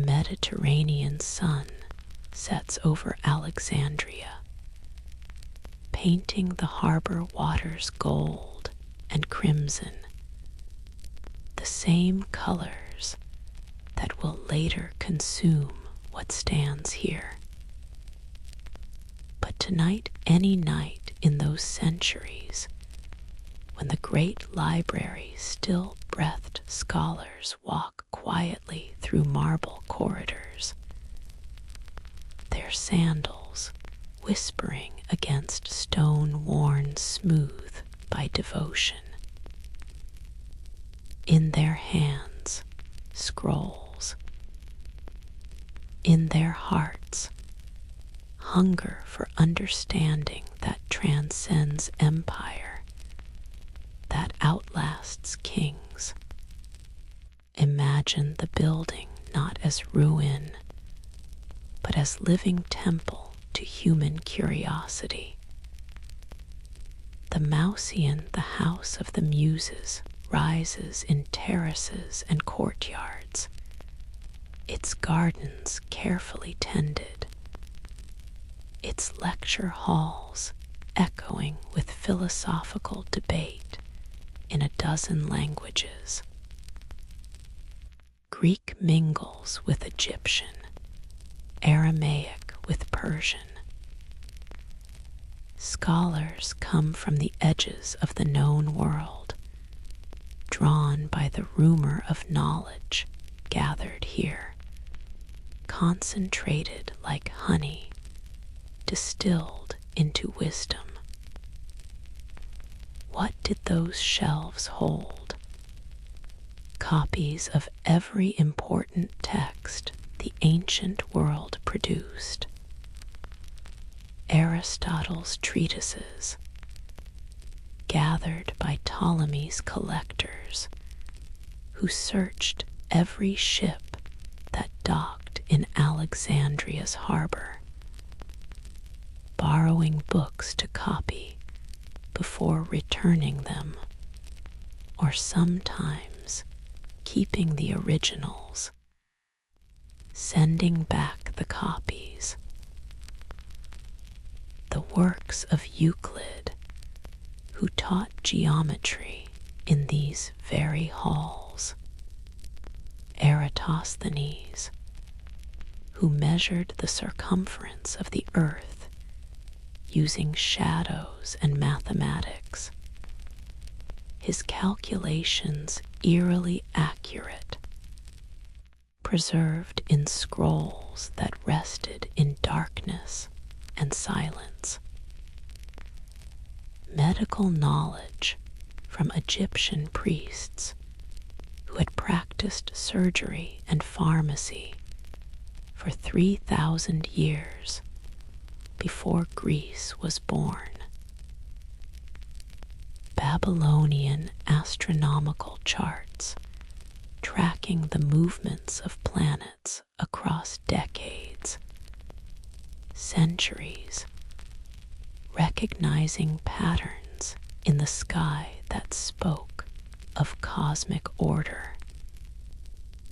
Mediterranean sun sets over Alexandria, painting the harbor waters gold and crimson, the same colors that will later consume what stands here. But tonight, any night in those centuries, when the great library still breathed scholars walk quietly through marble corridors, their sandals whispering against stone worn smooth by devotion. In their hands, scrolls. In their hearts, hunger for understanding that transcends empire, that outlasts kings. Imagine the building not as ruin, but as living temple to human curiosity. The Mausian, the house of the Muses, rises in terraces and courtyards, its gardens carefully tended, its lecture halls echoing with philosophical debate in a dozen languages. Greek mingles with Egyptian, Aramaic with Persian. Scholars come from the edges of the known world, drawn by the rumor of knowledge gathered here, concentrated like honey, distilled into wisdom. What did those shelves hold? Copies of every important text the ancient world produced. Aristotle's treatises, gathered by Ptolemy's collectors, who searched every ship that docked in Alexandria's harbor, borrowing books to copy before returning them, or sometimes keeping the originals, sending back the copies. The works of Euclid, who taught geometry in these very halls. Eratosthenes, who measured the circumference of the earth using shadows and mathematics, his calculations eerily accurate, preserved in scrolls that rested in darkness and silence. Medical knowledge from Egyptian priests who had practiced surgery and pharmacy for 3,000 years before Greece was born. Babylonian astronomical charts tracking the movements of planets across decades, centuries, recognizing patterns in the sky that spoke of cosmic order.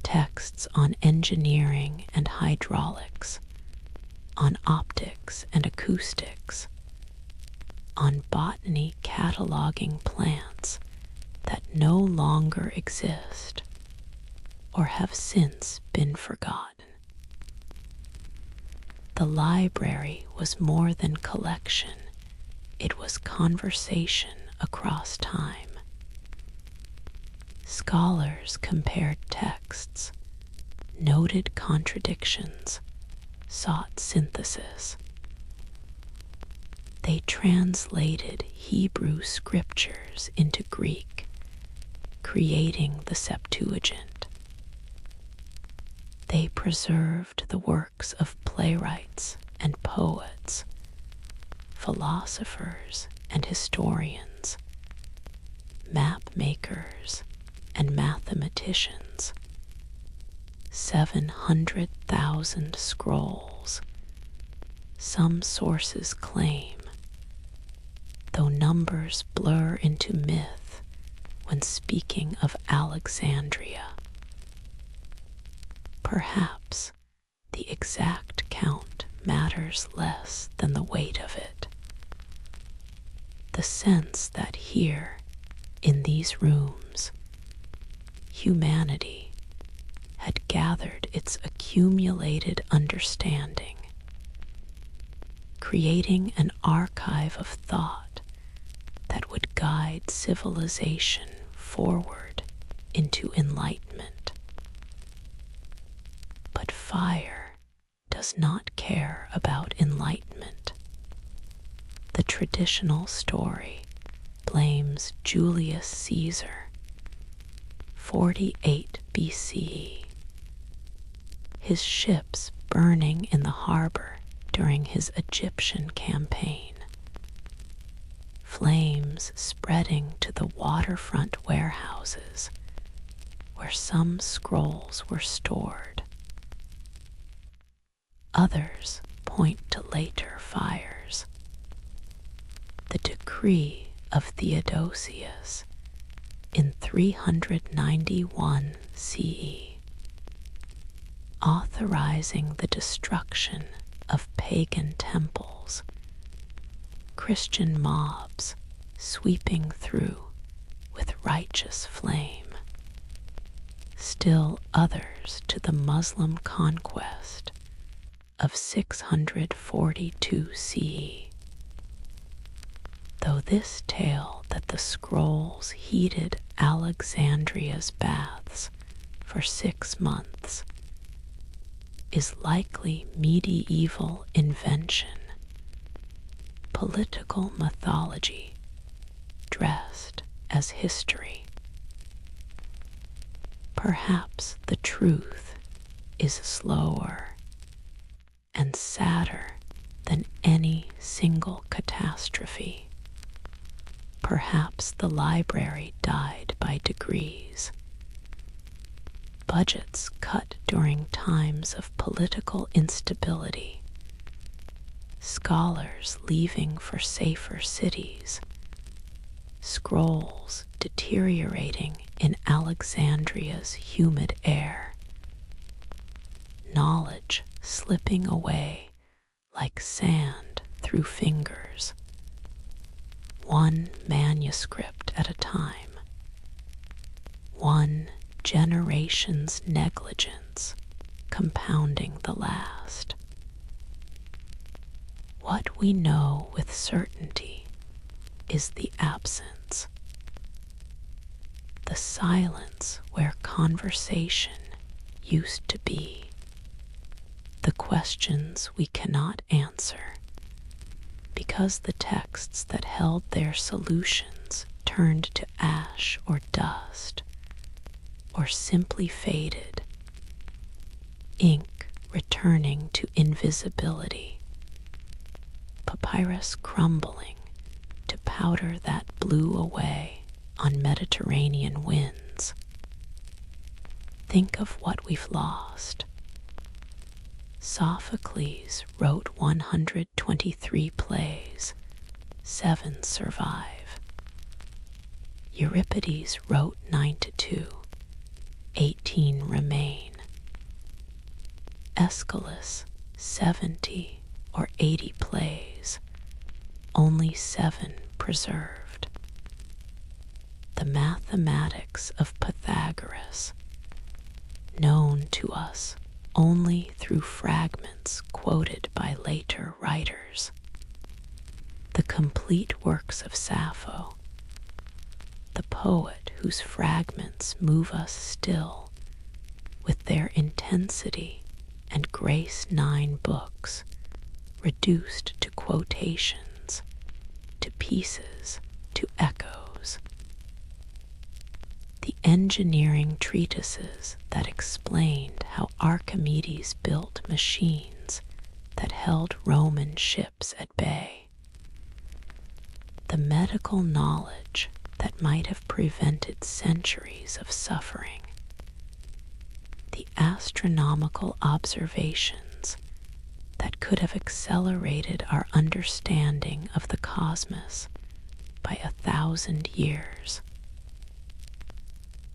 Texts on engineering and hydraulics, on optics and acoustics, on botany cataloging plants that no longer exist or have since been forgotten. The library was more than collection, it was conversation across time. Scholars compared texts, noted contradictions, sought synthesis. They translated Hebrew scriptures into Greek, creating the Septuagint. They preserved the works of playwrights and poets, philosophers and historians, map makers and mathematicians. 700,000 scrolls, some sources claim, though numbers blur into myth when speaking of Alexandria. Perhaps the exact count matters less than the weight of it. The sense that here, in these rooms, humanity had gathered its accumulated understanding, creating an archive of thought that would guide civilization forward into enlightenment. But fire does not care about enlightenment. The traditional story blames Julius Caesar, 48 BCE, his ships burning in the harbor during his Egyptian campaign, flames spreading to the waterfront warehouses where some scrolls were stored. Others point to later fires. The decree of Theodosius in 391 CE, authorizing the destruction of pagan temples, Christian mobs sweeping through with righteous flame. Still others to the Muslim conquest of 642 CE. Though this tale that the scrolls heated Alexandria's baths for 6 months is likely medieval invention, political mythology dressed as history. Perhaps the truth is slower and sadder than any single catastrophe. Perhaps the library died by degrees. Budgets cut during times of political instability. Scholars leaving for safer cities. Scrolls deteriorating in Alexandria's humid air. Knowledge slipping away like sand through fingers. One manuscript at a time. One generation's negligence compounding the last. What we know with certainty is the absence. The silence where conversation used to be. The questions we cannot answer, because the texts that held their solutions turned to ash or dust, or simply faded, ink returning to invisibility, papyrus crumbling to powder that blew away on Mediterranean winds. Think of what we've lost. Sophocles wrote 123 plays, 7 survive. Euripides wrote 9-2, 18 remain. Aeschylus 70 or 80 plays, only 7 preserved. The mathematics of Pythagoras, known to us only through fragments quoted by later writers. The complete works of Sappho, the poet whose fragments move us still with their intensity and grace 9 books, reduced to quotations, to pieces, to echoes. The engineering treatises that explained how Archimedes built machines that held Roman ships at bay. The medical knowledge that might have prevented centuries of suffering. The astronomical observations that could have accelerated our understanding of the cosmos by 1,000 years.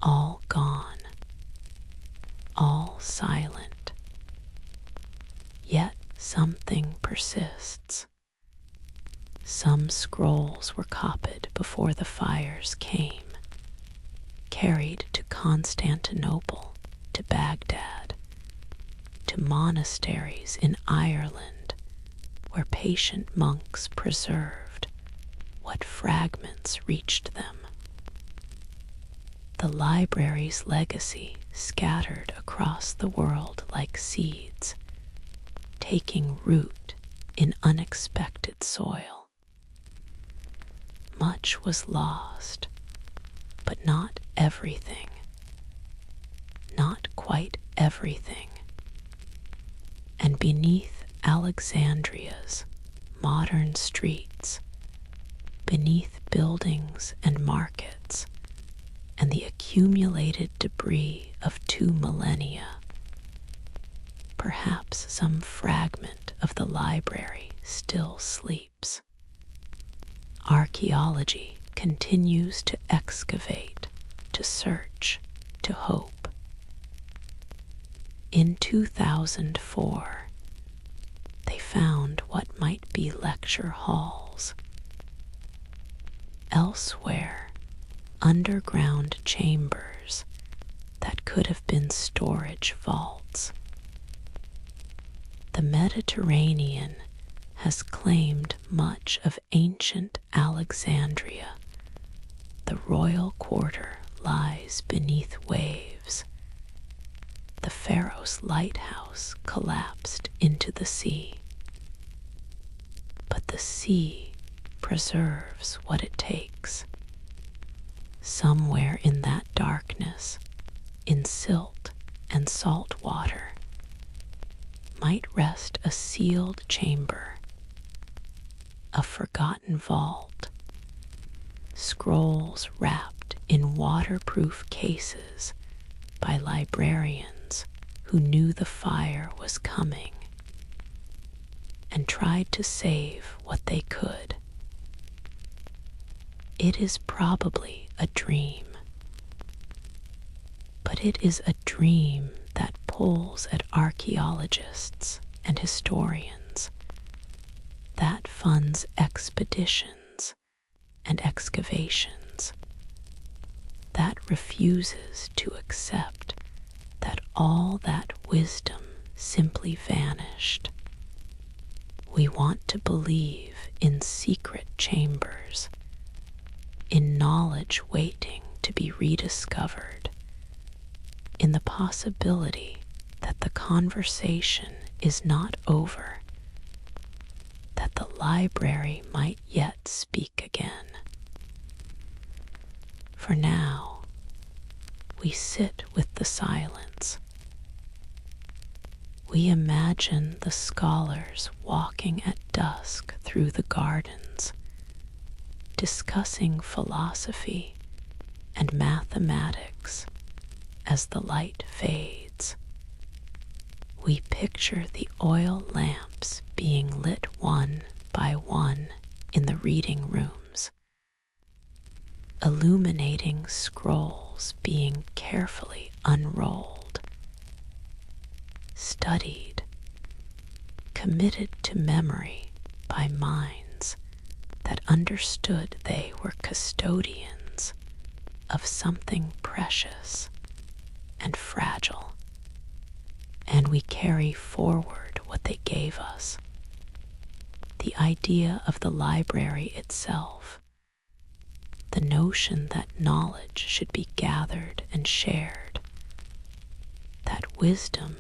All gone. all silent. Yet something persists. Some scrolls were copied before the fires came, carried to Constantinople, to Baghdad, to monasteries in Ireland, where patient monks preserved what fragments reached them. The library's legacy scattered across the world like seeds, taking root in unexpected soil. Much was lost, but not everything. Not quite everything. And beneath Alexandria's modern streets, beneath buildings and markets, and the accumulated debris of 2 millennia, perhaps some fragment of the library still sleeps. Archaeology continues to excavate, to search, to hope. In 2004, they found what might be lecture halls. Elsewhere, underground chambers that could have been storage vaults. The Mediterranean has claimed much of ancient Alexandria. The royal quarter lies beneath waves. The Pharos lighthouse collapsed into the sea. But the sea preserves what it takes. Somewhere in that darkness, in silt and salt water, might rest a sealed chamber, a forgotten vault, scrolls wrapped in waterproof cases by librarians who knew the fire was coming and tried to save what they could. It is probably a dream, but it is a dream that pulls at archaeologists and historians, that funds expeditions and excavations, that refuses to accept that all that wisdom simply vanished. We want to believe in secret chambers, in knowledge waiting to be rediscovered, in the possibility that the conversation is not over, that the library might yet speak again. For now, we sit with the silence. We imagine the scholars walking at dusk through the gardens, discussing philosophy and mathematics as the light fades. We picture the oil lamps being lit one by one in the reading rooms, illuminating scrolls being carefully unrolled, studied, committed to memory by minds that understood they were custodians of something precious and fragile. And we carry forward what they gave us. The idea of the library itself, the notion that knowledge should be gathered and shared, that wisdom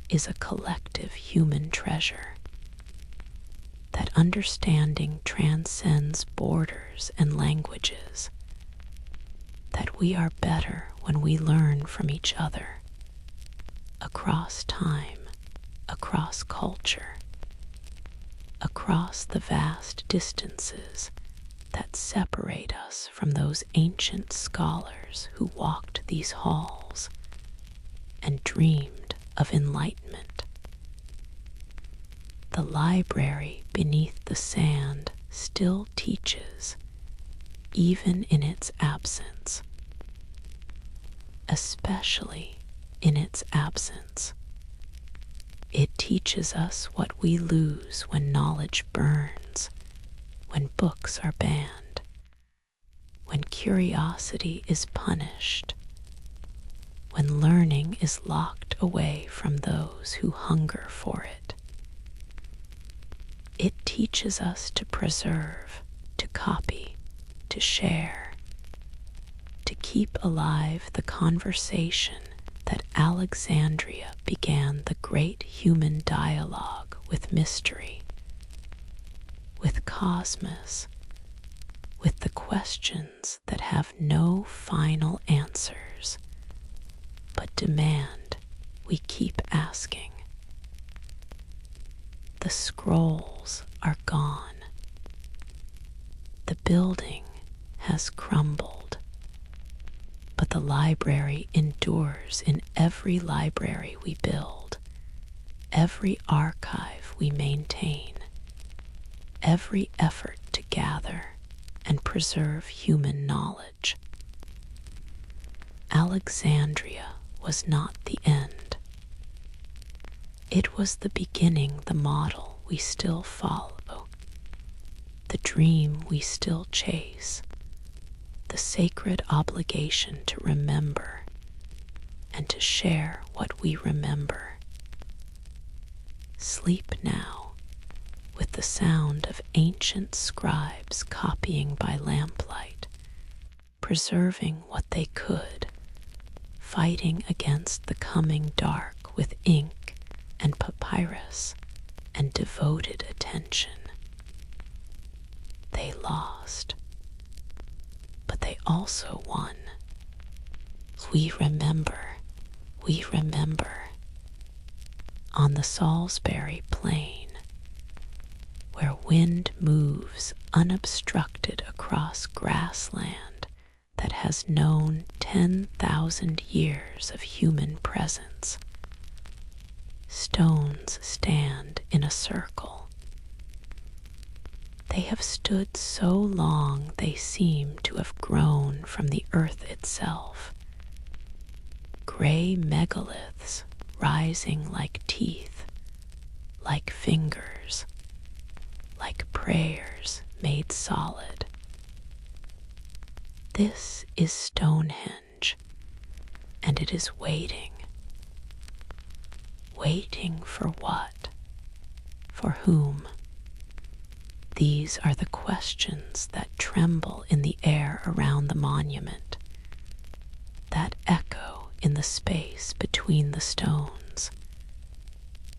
is a collective human treasure, that understanding transcends borders and languages, that we are better when we learn from each other, across time, across culture, across the vast distances that separate us from those ancient scholars who walked these halls and dreamed of enlightenment. The library beneath the sand still teaches, even in its absence, especially in its absence. It teaches us what we lose when knowledge burns, when books are banned, when curiosity is punished, when learning is locked away from those who hunger for it. It teaches us to preserve, to copy, to share, to keep alive the conversation that Alexandria began the great human dialogue with mystery, with cosmos, with the questions that have no final answers, but demand we keep asking. The scrolls are gone. The building has crumbled, but the library endures in every library we build, every archive we maintain, every effort to gather and preserve human knowledge. Alexandria was not the end. It was the beginning, the model we still follow, the dream we still chase, the sacred obligation to remember and to share what we remember. Sleep now with the sound of ancient scribes copying by lamplight, preserving what they could, fighting against the coming dark with ink and papyrus and devoted attention. They lost, but they also won. We remember, we remember. On the Salisbury Plain, where wind moves unobstructed across grassland that has known 10,000 years of human presence, stones stand in a circle. They have stood so long they seem to have grown from the earth itself. Gray megaliths rising like teeth, like fingers, like prayers made solid. This is Stonehenge, and it is waiting. Waiting for what? For whom? These are the questions that tremble in the air around the monument, that echo in the space between the stones,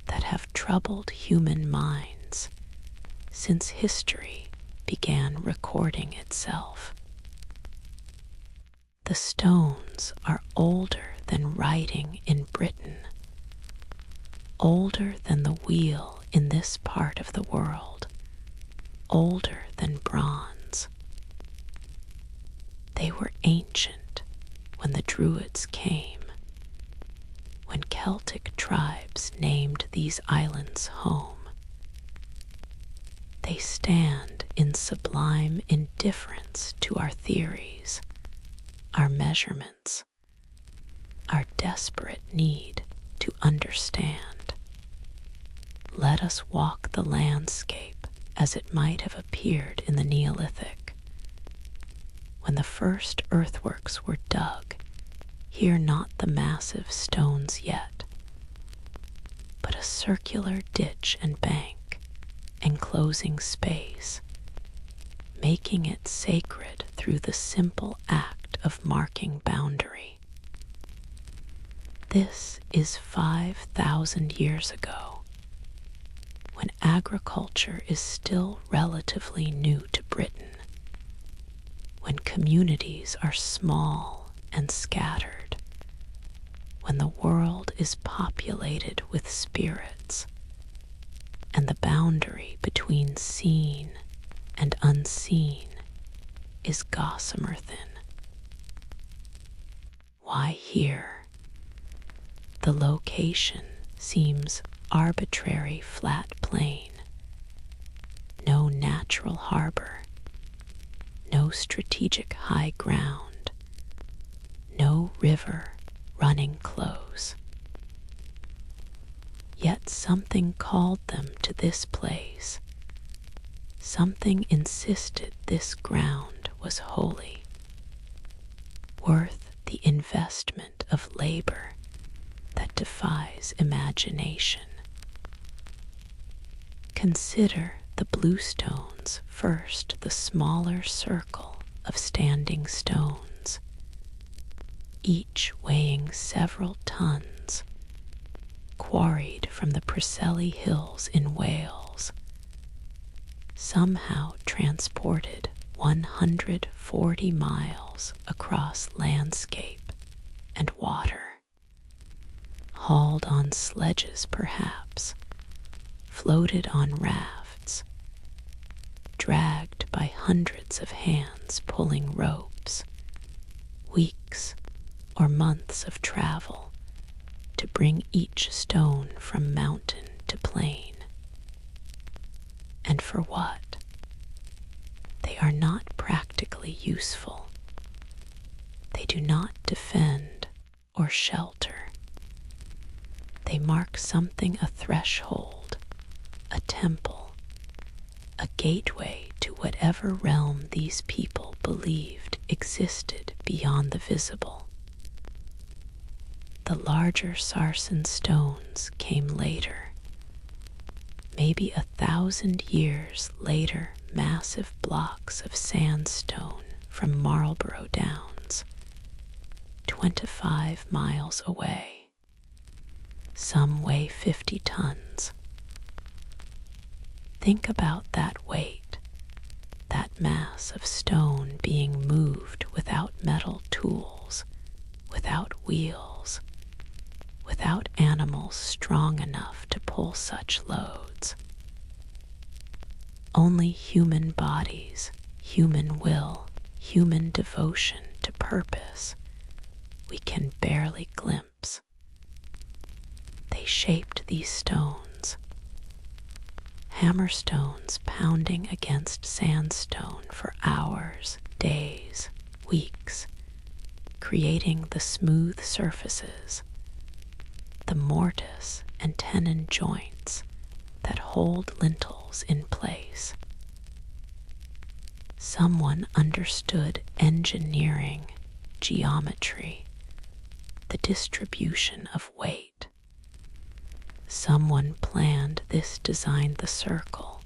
that have troubled human minds since history began recording itself. The stones are older than writing in Britain, older than the wheel in this part of the world, older than bronze. They were ancient when the Druids came, when Celtic tribes named these islands home. They stand in sublime indifference to our theories, our measurements, our desperate need to understand. Let us walk the landscape as it might have appeared in the Neolithic. When the first earthworks were dug, hear not the massive stones yet, but a circular ditch and bank, enclosing space, making it sacred through the simple act of marking boundary. This is 5,000 years ago, when agriculture is still relatively new to Britain, when communities are small and scattered, when the world is populated with spirits, and the boundary between seen and unseen is gossamer thin. Why here? The location seems arbitrary flat plain, no natural harbor, no strategic high ground, no river running close. something called them to this place. Something insisted this ground was holy, worth the investment of labor that defies imagination. Consider the bluestones first, the smaller circle of standing stones, each weighing several tons, quarried from the Preseli Hills in Wales, somehow transported 140 miles across landscape and water, hauled on sledges perhaps, floated on rafts, dragged by hundreds of hands pulling ropes, weeks or months of travel to bring each stone from mountain to plain. And for what? They are not practically useful. They do not defend or shelter. They mark something, a threshold, a temple, a gateway to whatever realm these people believed existed beyond the visible. The larger sarsen stones came later. Maybe 1,000 years later, massive blocks of sandstone from Marlborough Downs, 25 miles away. Some weigh 50 tons. Think about that weight, that mass of stone being moved without metal tools, without wheels, without animals strong enough to pull such loads. Only human bodies, human will, human devotion to purpose we can barely glimpse. They shaped these stones, hammerstones pounding against sandstone for hours, days, weeks, creating the smooth surfaces, the mortise and tenon joints that hold lintels in place. Someone understood engineering, geometry, the distribution of weight. Someone planned this, designed the circle,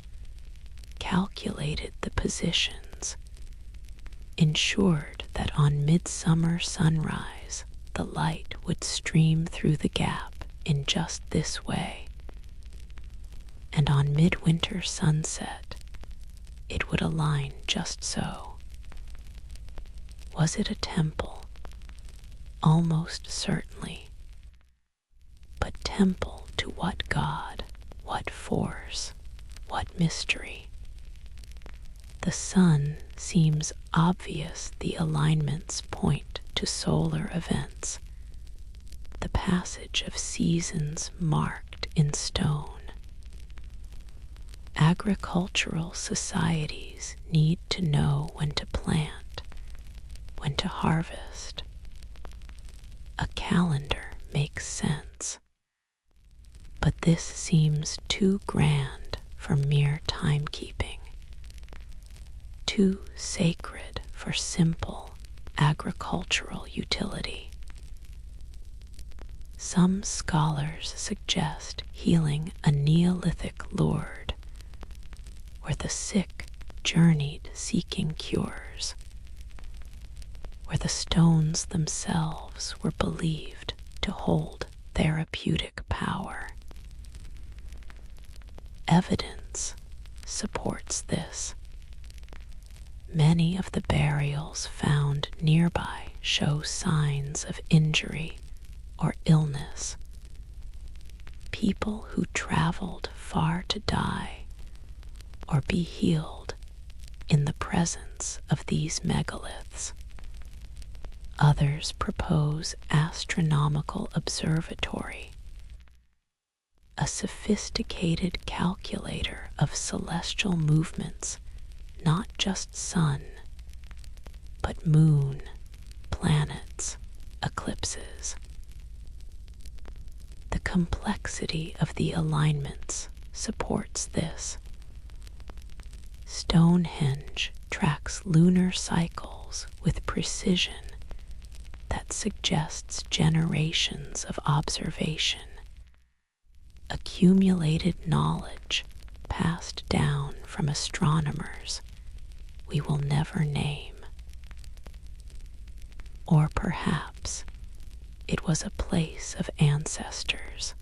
calculated the positions, ensured that on midsummer sunrise the light would stream through the gap in just this way, and on midwinter sunset it would align just so. Was it a temple? Almost certainly. But temple to what god, what force, what mystery? The sun seems obvious. The alignments point to solar events, the passage of seasons marked in stone. Agricultural societies need to know when to plant, when to harvest. A calendar makes sense, but this seems too grand for mere timekeeping, too sacred for simple agricultural utility. Some scholars suggest healing a Neolithic Lourdes, where the sick journeyed seeking cures, where the stones themselves were believed to hold therapeutic power. Evidence supports this. Many of the burials found nearby show signs of injury or illness. People who traveled far to die or be healed in the presence of these megaliths. Others propose astronomical observatory, a sophisticated calculator of celestial movements, not just sun, but moon, planets, eclipses. The complexity of the alignments supports this. Stonehenge tracks lunar cycles with precision that suggests generations of observation, accumulated knowledge passed down from astronomers we will never name. Or perhaps it was a place of ancestors,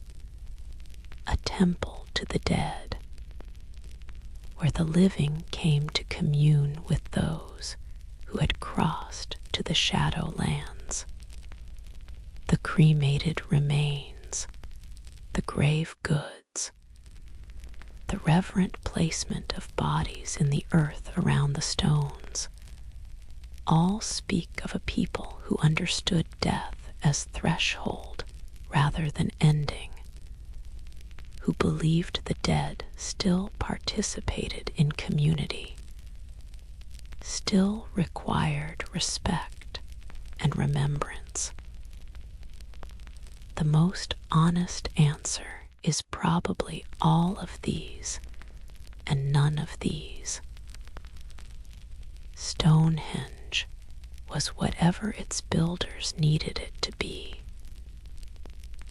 a temple to the dead, where the living came to commune with those who had crossed to the Shadowlands. The cremated remains, the grave goods, the reverent placement of bodies in the earth around the stones, all speak of a people who understood death as threshold rather than ending, who believed the dead still participated in community, still required respect and remembrance. The most honest answer is probably all of these and none of these. Stonehenge was whatever its builders needed it to be,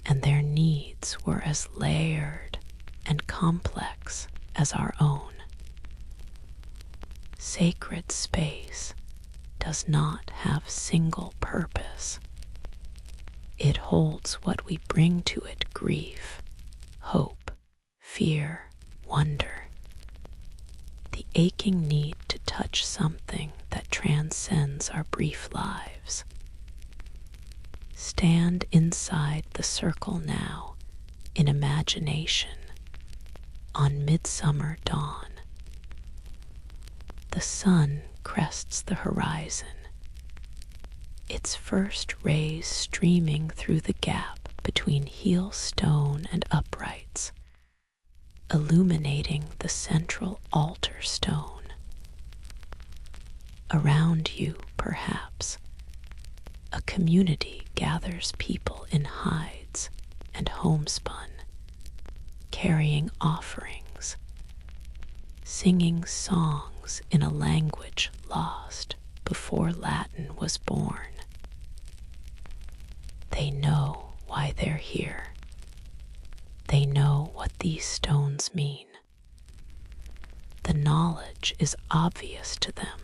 and their needs were as layered and complex as our own. Sacred space does not have single purpose. It holds what we bring to it: grief, hope, fear, wonder, the aching need to touch something that transcends our brief lives. Stand inside the circle now in imagination on midsummer dawn. The sun crests the horizon, its first rays streaming through the gap between heel stone and uprights, illuminating the central altar stone. Around you, perhaps, a community gathers people in hides and homespun, carrying offerings, singing songs in a language lost before Latin was born. They know why they're here. They know what these stones mean. The knowledge is obvious to them,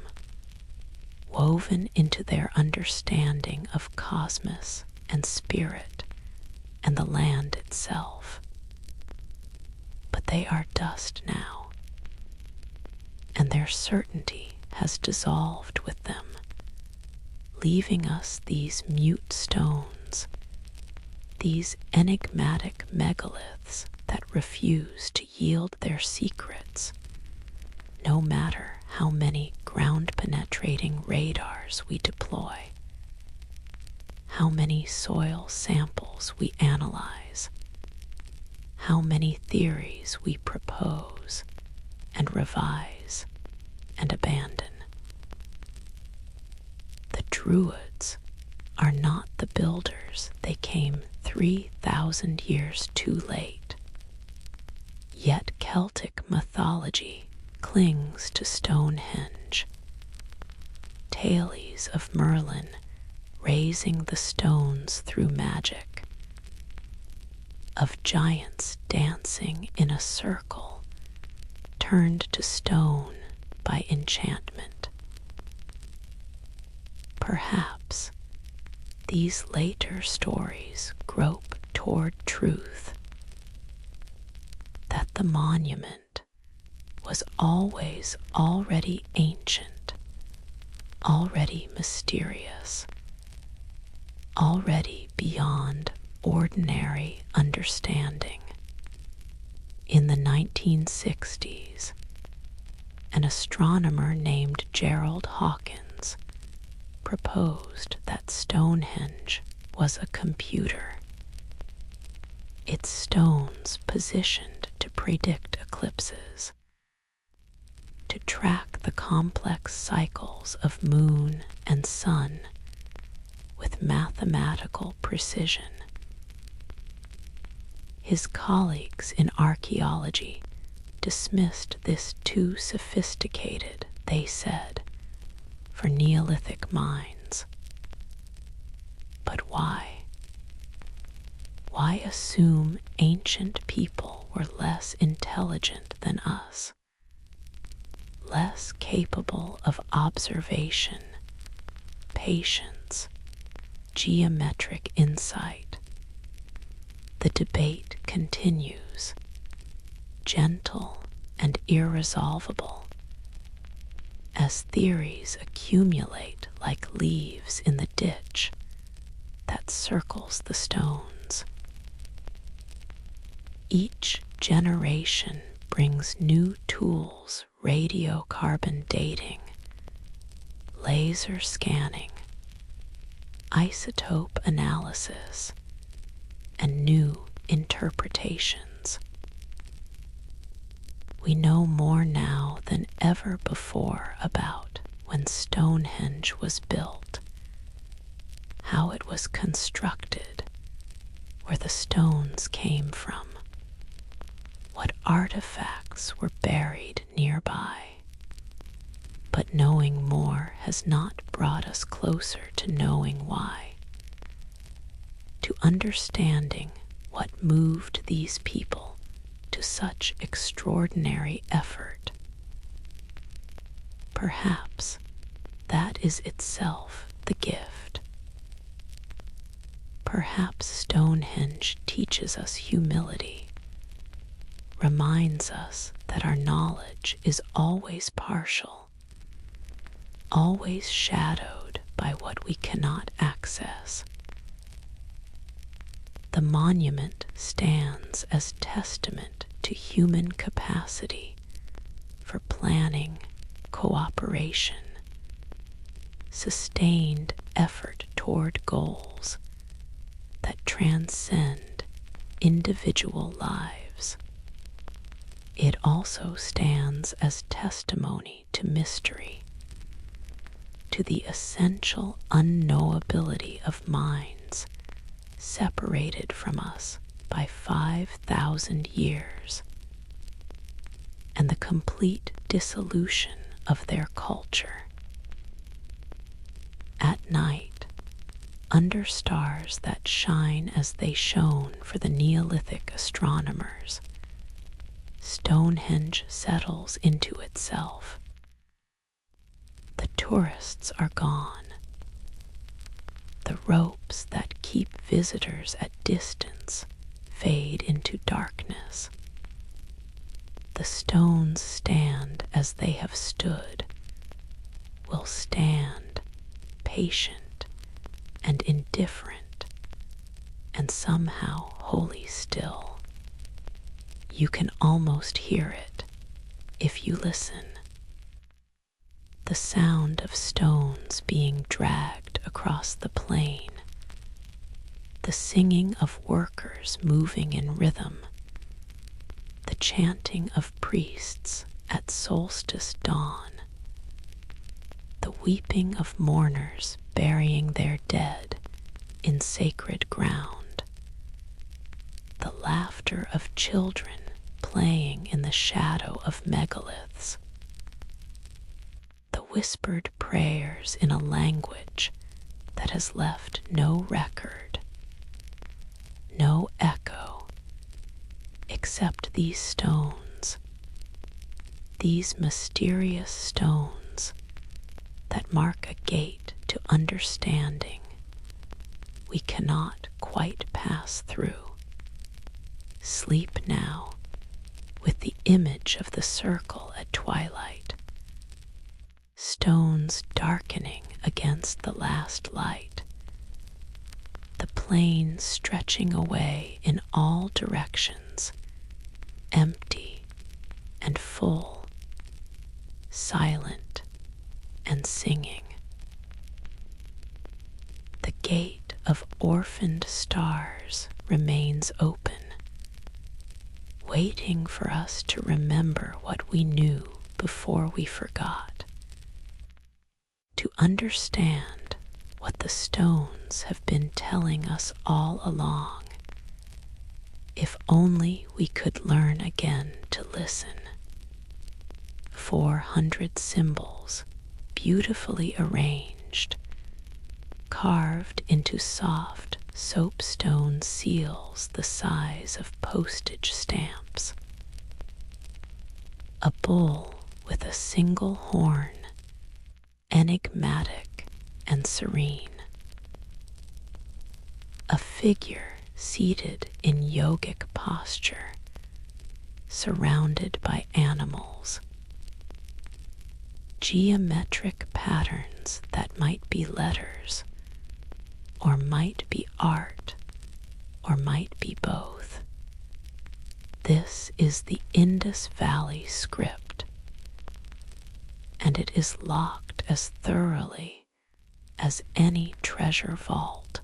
woven into their understanding of cosmos and spirit and the land itself. But they are dust now, and their certainty has dissolved with them, leaving us these mute stones, these enigmatic megaliths that refuse to yield their secrets, no matter how many ground-penetrating radars we deploy, how many soil samples we analyze, how many theories we propose and revise and abandon. The Druids are not the builders. They came 3,000 years too late. Yet Celtic mythology clings to Stonehenge. Tales of Merlin raising the stones through magic, of giants dancing in a circle turned to stone by enchantment. Perhaps these later stories grope toward truth, that the monument was always already ancient, already mysterious, already beyond ordinary understanding. In the 1960s, an astronomer named Gerald Hawkins proposed that Stonehenge was a computer, its stones positioned to predict eclipses, to track the complex cycles of moon and sun with mathematical precision. His colleagues in archaeology dismissed this too sophisticated, they said, for Neolithic minds. But why? Why assume ancient people were less intelligent than us, less capable of observation, patience, geometric insight? The debate continues, gentle and irresolvable, as theories accumulate like leaves in the ditch that circles the stones. Each generation brings new tools: radiocarbon dating, laser scanning, isotope analysis, and new interpretations. We know more now than ever before about when Stonehenge was built, how it was constructed, where the stones came from, what artifacts were buried nearby. But knowing more has not brought us closer to knowing why, to understanding what moved these people to such extraordinary effort. Perhaps that is itself the gift. Perhaps Stonehenge teaches us humility, reminds us that our knowledge is always partial, always shadowed by what we cannot access. The monument stands as testament to human capacity for planning, cooperation, sustained effort toward goals that transcend individual lives. It also stands as testimony to mystery, to the essential unknowability of minds separated from us by 5,000 years, and the complete dissolution of their culture. At night, under stars that shine as they shone for the Neolithic astronomers, Stonehenge settles into itself. The tourists are gone. The ropes that keep visitors at distance fade into darkness. The stones stand as they have stood, will stand patient and indifferent, and somehow wholly still. You can almost hear it if you listen. The sound of stones being dragged across the plain, the singing of workers moving in rhythm, the chanting of priests at solstice dawn, the weeping of mourners burying their dead in sacred ground, the laughter of children playing in the shadow of megaliths, the whispered prayers in a language that has left no record, no echo, except these stones, these mysterious stones that mark a gate to understanding we cannot quite pass through. Sleep now with the image of the circle at twilight, stones darkening against the last light, the plain stretching away in all directions, empty and full, silent and singing. The gate of orphaned stars remains open, waiting for us to remember what we knew before we forgot, to understand what the stones have been telling us all along. If only we could learn again to listen. 400 symbols, beautifully arranged, carved into soft soapstone seals the size of postage stamps. A bull with a single horn, enigmatic and serene. A figure seated in yogic posture, surrounded by animals. Geometric patterns that might be letters, or might be art, or might be both. This is the Indus Valley script, and it is locked as thoroughly as any treasure vault,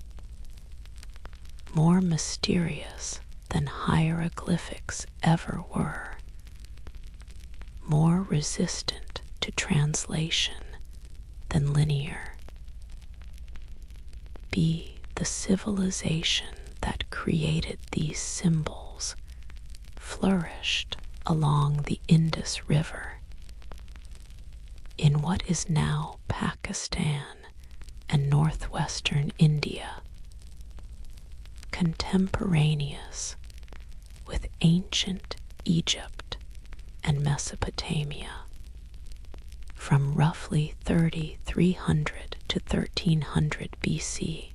more mysterious than hieroglyphics ever were, more resistant to translation than linear. Be the civilization that created these symbols flourished along the Indus River, in what is now Pakistan and northwestern India, contemporaneous with ancient Egypt and Mesopotamia, from roughly 3300 to 1300 BC.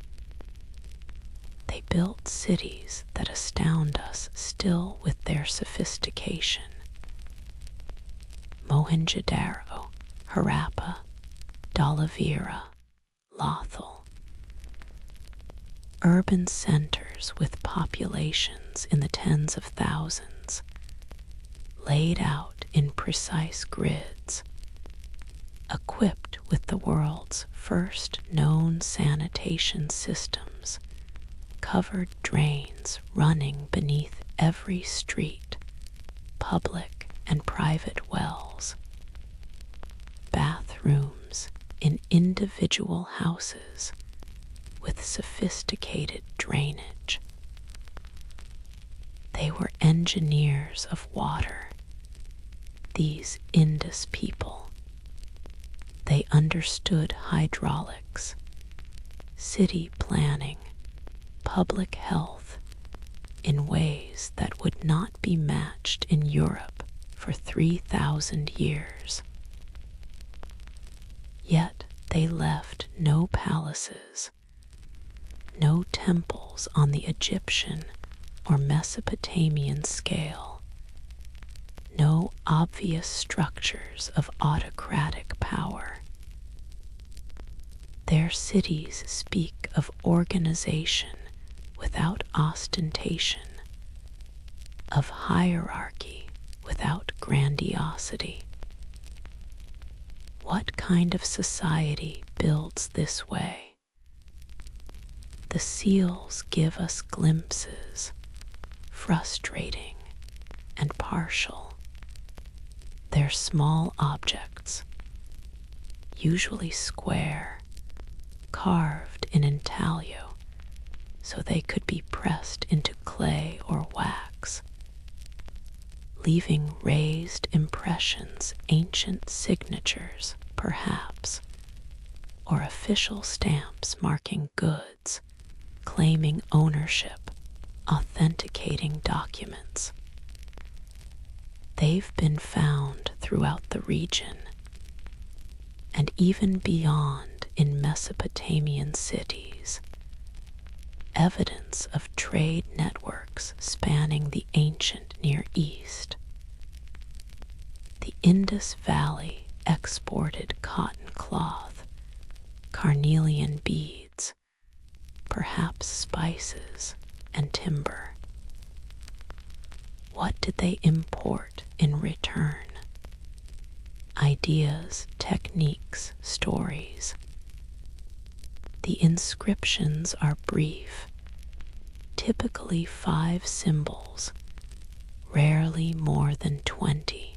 They built cities that astound us still with their sophistication. Mohenjo-daro, Harappa, Dhalavira, Lothal. Urban centers with populations in the tens of thousands, laid out in precise grids, equipped with the world's first known sanitation systems, covered drains running beneath every street, public and private wells, bathrooms in individual houses with sophisticated drainage. They were engineers of water, these Indus people. They understood hydraulics, city planning, public health in ways that would not be matched in Europe for 3,000 years. Yet they left no palaces, no temples on the Egyptian or Mesopotamian scale, no obvious structures of autocratic power. Their cities speak of organization without ostentation, of hierarchy without grandiosity. What kind of society builds this way? The seals give us glimpses, frustrating and partial. They're small objects, usually square, carved in intaglio so they could be pressed into clay or wax, leaving raised impressions, ancient signatures, perhaps, or official stamps marking goods, claiming ownership, authenticating documents. They've been found throughout the region, and even beyond in Mesopotamian cities, evidence of trade networks spanning the ancient Near East. The Indus Valley exported cotton cloth, carnelian beads, perhaps spices and timber. What did they import in return? Ideas, techniques, stories. The inscriptions are brief, typically 5 symbols, rarely more than 20.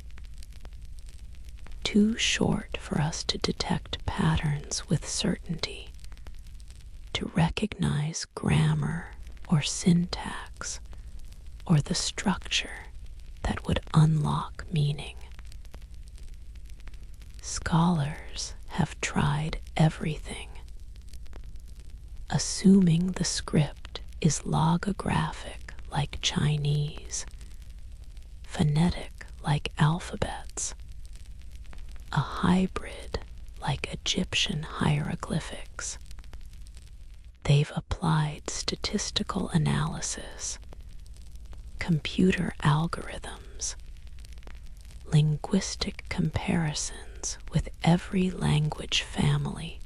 Too short for us to detect patterns with certainty, to recognize grammar or syntax, or the structure that would unlock meaning. Scholars have tried everything, assuming the script is logographic like Chinese, phonetic like alphabets, a hybrid like Egyptian hieroglyphics. They've applied statistical analysis, computer algorithms, linguistic comparisons with every language family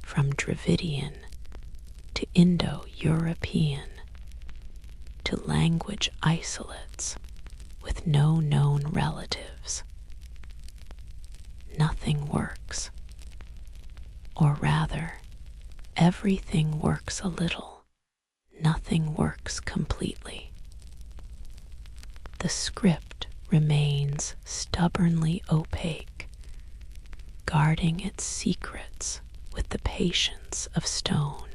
from Dravidian to Indo-European to language isolates with no known relatives. Nothing works. Or rather, everything works a little, nothing works completely. The script remains stubbornly opaque, guarding its secrets with the patience of stone.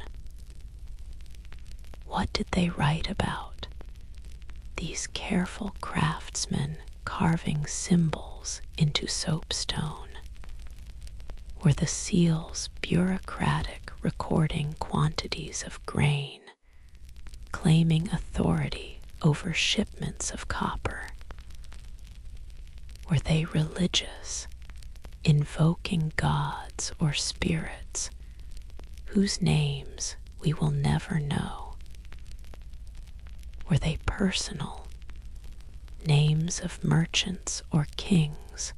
What did they write about? These careful craftsmen carving symbols into soapstone. Were the seals bureaucratic recording quantities of grain, claiming authority over shipments of copper? Were they religious, invoking gods or spirits whose names we will never know? Were they personal, names of merchants or kings,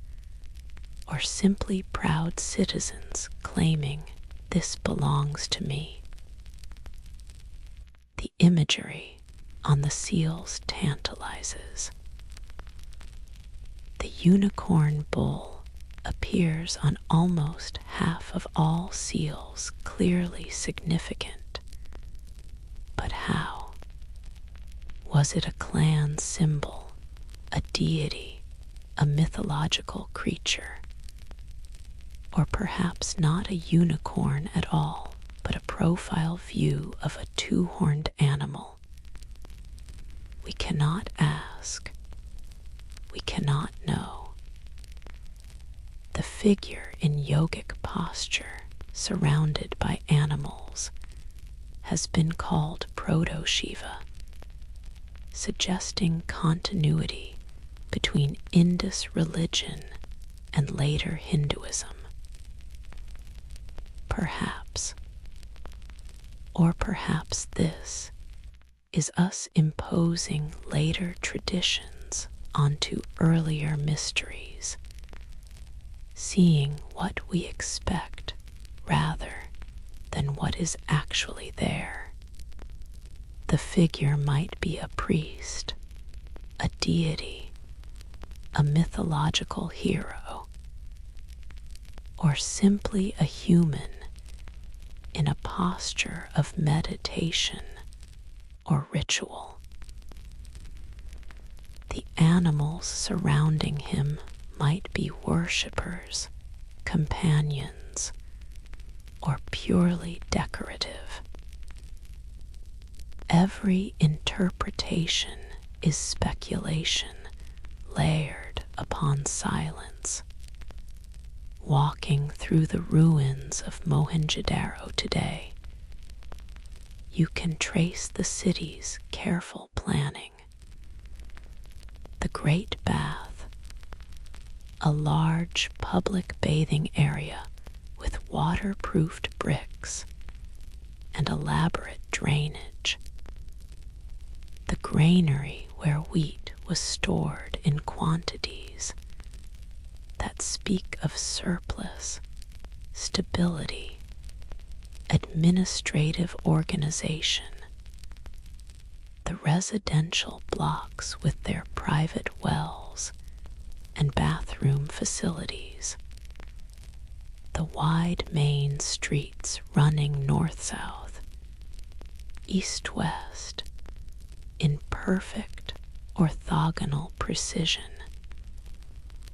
or simply proud citizens claiming this belongs to me? The imagery on the seals tantalizes. The unicorn bull appears on almost half of all seals, clearly significant. But how? Was it a clan symbol, a deity, a mythological creature? Or perhaps not a unicorn at all, but a profile view of a two-horned animal? We cannot ask. We cannot know. The figure in yogic posture, surrounded by animals, has been called Proto-Shiva, suggesting continuity between Indus religion and later Hinduism. Perhaps, or perhaps this is us imposing later traditions onto earlier mysteries, seeing what we expect rather than what is actually there. The figure might be a priest, a deity, a mythological hero, or simply a human in a posture of meditation or ritual. The animals surrounding him might be worshippers, companions, or purely decorative. Every interpretation is speculation layered upon silence. Walking through the ruins of Mohenjo-daro today, you can trace the city's careful planning. The Great Bath, a large public bathing area with waterproofed bricks and elaborate drainage. The granary where wheat was stored in quantities that speak of surplus, stability, administrative organization. The residential blocks with their private wells and bathroom facilities. The wide main streets running north-south, east-west, in perfect orthogonal precision.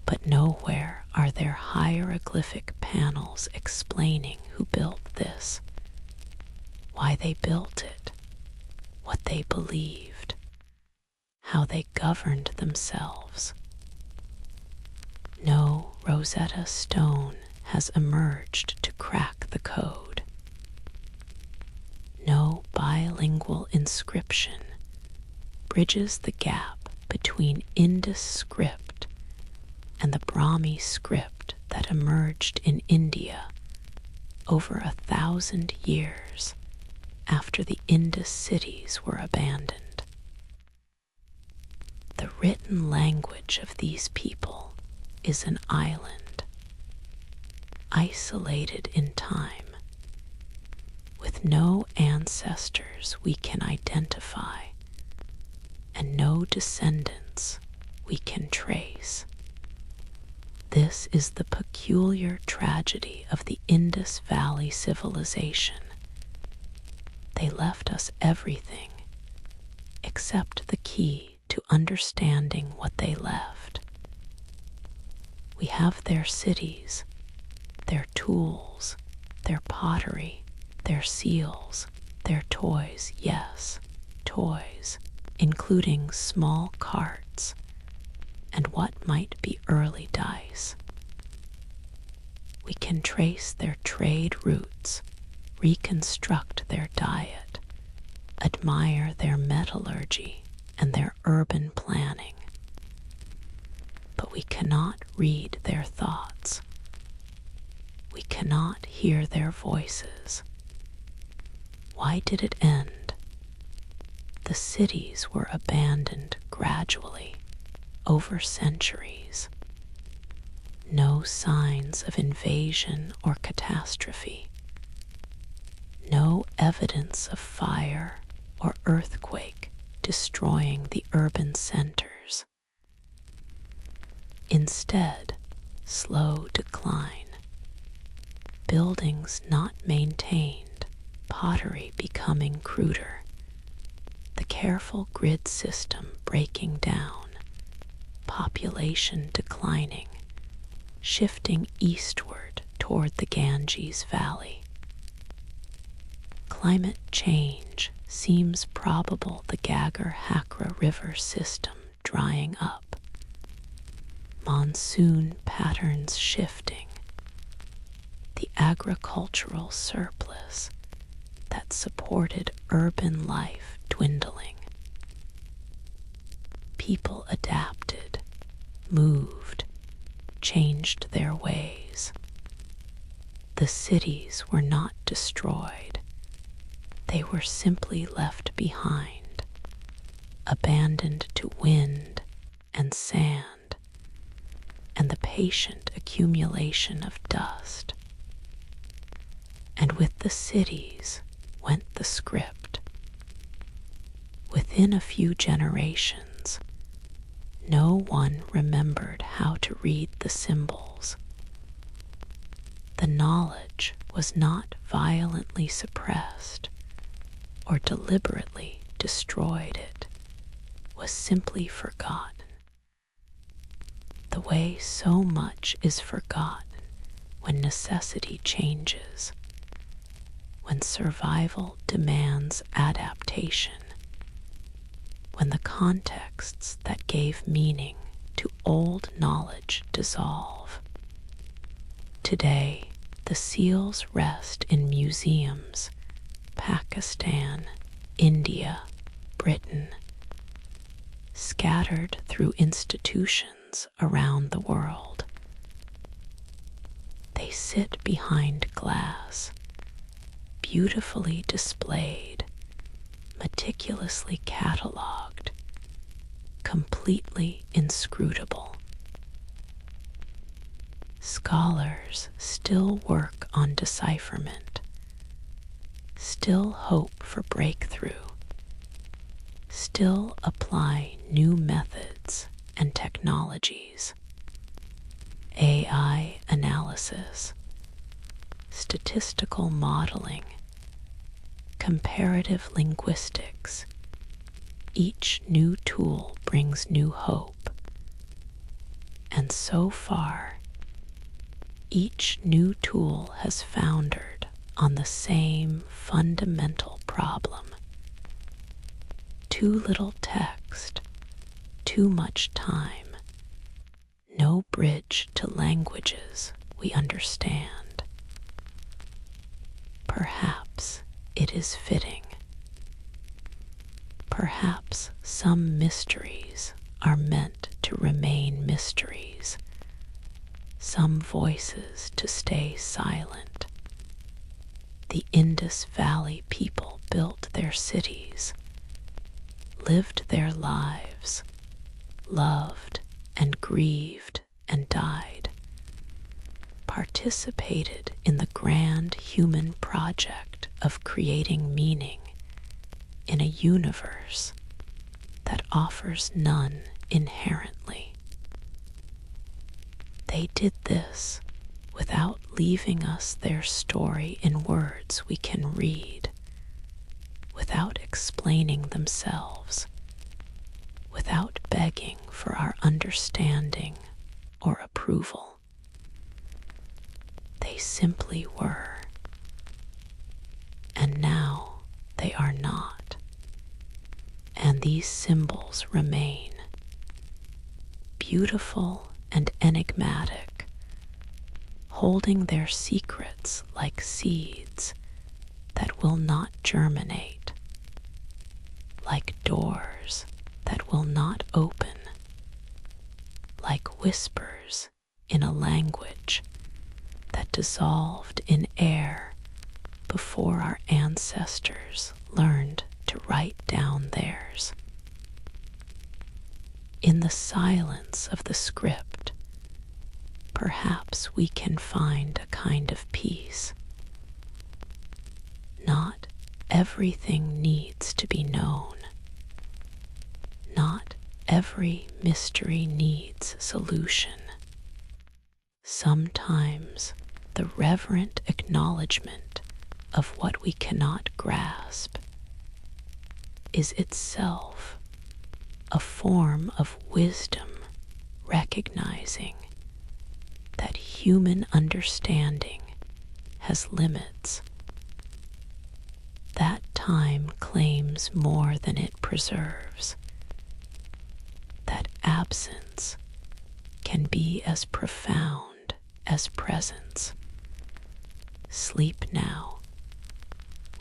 But nowhere are there hieroglyphic panels explaining who built this, why they built it, what they believed, how they governed themselves. No Rosetta Stone has emerged to crack the code. No bilingual inscription bridges the gap between Indus script and the Brahmi script that emerged in India over 1,000 years after the Indus cities were abandoned. The written language of these people is an island, isolated in time, with no ancestors we can identify and no descendants we can trace. This is the peculiar tragedy of the Indus Valley civilization. They left us everything except the key to understanding what they left. We have their cities, their tools, their pottery, their seals, their toys, yes, toys, including small carts and what might be early dice. We can trace their trade routes, reconstruct their diet, admire their metallurgy and their urban planning. But we cannot read their thoughts. We cannot hear their voices. Why did it end? The cities were abandoned gradually, over centuries. No signs of invasion or catastrophe. No evidence of fire or earthquake destroying the urban centers. Instead, slow decline. Buildings not maintained, pottery becoming cruder, the careful grid system breaking down, population declining, shifting eastward toward the Ganges Valley. Climate change seems probable, the Ghaggar-Hakra River system drying up, monsoon patterns shifting, the agricultural surplus that supported urban life dwindling. People adapted, moved, changed their ways. The cities were not destroyed. They were simply left behind, abandoned to wind and sand and the patient accumulation of dust. And with the cities went the script. Within a few generations, no one remembered how to read the symbols. The knowledge was not violently suppressed or deliberately destroyed. It was simply forgotten. The way so much is forgotten when necessity changes, when survival demands adaptation, when the contexts that gave meaning to old knowledge dissolve. Today, the seals rest in museums, Pakistan, India, Britain, scattered through institutions around the world. They sit behind glass, beautifully displayed, meticulously catalogued, completely inscrutable. Scholars still work on decipherment, still hope for breakthrough, still apply new methods and technologies. AI analysis, statistical modeling, comparative linguistics. Each new tool brings new hope. And so far, each new tool has foundered on the same fundamental problem. Too little text, too much time, no bridge to languages we understand. Perhaps it is fitting. Perhaps some mysteries are meant to remain mysteries, some voices to stay silent. The Indus Valley people built their cities, lived their lives, loved and grieved and died, participated in the grand human project of creating meaning in a universe that offers none inherently. They did this without leaving us their story in words we can read, without explaining themselves, without begging for our understanding or approval. They simply were, and now they are not, and these symbols remain, beautiful and enigmatic, holding their secrets like seeds that will not germinate, like doors that will not open, like whispers in a language that dissolved in air before our ancestors learned to write down theirs. In the silence of the script, perhaps we can find a kind of peace. Not everything needs to be known. Not every mystery needs solution. Sometimes the reverent acknowledgement of what we cannot grasp is itself a form of wisdom, recognizing that human understanding has limits. That time claims more than it preserves. That absence can be as profound as presence. Sleep now,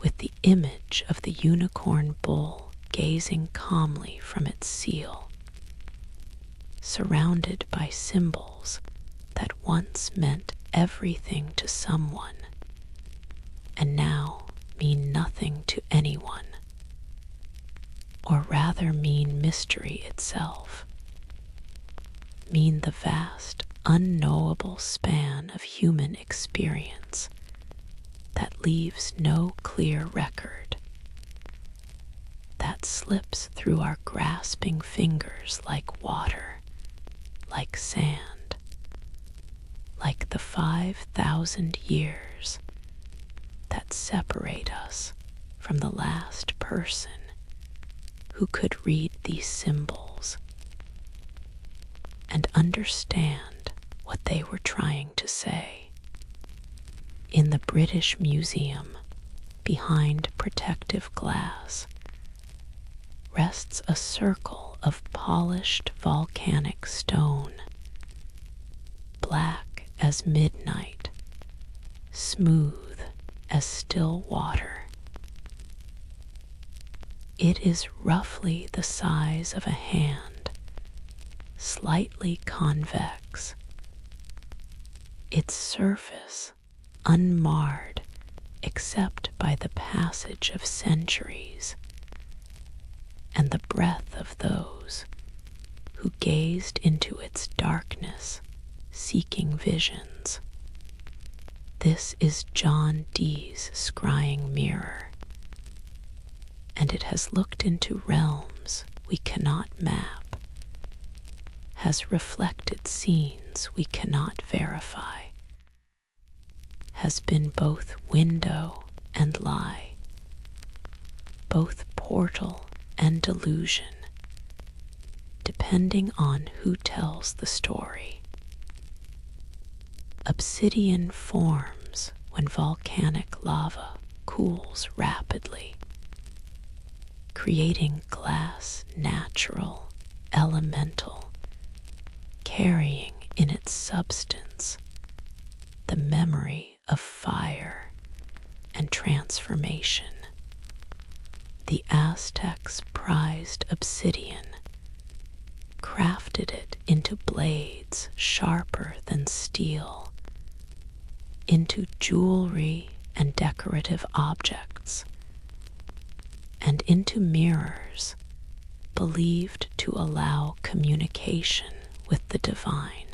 with the image of the unicorn bull gazing calmly from its seal, surrounded by symbols that once meant everything to someone and now mean nothing to anyone, or rather mean mystery itself, mean the vast, unknowable span of human experience that leaves no clear record, that slips through our grasping fingers like water, like sand, like the 5,000 years that separate us from the last person who could read these symbols and understand what they were trying to say. In the British Museum, behind protective glass, rests a circle of polished volcanic stone, black as midnight, smooth as still water. It is roughly the size of a hand, slightly convex, its surface unmarred except by the passage of centuries and the breath of those who gazed into its darkness, seeking visions. This is John Dee's scrying mirror, and it has looked into realms we cannot map, has reflected scenes we cannot verify, has been both window and lie, both portal and delusion, depending on who tells the story. Obsidian forms when volcanic lava cools rapidly, creating glass natural elemental, carrying in its substance the memory of fire and transformation. The Aztecs prized obsidian, crafted it into blades sharper than steel, into jewelry and decorative objects, and into mirrors believed to allow communication with the divine.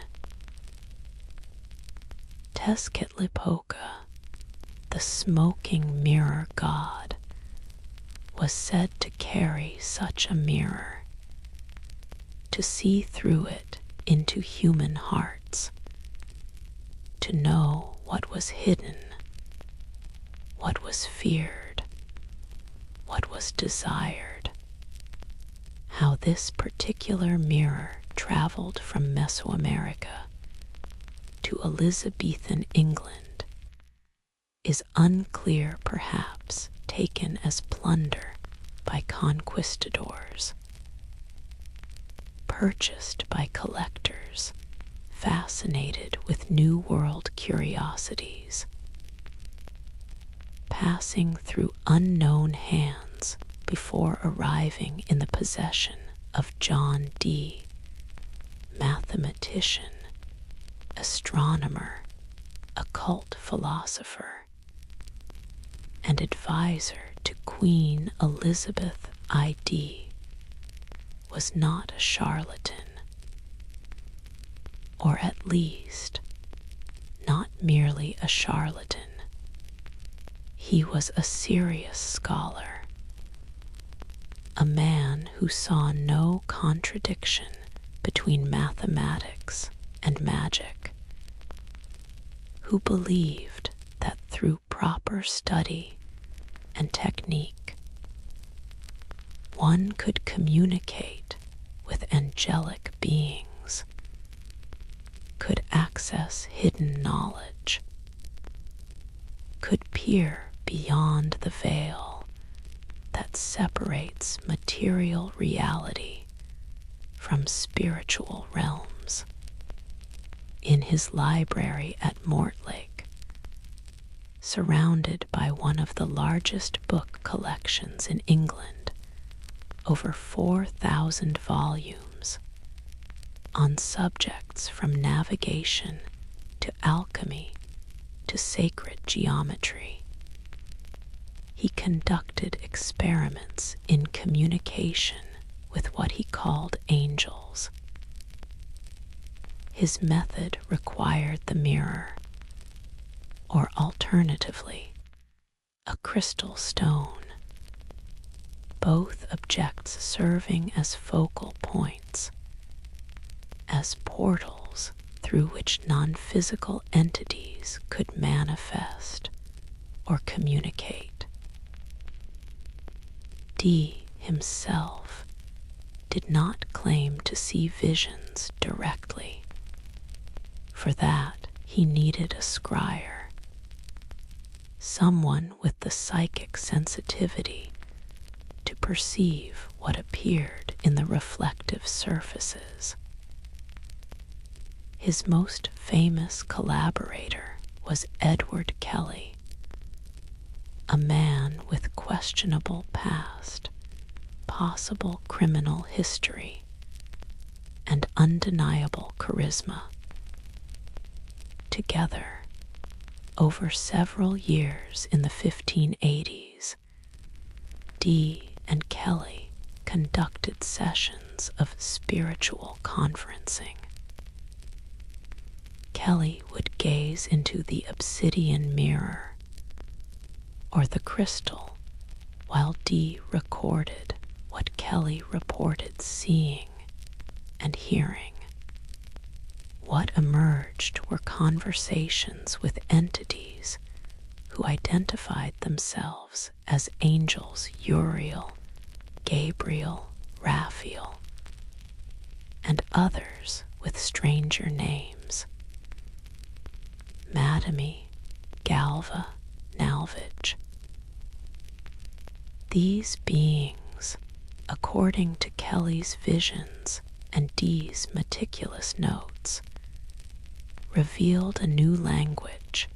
Tezcatlipoca, the smoking mirror god, was said to carry such a mirror, to see through it into human hearts, to know what was hidden, what was feared, what was desired. How this particular mirror traveled from Mesoamerica to Elizabethan England is unclear, perhaps taken as plunder by conquistadors, purchased by collectors fascinated with New World curiosities, passing through unknown hands before arriving in the possession of John Dee, mathematician, astronomer, occult philosopher, and advisor to Queen Elizabeth I.D., was not a charlatan, or at least not merely a charlatan. He was a serious scholar, a man who saw no contradiction between mathematics and magic, who believed that through proper study and technique, one could communicate with angelic beings, could access hidden knowledge, could peer beyond the veil that separates material reality from spiritual realms. In his library at Mortlake, surrounded by one of the largest book collections in England, over 4,000 volumes, on subjects from navigation to alchemy to sacred geometry. He conducted experiments in communication with what he called angels. His method required the mirror, or alternatively, a crystal stone, both objects serving as focal points, as portals through which non-physical entities could manifest or communicate. Dee himself did not claim to see visions directly. For that, he needed a scryer, someone with the psychic sensitivity to perceive what appeared in the reflective surfaces. His most famous collaborator was Edward Kelly, a man with questionable past, possible criminal history, and undeniable charisma. Together, over several years in the 1580s, Dee and Kelly conducted sessions of spiritual conferencing. Kelly would gaze into the obsidian mirror or the crystal while Dee recorded what Kelly reported seeing and hearing. What emerged were conversations with entities who identified themselves as angels Uriel, Gabriel, Raphael, and others with stranger names: Madame, Galva, Nalvage. These beings, according to Kelly's visions, and Dee's meticulous notes revealed a new language,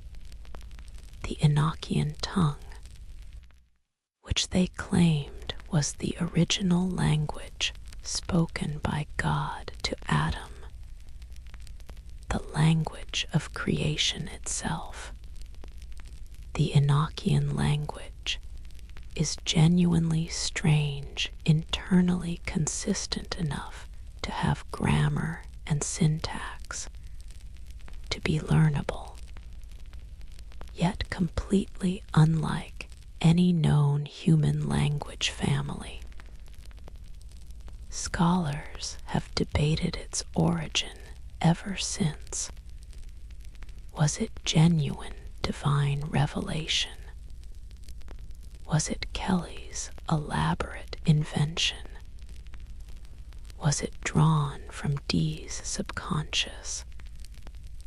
the Enochian tongue, which they claimed was the original language spoken by God to Adam, the language of creation itself. The Enochian language is genuinely strange, internally consistent enough to have grammar and syntax, to be learnable, yet completely unlike any known human language family. Scholars have debated its origin ever since. Was it genuine divine revelation? Was it Kelly's elaborate invention? Was it drawn from Dee's subconscious,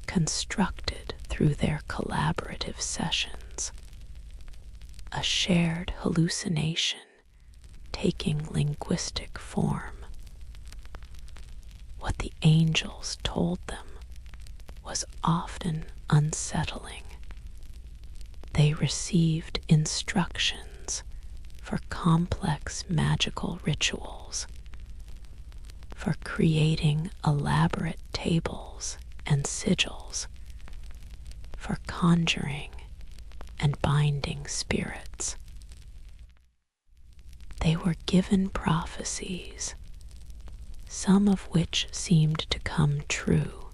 constructed through their collaborative sessions? A shared hallucination taking linguistic form. What the angels told them was often unsettling. They received instructions for complex magical rituals, for creating elaborate tables and sigils, for conjuring and binding spirits. They were given prophecies, some of which seemed to come true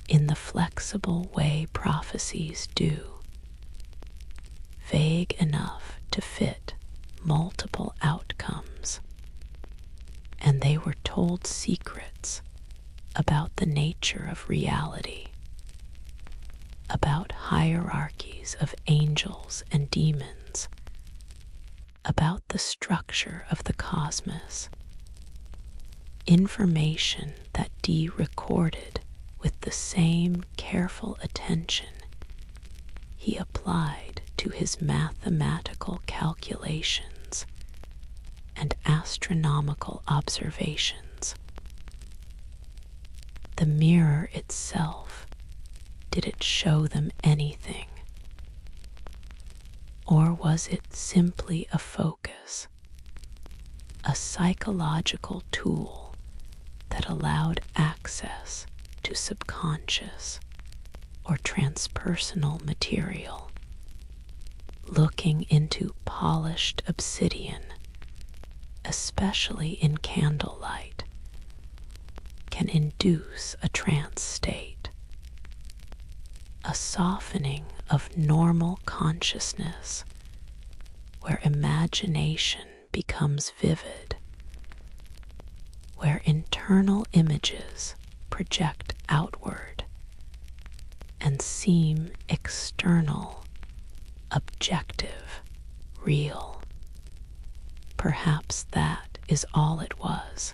in the flexible way prophecies do, vague enough to fit multiple outcomes, and they were told secrets about the nature of reality, about hierarchies of angels and demons, about the structure of the cosmos, information that Dee recorded with the same careful attention he applied to his mathematical calculations and astronomical observations. The mirror itself, did it show them anything? Or was it simply a focus, a psychological tool that allowed access to subconscious or transpersonal material? Looking into polished obsidian, especially in candlelight, can induce a trance state, a softening of normal consciousness where imagination becomes vivid, where internal images project outward and seem external, objective, real. Perhaps that is all it was.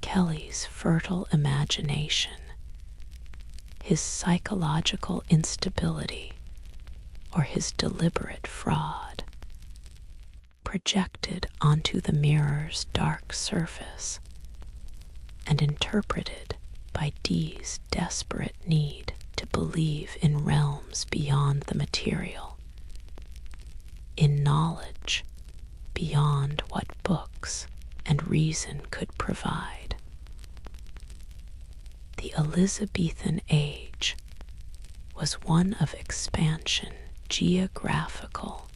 Kelly's fertile imagination, his psychological instability, or his deliberate fraud, projected onto the mirror's dark surface and interpreted by Dee's desperate need to believe in realms beyond the material, in knowledge beyond what books and reason could provide. The Elizabethan age was one of expansion, geographical,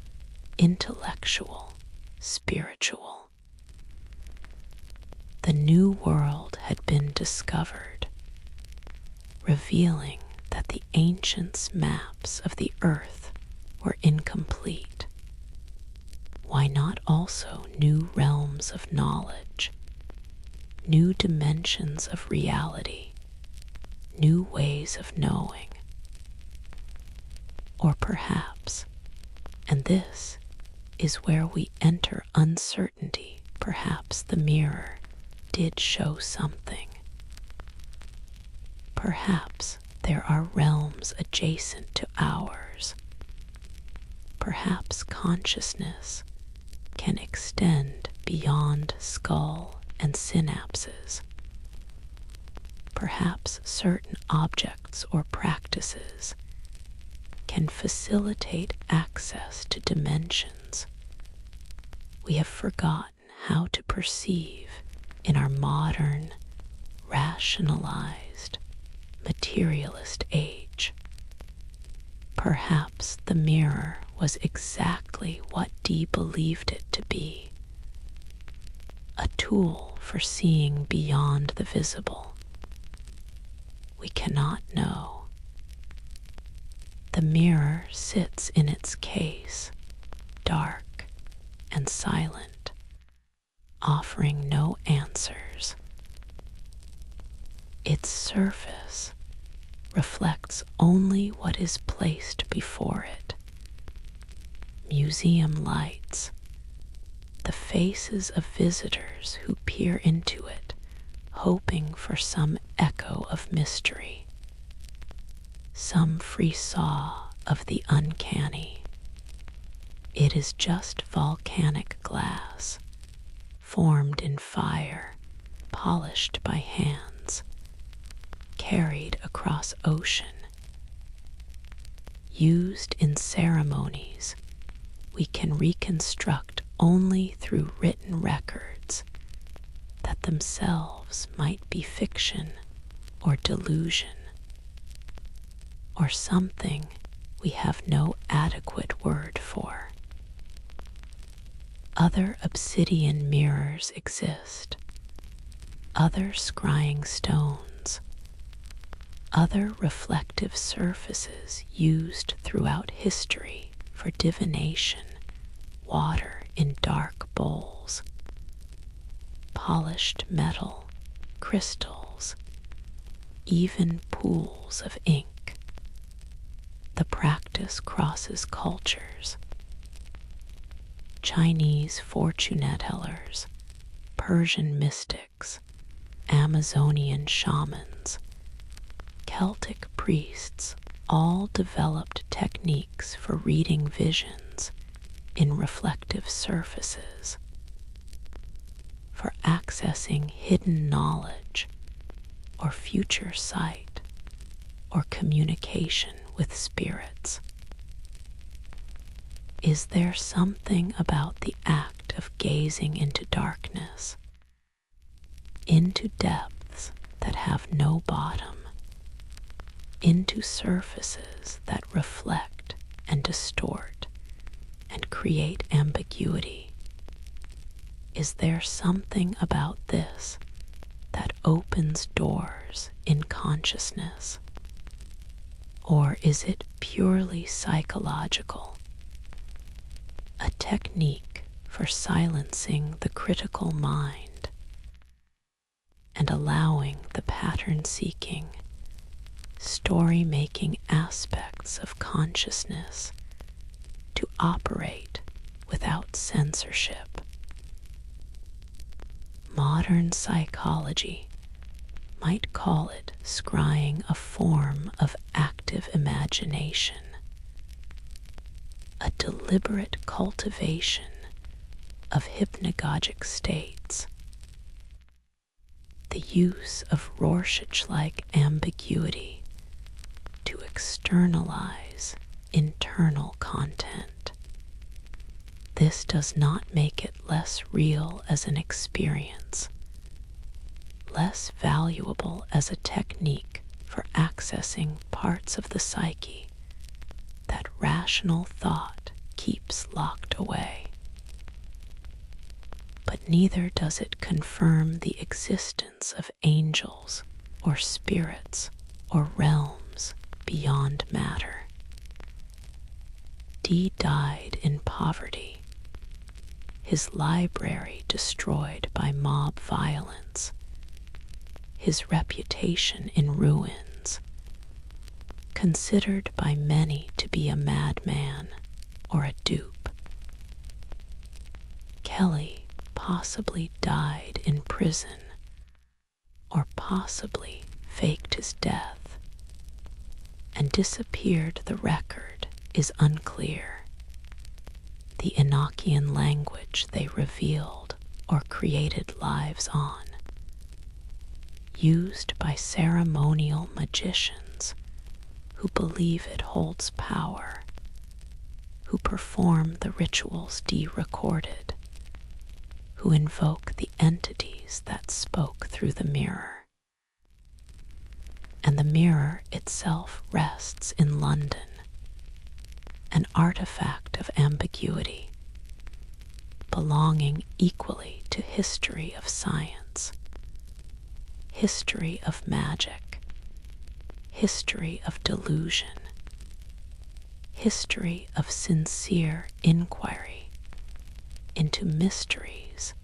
intellectual, spiritual. The new world had been discovered, revealing that the ancients' maps of the earth were incomplete. Why not also new realms of knowledge, new dimensions of reality, new ways of knowing? Or perhaps, and this is where we enter uncertainty, perhaps the mirror did show something. Perhaps there are realms adjacent to ours. Perhaps consciousness can extend beyond skull and synapses. Perhaps certain objects or practices can facilitate access to dimensions we have forgotten how to perceive in our modern, rationalized, materialist age. Perhaps the mirror was exactly what Dee believed it to be, a tool for seeing beyond the visible. We cannot know. The mirror sits in its case, dark and silent, offering no answers. Its surface reflects only what is placed before it. Museum lights, the faces of visitors who peer into it, hoping for some echo of mystery, some frisson of the uncanny. It is just volcanic glass, formed in fire, polished by hands, carried across ocean. Used in ceremonies we can reconstruct only through written records that themselves might be fiction or delusion, or something we have no adequate word for. Other obsidian mirrors exist, other scrying stones, other reflective surfaces used throughout history for divination, water in dark bowls, polished metal, crystals, even pools of ink. The practice crosses cultures. Chinese fortune tellers, Persian mystics, Amazonian shamans, Celtic priests all developed techniques for reading visions in reflective surfaces, for accessing hidden knowledge or future sight or communication with spirits. Is there something about the act of gazing into darkness, into depths that have no bottom, into surfaces that reflect and distort and create ambiguity? Is there something about this that opens doors in consciousness? Or is it purely psychological, a technique for silencing the critical mind and allowing the pattern-seeking, story-making aspects of consciousness to operate without censorship? Modern psychology might call it scrying a form of active imagination, a deliberate cultivation of hypnagogic states, the use of Rorschach-like ambiguity to externalize internal content. This does not make it less real as an experience, less valuable as a technique for accessing parts of the psyche that rational thought keeps locked away. But neither does it confirm the existence of angels or spirits or realms beyond matter. Dee died in poverty, his library destroyed by mob violence, his reputation in ruins, considered by many to be a madman or a dupe. Kelly possibly died in prison, or possibly faked his death, and disappeared. The record is unclear. The Enochian language they revealed or created lives on, used by ceremonial magicians who believe it holds power, who perform the rituals de-recorded, who invoke the entities that spoke through the mirror. And the mirror itself rests in London, an artifact of ambiguity, belonging equally to history of science, history of magic, history of delusion, history of sincere inquiry into mysteries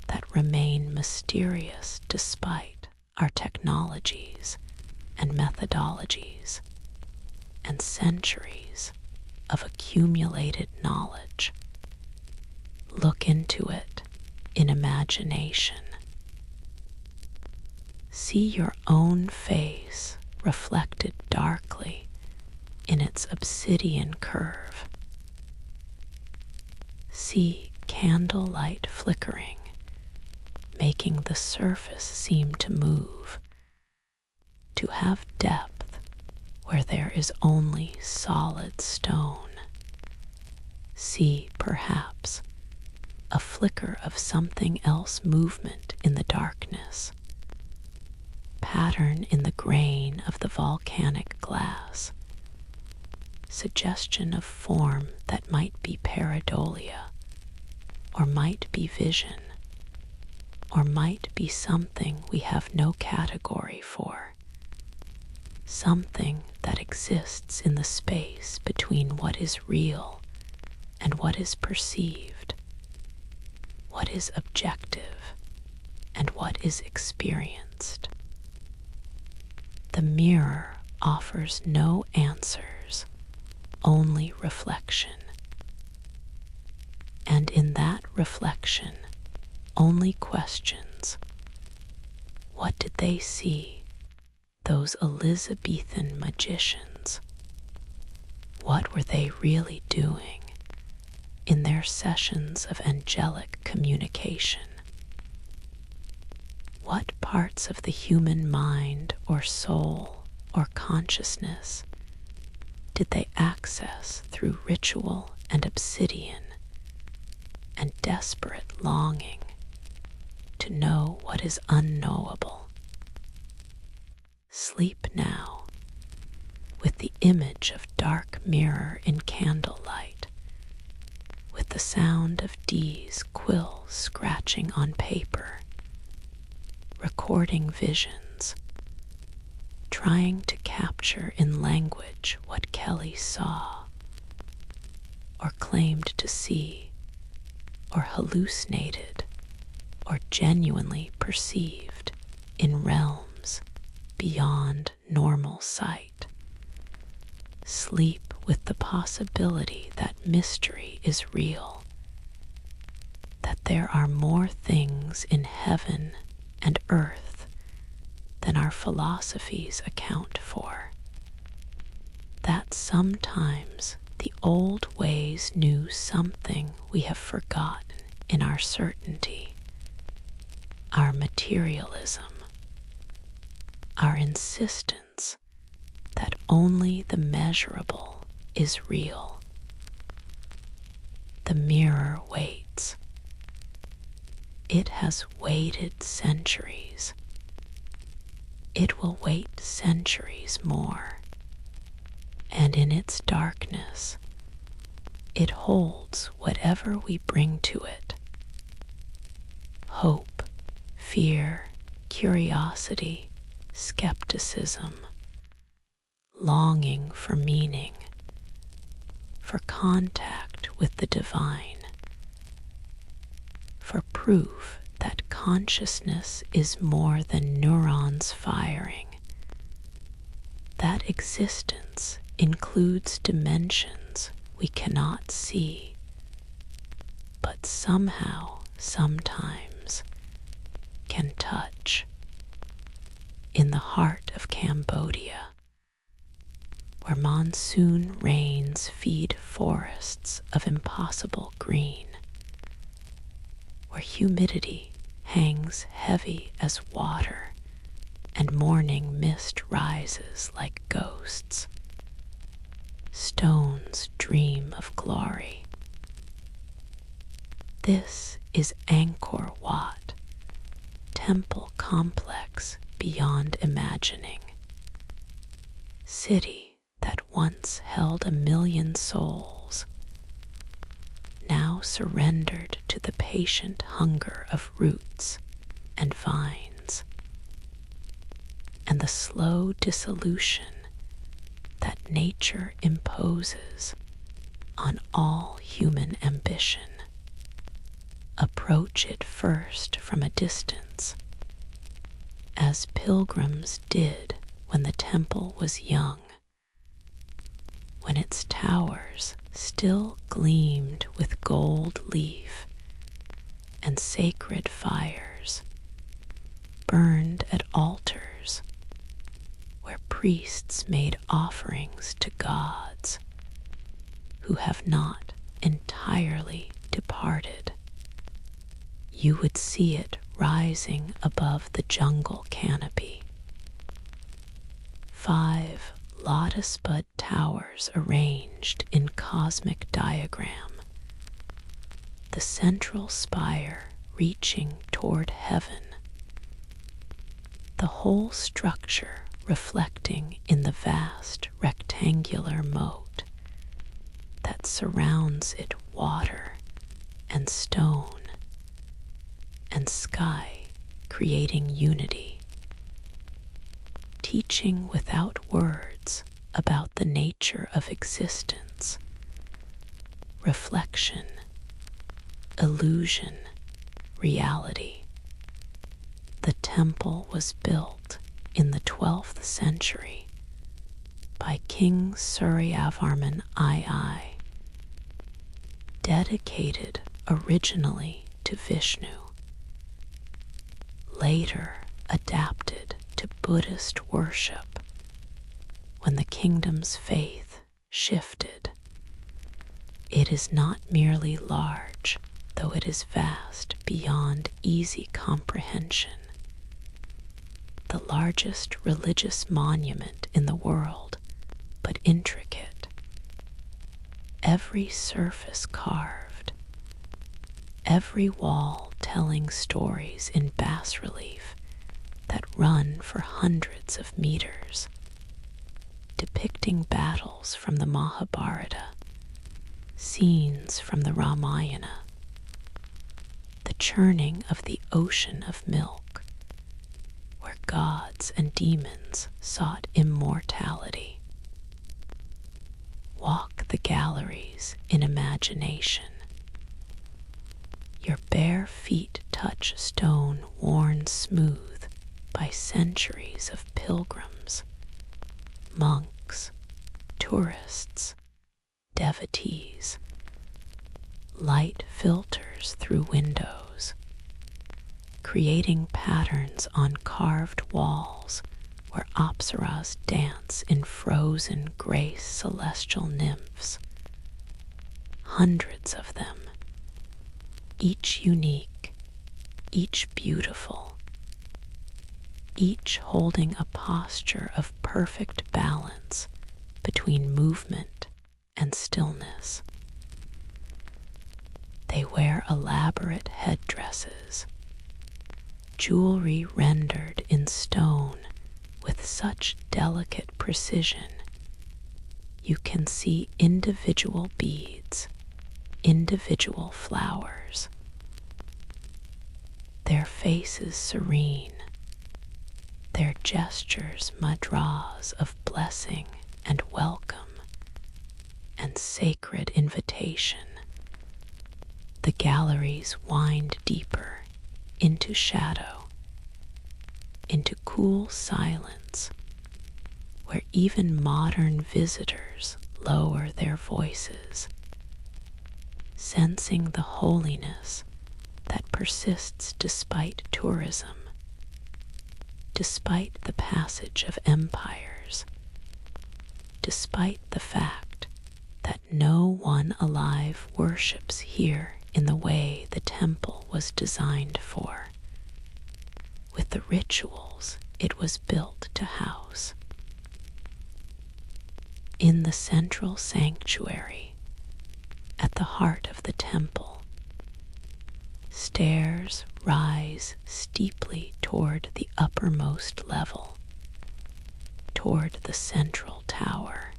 that remain mysterious despite our technologies and methodologies and centuries of accumulated knowledge. Look into it in imagination. See your own face reflected darkly in its obsidian curve. See candlelight flickering, making the surface seem to move, to have depth where there is only solid stone. See, perhaps, a flicker of something else movement in the darkness, pattern in the grain of the volcanic glass, suggestion of form that might be pareidolia, or might be vision, or might be something we have no category for, something that exists in the space between what is real and what is perceived, what is objective and what is experienced. The mirror offers no answers, only reflection. And in that reflection, only questions. What did they see, those Elizabethan magicians? What were they really doing in their sessions of angelic communication? What parts of the human mind or soul or consciousness did they access through ritual and obsidian and desperate longing to know what is unknowable? Sleep now with the image of dark mirror in candlelight, with the sound of Dee's quill scratching on paper, recording visions, trying to capture in language what Kelly saw, or claimed to see, or hallucinated, or genuinely perceived in realms beyond normal sight. Sleep with the possibility that mystery is real, that there are more things in heaven and earth than our philosophies account for, that sometimes the old ways knew something we have forgotten in our certainty, our materialism, our insistence that only the measurable is real. The mirror waits. It has waited centuries. It will wait centuries more. And in its darkness, it holds whatever we bring to it. Hope, fear, curiosity, skepticism, longing for meaning, for contact with the divine, for proof that consciousness is more than neurons firing, that existence includes dimensions we cannot see, but somehow, sometimes, can touch. In the heart of Cambodia, where monsoon rains feed forests of impossible green, where humidity hangs heavy as water and morning mist rises like ghosts. Stones dream of glory. This is Angkor Wat, temple complex beyond imagining. City that once held 1,000,000 souls, now surrendered to the patient hunger of roots and vines, and the slow dissolution that nature imposes on all human ambition. Approach it first from a distance, as pilgrims did when the temple was young, when its towers still gleamed with gold leaf and sacred fires burned at altars where priests made offerings to gods who have not entirely departed. You would see it rising above the jungle canopy. 5 lotus bud towers arranged in cosmic diagram, the central spire reaching toward heaven, the whole structure reflecting in the vast rectangular moat that surrounds it, water and stone and sky creating unity, teaching without words about the nature of existence, reflection, illusion, reality. The temple was built in the 12th century by King Suryavarman II, dedicated originally to Vishnu, later adapted to Buddhist worship when the kingdom's faith shifted. It is not merely large, though it is vast beyond easy comprehension. The largest religious monument in the world, but intricate. Every surface carved, every wall telling stories in bas-relief that run for hundreds of meters, depicting battles from the Mahabharata, scenes from the Ramayana, the churning of the ocean of milk, where gods and demons sought immortality. Walk the galleries in imagination. Your bare feet touch stone worn smooth by centuries of pilgrims, monks, tourists, devotees. Light filters through windows, creating patterns on carved walls where apsaras dance in frozen grace celestial nymphs. Hundreds of them, each unique, each beautiful, each holding a posture of perfect balance between movement and stillness. They wear elaborate headdresses, jewelry rendered in stone with such delicate precision you can see individual beads, individual flowers. Their faces serene, their gestures mudras of blessing and welcome and sacred invitation. The galleries wind deeper into shadow, into cool silence, where even modern visitors lower their voices, sensing the holiness that persists despite tourism, despite the passage of empires, despite the fact that no one alive worships here in the way the temple was designed for, with the rituals it was built to house. In the central sanctuary, at the heart of the temple, stairs rise steeply toward the uppermost level, toward the central tower.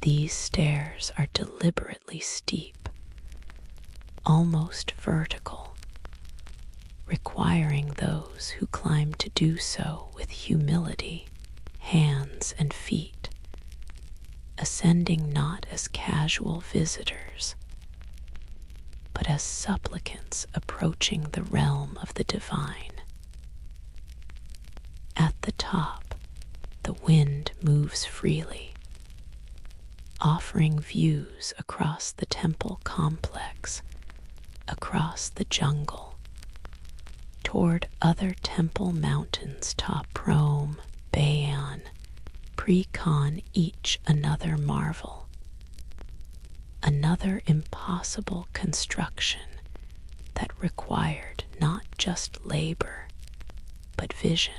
These stairs are deliberately steep, almost vertical, requiring those who climb to do so with humility, hands and feet, ascending not as casual visitors, but as supplicants approaching the realm of the divine. At the top, the wind moves freely, offering views across the temple complex, across the jungle, toward other temple mountains top Rome, Bayon, Precon, each another marvel, another impossible construction that required not just labor, but vision,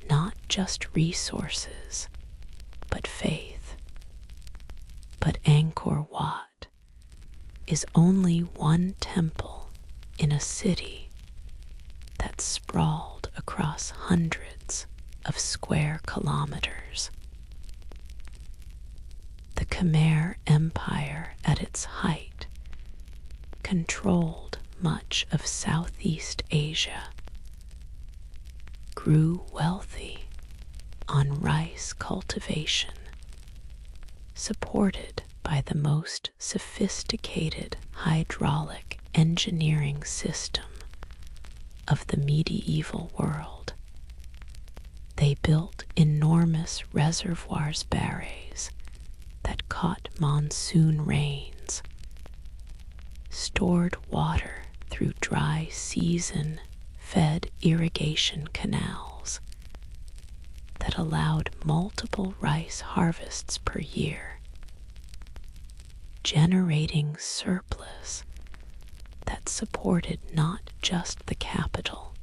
not just resources, but faith. But Angkor Wat is only one temple in a city that sprawled across hundreds of square kilometers. The Khmer Empire at its height controlled much of Southeast Asia, grew wealthy on rice cultivation, supported by the most sophisticated hydraulic engineering system of the medieval world. They built enormous reservoirs barrages that caught monsoon rains, stored water through dry season, fed irrigation canals that allowed multiple rice harvests per year, generating surplus that supported not just the capital,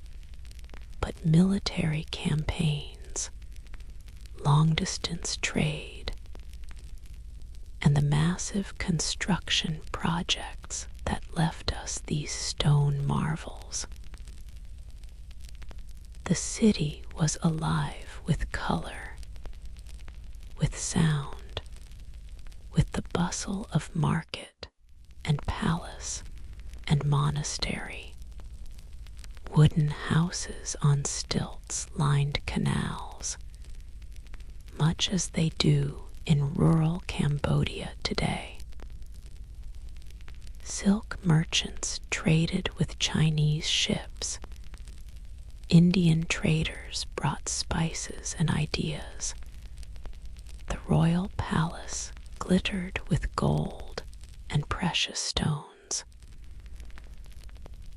but military campaigns, long-distance trade, and the massive construction projects that left us these stone marvels. The city was alive with color, with sound, with the bustle of market and palace and monastery. Wooden houses on stilts lined canals, much as they do in rural Cambodia today. Silk merchants traded with Chinese ships. Indian traders brought spices and ideas. The royal palace glittered with gold and precious stones.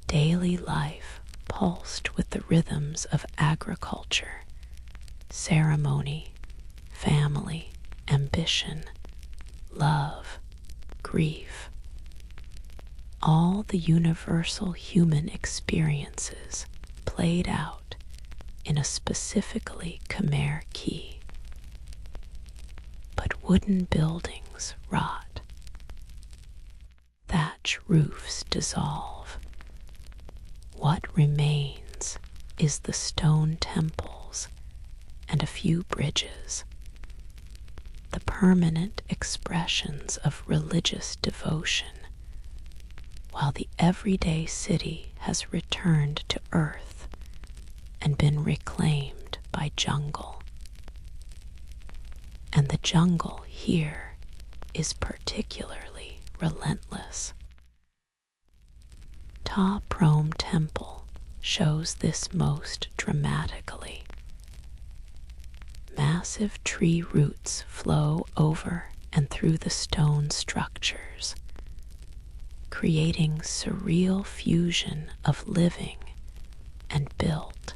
Daily life pulsed with the rhythms of agriculture, ceremony, family, ambition, love, grief. All the universal human experiences played out in a specifically Khmer key. But wooden buildings rot. Thatch roofs dissolve. What remains is the stone temples and a few bridges, the permanent expressions of religious devotion, while the everyday city has returned to earth and been reclaimed by jungle. And the jungle here is particularly relentless. Ta Prohm Temple shows this most dramatically. Massive tree roots flow over and through the stone structures, creating surreal fusion of living and built,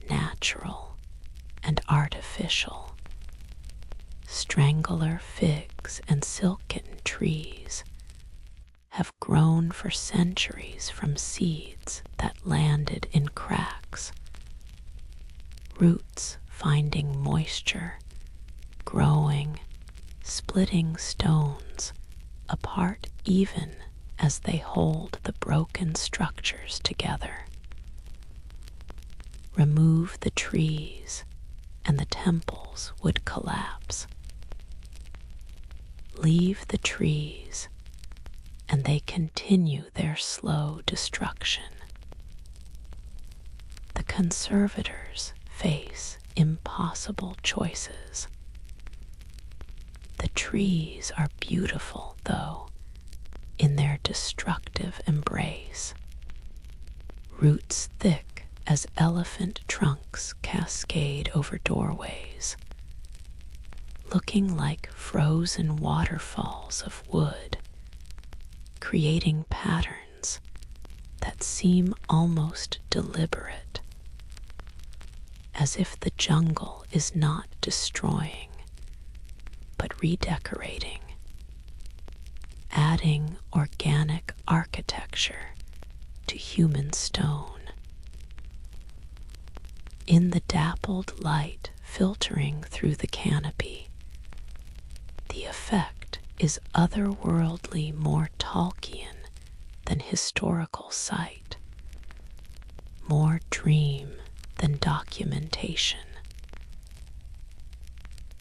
natural and artificial. Strangler figs and silk kitten trees have grown for centuries from seeds that landed in cracks, roots finding moisture, growing, splitting stones apart even as they hold the broken structures together. Remove the trees, and the temples would collapse. Leave the trees, and they continue their slow destruction. The conservators face impossible choices. The trees are beautiful, though, in their destructive embrace. Roots thick as elephant trunks cascade over doorways, looking like frozen waterfalls of wood, creating patterns that seem almost deliberate, as if the jungle is not destroying, but redecorating, adding organic architecture to human stone. In the dappled light filtering through the canopy, the effect is otherworldly, more Tolkien than historical sight, more dream than documentation.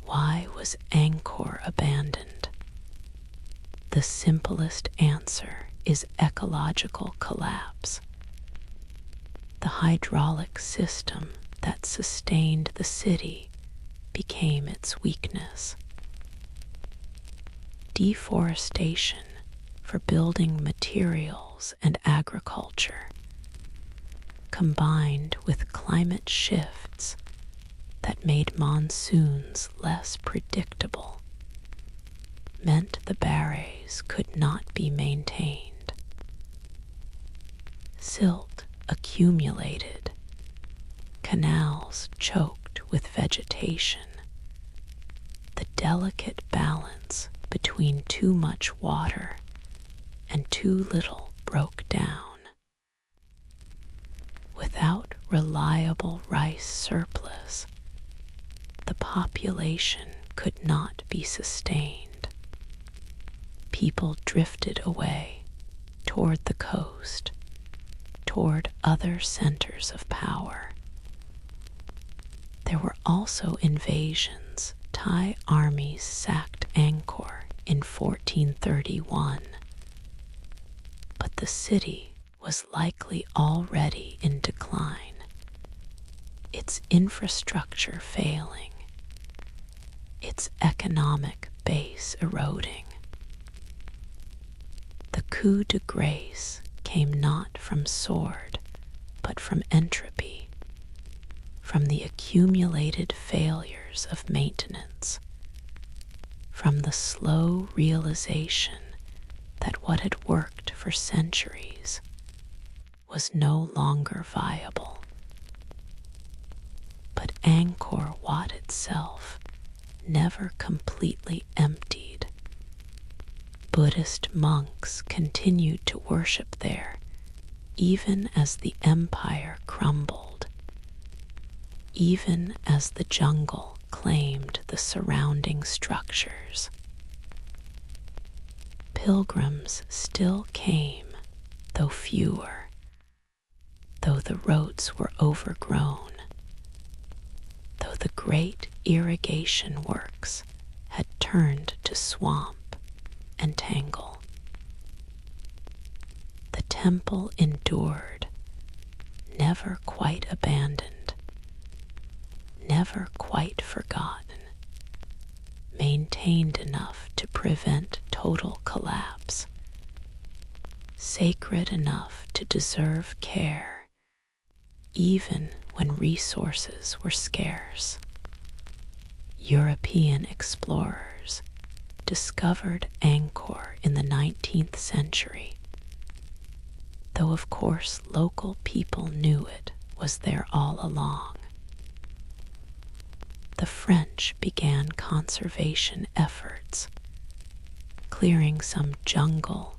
Why was Angkor abandoned? The simplest answer is ecological collapse. The hydraulic system that sustained the city became its weakness. Deforestation for building materials and agriculture, combined with climate shifts that made monsoons less predictable, meant the barrays could not be maintained. Silt accumulated, canals choked with vegetation. The delicate balance between too much water and too little broke down. Without reliable rice surplus, the population could not be sustained. People drifted away toward the coast, toward other centers of power. There were also invasions. Thai armies sacked Angkor in 1431, but the city was likely already in decline, its infrastructure failing, its economic base eroding. The coup de grace came not from sword, but from entropy, from the accumulated failures of maintenance, from the slow realization that what had worked for centuries was no longer viable. But Angkor Wat itself never completely emptied. Buddhist monks continued to worship there even as the empire crumbled, even as the jungle claimed the surrounding structures. Pilgrims still came, though fewer, though the roads were overgrown, though the great irrigation works had turned to swamp and tangle. The temple endured, never quite abandoned, never quite forgotten, maintained enough to prevent total collapse, sacred enough to deserve care, even when resources were scarce. European explorers discovered Angkor in the 19th century, though of course local people knew it was there all along. The French began conservation efforts, clearing some jungle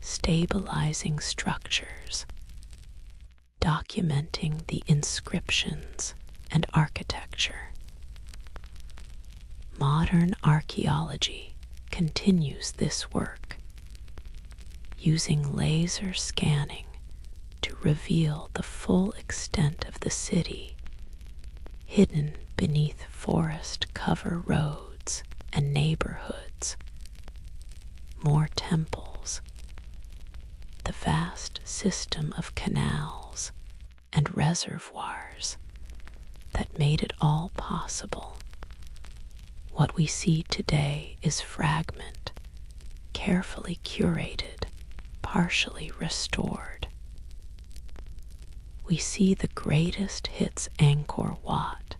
stabilizing structures, documenting the inscriptions and architecture. Modern archaeology continues this work, using laser scanning to reveal the full extent of the city, hidden beneath forest cover roads and neighborhoods. More temples, the vast system of canals and reservoirs that made it all possible. What we see today is fragment, carefully curated, partially restored. We see the greatest hits Angkor Wat,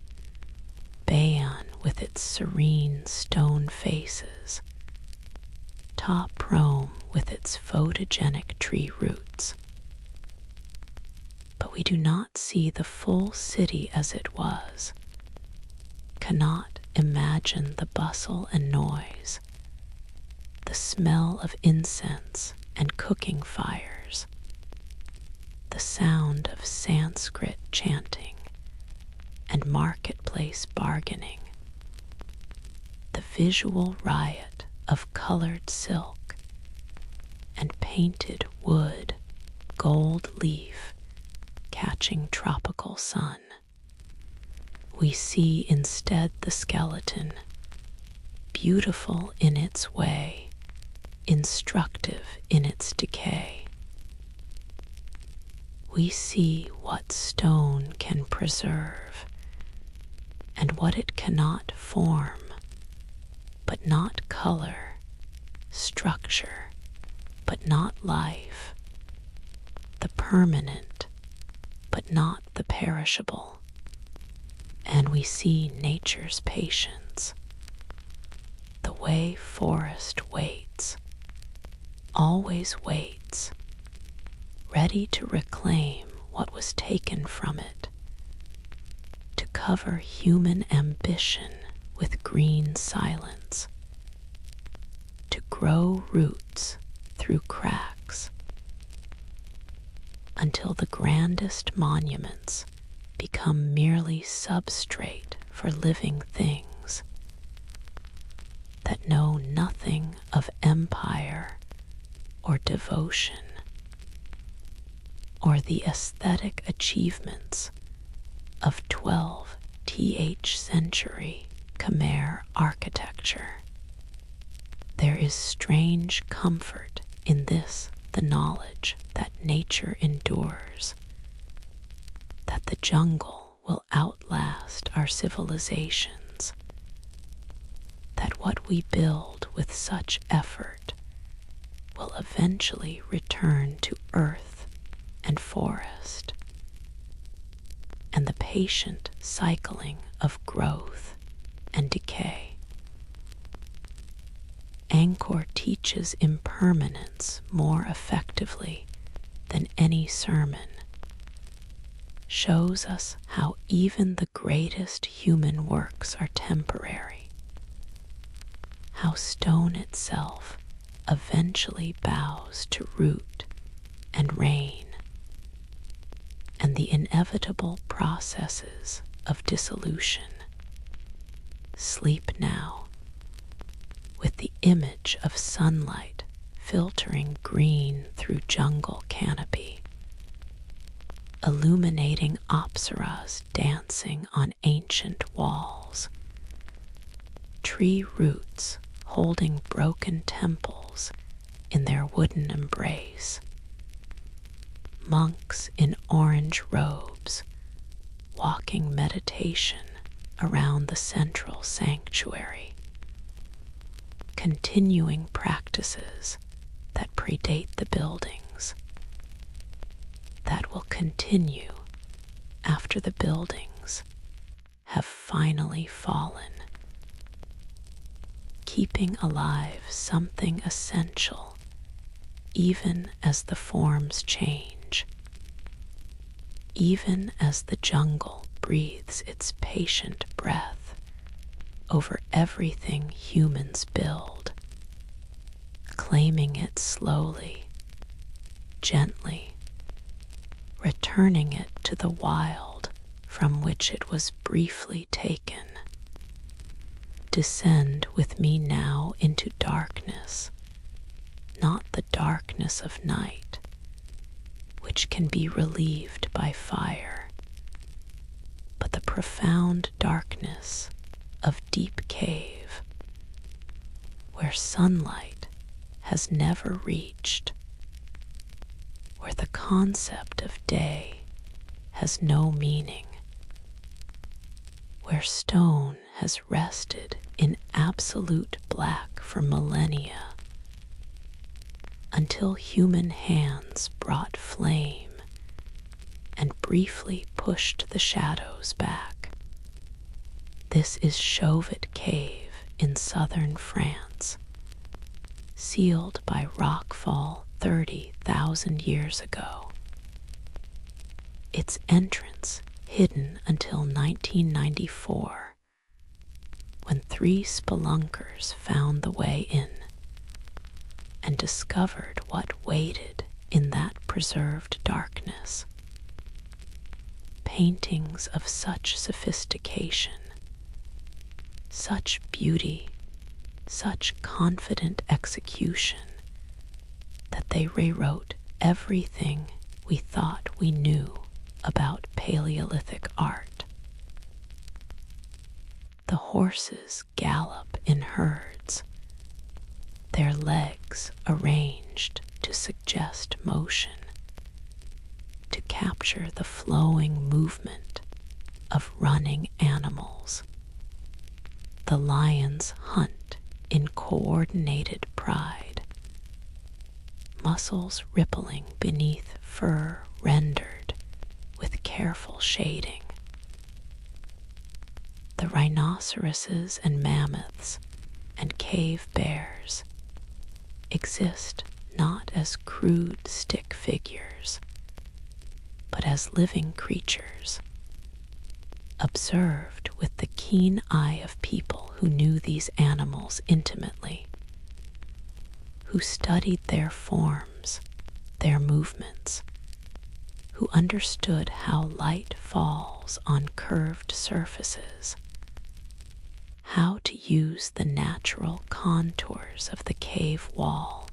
Bayon with its serene stone faces, Ta Prohm with its photogenic tree roots. But we do not see the full city as it was, cannot imagine the bustle and noise, the smell of incense and cooking fires, the sound of Sanskrit chanting and marketplace bargaining, the visual riot of colored silk and painted wood, gold leaf catching tropical sun. We see instead the skeleton, beautiful in its way, instructive in its decay. We see what stone can preserve and what it cannot form, but not color, structure, but not life, the permanent, but not the perishable. And we see nature's patience, the way forest waits, always waits, ready to reclaim what was taken from it, to cover human ambition with green silence, to grow roots through cracks, until the grandest monuments become merely substrate for living things that know nothing of empire or devotion or the aesthetic achievements of 12th century Khmer architecture. There is strange comfort in this, the knowledge that nature endures, that the jungle will outlast our civilizations, that what we build with such effort will eventually return to earth and forest, and the patient cycling of growth and decay. Angkor teaches impermanence more effectively than any sermon, shows us how even the greatest human works are temporary, how stone itself eventually bows to root and rain, and the inevitable processes of dissolution. Sleep now, with the image of sunlight filtering green through jungle canopy, illuminating apsaras dancing on ancient walls, tree roots holding broken temples in their wooden embrace, monks in orange robes walking meditation around the central sanctuary, continuing practices that predate the buildings, that will continue after the buildings have finally fallen, keeping alive something essential even as the forms change, even as the jungle breathes its patient breath over everything humans build, claiming it slowly gently, returning it to the wild from which it was briefly taken. Descend with me now into darkness, not the darkness of night, which can be relieved by fire, but the profound darkness of deep cave, where sunlight has never reached, where the concept of day has no meaning, where stone has rested in absolute black for millennia, until human hands brought flame and briefly pushed the shadows back. This is Chauvet Cave in southern France, sealed by rockfall 30,000 years ago. Its entrance hidden until 1994, when 3 spelunkers found the way in and discovered what waited in that preserved darkness. Paintings of such sophistication, such beauty, such confident execution, that they rewrote everything we thought we knew about Paleolithic art. The horses gallop in herds, their legs arranged to suggest motion, to capture the flowing movement of running animals. The lions hunt in coordinated pride, muscles rippling beneath fur rendered with careful shading. The rhinoceroses and mammoths and cave bears exist not as crude stick figures, but as living creatures, observed with the keen eye of people who knew these animals intimately, who studied their forms, their movements, who understood how light falls on curved surfaces, how to use the natural contours of the cave wall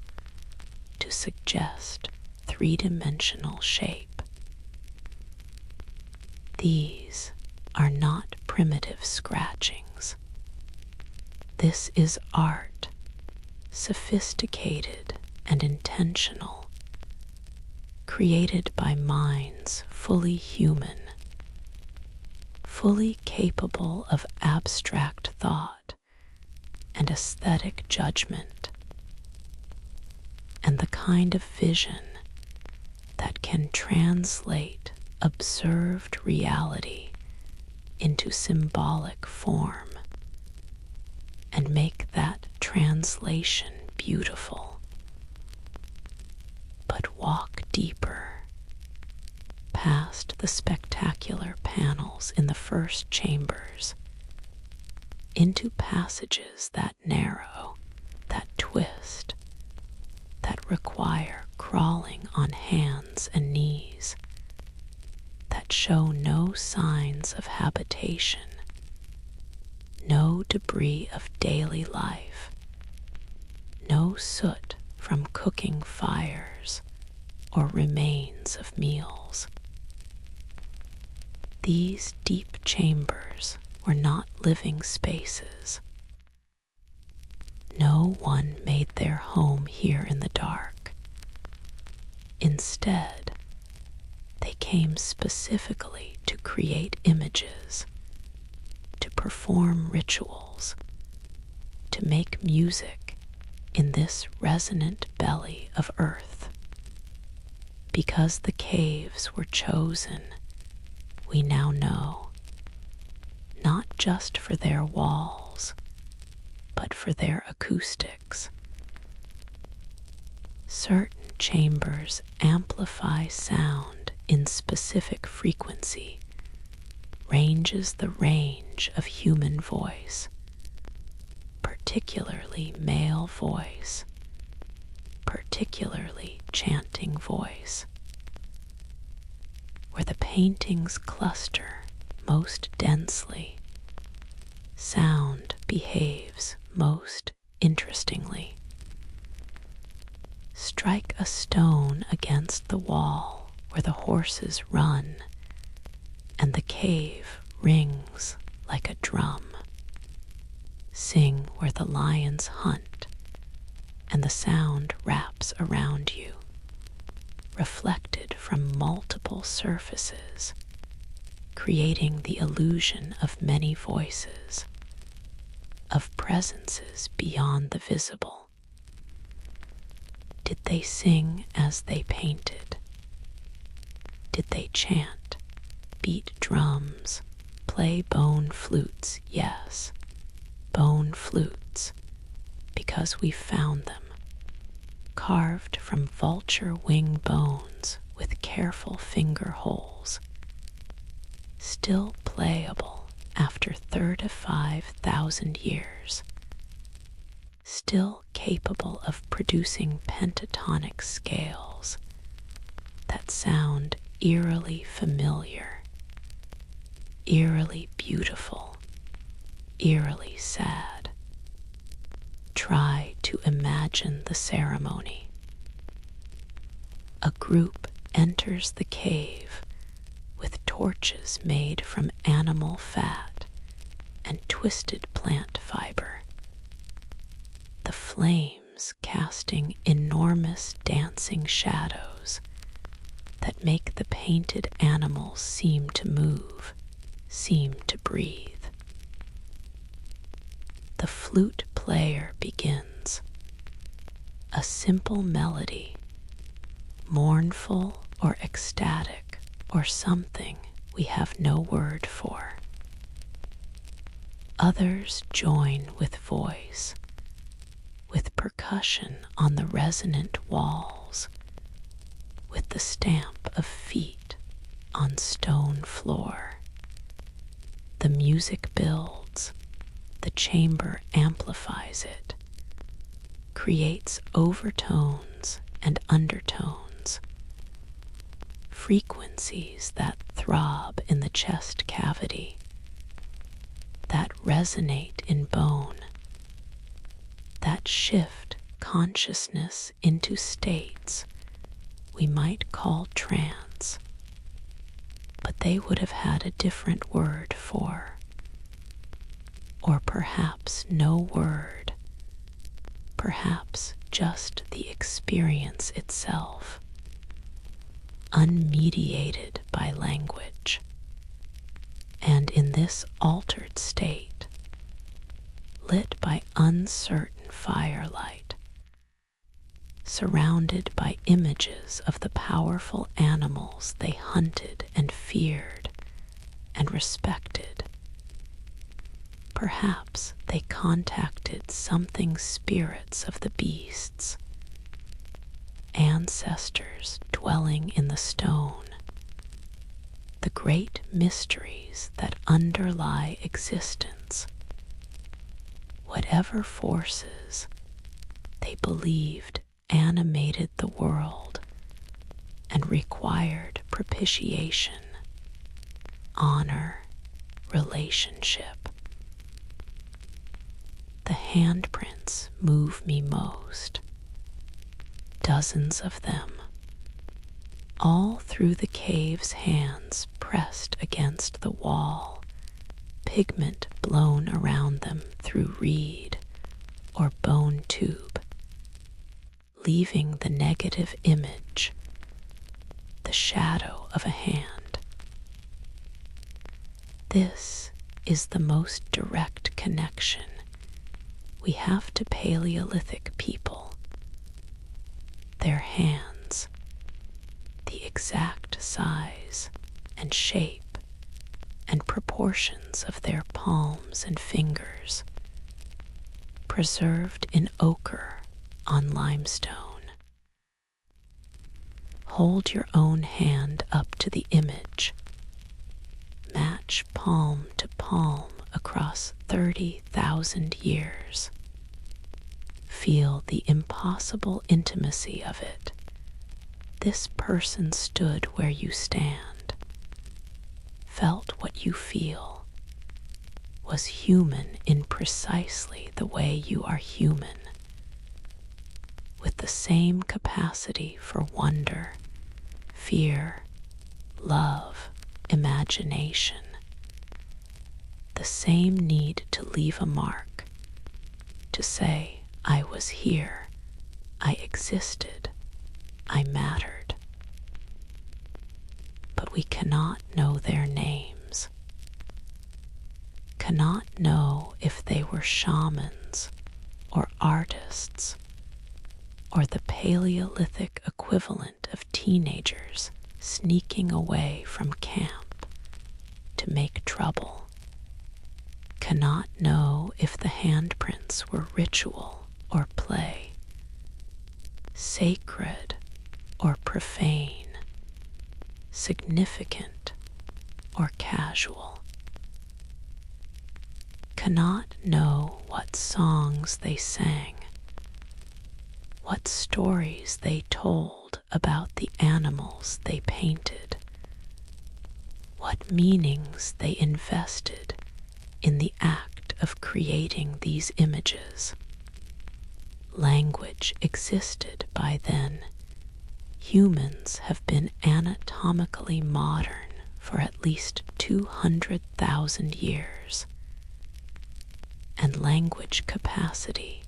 to suggest three-dimensional shape. These are not primitive scratchings. This is art, sophisticated and intentional, created by minds fully human, fully capable of abstract thought and aesthetic judgment, and the kind of vision that can translate observed reality into symbolic form and make that translation beautiful. But walk deeper, past the spectacular panels in the first chambers, into passages that narrow, that twist, that require crawling on hands and knees, that show no signs of habitation, no debris of daily life, no soot from cooking fires or remains of meals. These deep chambers were not living spaces. No one made their home here in the dark. Instead, they came specifically to create images, to perform rituals, to make music in this resonant belly of earth. Because the caves were chosen, we now know, not just for their walls, but for their acoustics. Certain chambers amplify sound in specific frequency, ranges the range of human voice, particularly male voice, particularly chanting voice. Where the paintings cluster most densely, sound behaves most interestingly. Strike a stone against the wall where the horses run, and the cave rings like a drum. Sing where the lions hunt, and the sound wraps around you, reflected from multiple surfaces, creating the illusion of many voices, of presences beyond the visible. Did they sing as they painted? Did they chant, beat drums, play bone flutes? Yes, bone flutes, because we found them, carved from vulture wing bones with careful finger holes, still playable after 35,000 years, still capable of producing pentatonic scales that sound eerily familiar, eerily beautiful, eerily sad. Try to imagine the ceremony. A group enters the cave with torches made from animal fat and twisted plant fiber, the flames casting enormous dancing shadows that make the painted animals seem to move, seem to breathe. The flute player begins, a simple melody, mournful or ecstatic or something we have no word for. Others join with voice, with percussion on the resonant walls, with the stamp of feet on stone floor. The music builds, the chamber amplifies it, creates overtones and undertones, frequencies that throb in the chest cavity, that resonate in bone, that shift consciousness into states we might call trance, but they would have had a different word for, or perhaps no word, perhaps just the experience itself, unmediated by language. And in this altered state, lit by uncertain firelight, surrounded by images of the powerful animals they hunted and feared and respected, perhaps they contacted something spirits of the beasts, ancestors dwelling in the stone, the great mysteries that underlie existence, whatever forces they believed animated the world and required propitiation, honor, relationship. The handprints move me most, dozens of them, all through the cave's hands pressed against the wall, pigment blown around them through reed or bone tube, leaving the negative image, the shadow of a hand. This is the most direct connection we have to Paleolithic people. Their hands, the exact size and shape and proportions of their palms and fingers, preserved in ochre on limestone. Hold your own hand up to the image. Match palm to palm across 30,000 years. feel the impossible intimacy of it. This person stood where you stand, felt what you feel, was human in precisely the way you are human, with the same capacity for wonder, fear, love, imagination, the same need to leave a mark, to say, I was here, I existed, I mattered. But we cannot know their names, cannot know if they were shamans or artists or the Paleolithic equivalent of teenagers sneaking away from camp to make trouble, cannot know if the handprints were ritual or play, sacred or profane, significant or casual, cannot know what songs they sang, what stories they told about the animals they painted, what meanings they invested in the act of creating these images. Language existed by then. Humans have been anatomically modern for at least 200,000 years, and language capacity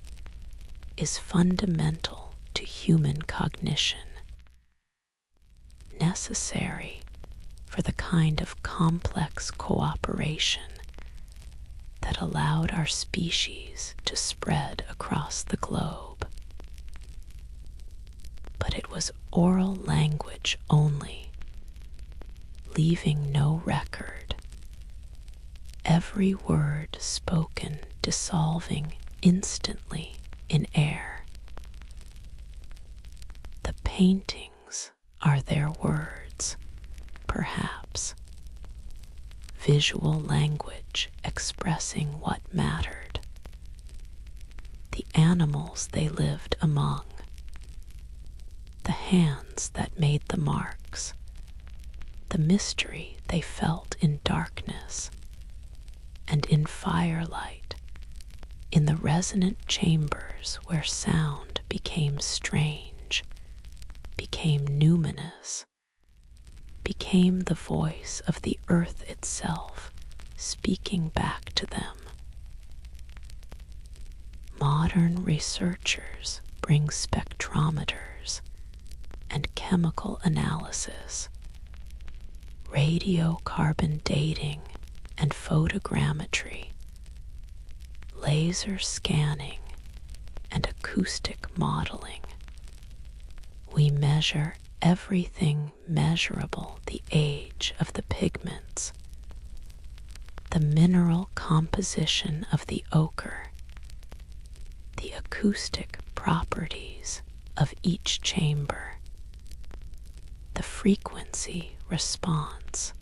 is fundamental to human cognition, necessary for the kind of complex cooperation that allowed our species to spread across the globe. But it was oral language only, leaving no record, every word spoken dissolving instantly in air. The paintings are their words, perhaps, visual language expressing what mattered, the animals they lived among, the hands that made the marks, the mystery they felt in darkness and in firelight, in the resonant chambers where sound became strange, became numinous, became the voice of the earth itself speaking back to them. Modern researchers bring spectrometers and chemical analysis, radiocarbon dating and photogrammetry, laser scanning and acoustic modeling. We measure everything measurable, the age of the pigments, the mineral composition of the ochre, the acoustic properties of each chamber, the frequency response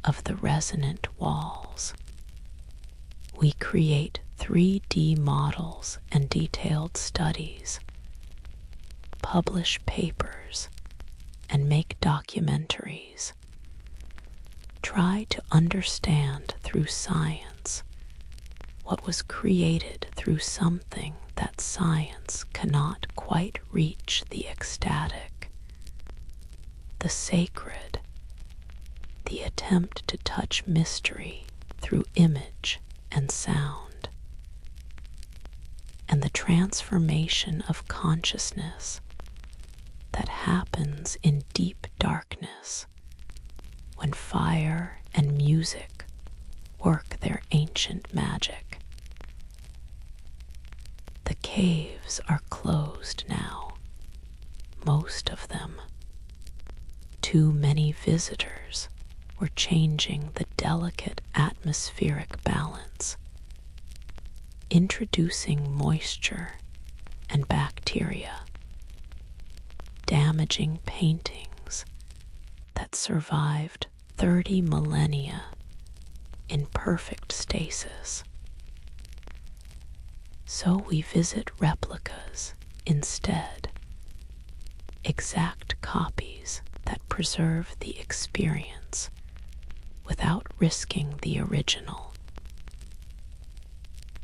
of the resonant walls. We create 3D models and detailed studies, publish papers, and make documentaries. Try to understand through science what was created through something that science cannot quite reach, the ecstatic, the sacred, the attempt to touch mystery through image and sound, and the transformation of consciousness that happens in deep darkness when fire and music work their ancient magic. The caves are closed now, most of them. Too many visitors were changing the delicate atmospheric balance, introducing moisture and bacteria, damaging paintings that survived 30 millennia in perfect stasis. So we visit replicas instead, exact copies that preserve the experience without risking the original.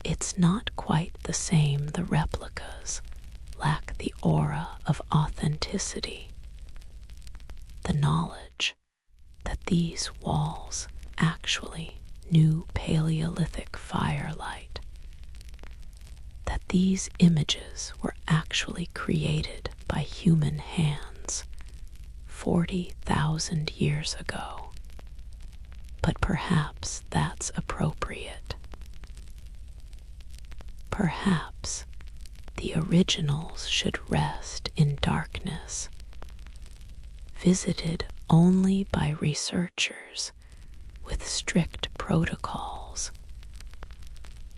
It's not quite the same. The replicas lack the aura of authenticity, the knowledge that these walls actually knew Paleolithic firelight, that these images were actually created by human hands 40,000 years ago. But perhaps that's appropriate. Perhaps the originals should rest in darkness, visited only by researchers with strict protocols,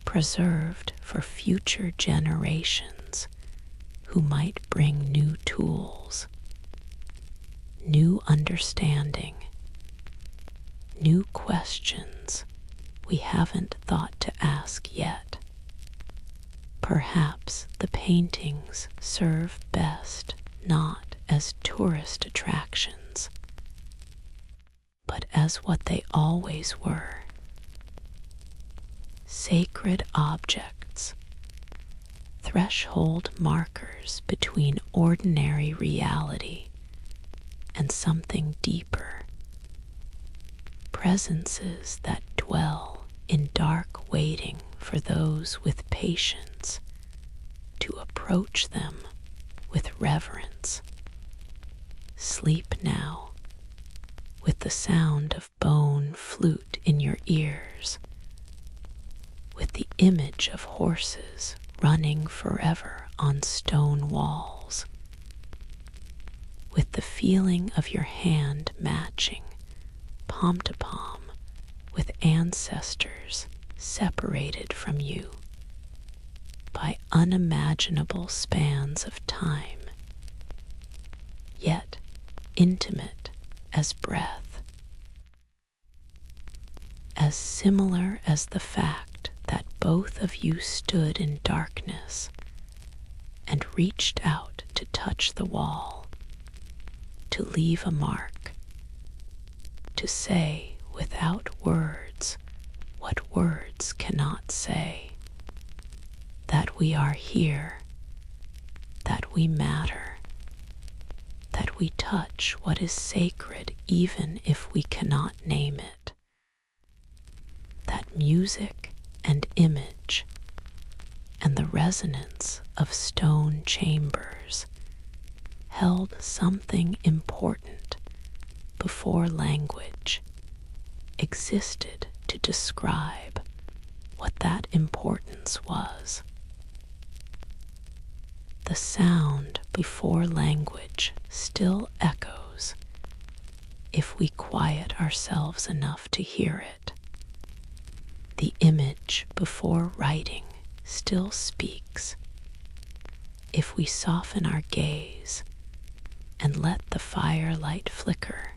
preserved for future generations who might bring new tools, new understanding, new questions we haven't thought to ask yet. Perhaps the paintings serve best not as tourist attractions, but as what they always were: sacred objects, threshold markers between ordinary reality and something deeper, presences that dwell in dark waiting for those with patience to approach them with reverence. Sleep now, with the sound of bone flute in your ears, with the image of horses running forever on stone walls, with the feeling of your hand matching palm to palm with ancestors separated from you by unimaginable spans of time, yet intimate as breath, as similar as the fact that both of you stood in darkness and reached out to touch the wall, to leave a mark, to say without words what words cannot say, that we are here, that we matter, that we touch what is sacred even if we cannot name it, that music and image and the resonance of stone chambers held something important before language existed to describe what that importance was. The sound before language still echoes if we quiet ourselves enough to hear it. The image before writing still speaks if we soften our gaze and let the firelight flicker,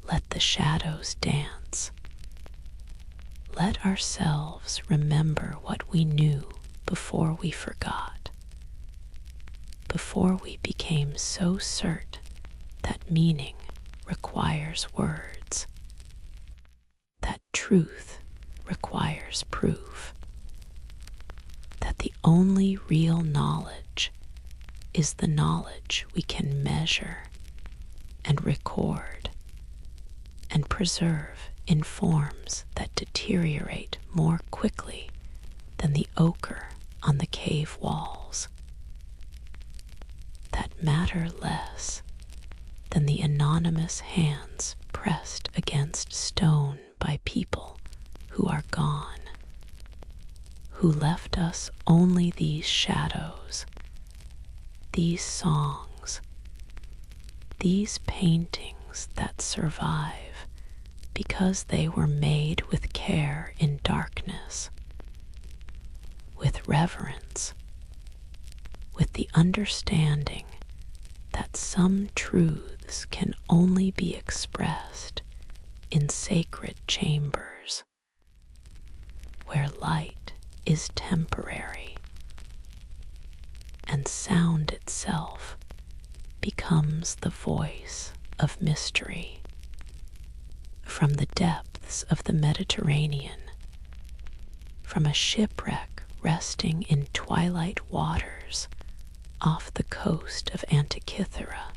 let the shadows dance. Let ourselves remember what we knew before we forgot, before we became so certain that meaning requires words, that truth requires proof, that the only real knowledge is the knowledge we can measure and record and preserve in forms that deteriorate more quickly than the ochre on the cave walls, that matter less than the anonymous hands pressed against stone by people who are gone, who left us only these shadows, these songs, these paintings that survive because they were made with care in darkness, with reverence, with the understanding that some truths can only be expressed in sacred chambers, where light is temporary, and sound itself becomes the voice of mystery. From the depths of the Mediterranean, from a shipwreck resting in twilight waters off the coast of Antikythera,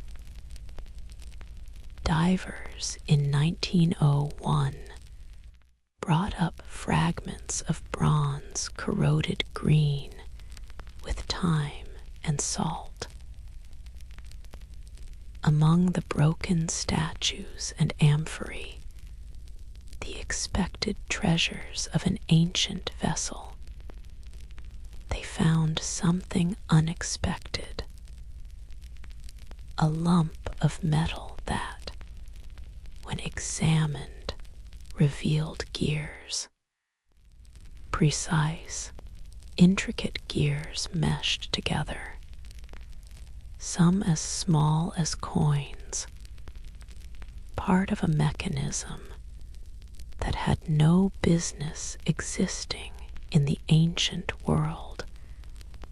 divers in 1901 brought up fragments of bronze corroded green with time and salt. Among the broken statues and amphorae, the expected treasures of an ancient vessel, they found something unexpected, a lump of metal that, when examined, revealed gears. Precise, intricate gears meshed together, some as small as coins, part of a mechanism that had no business existing in the ancient world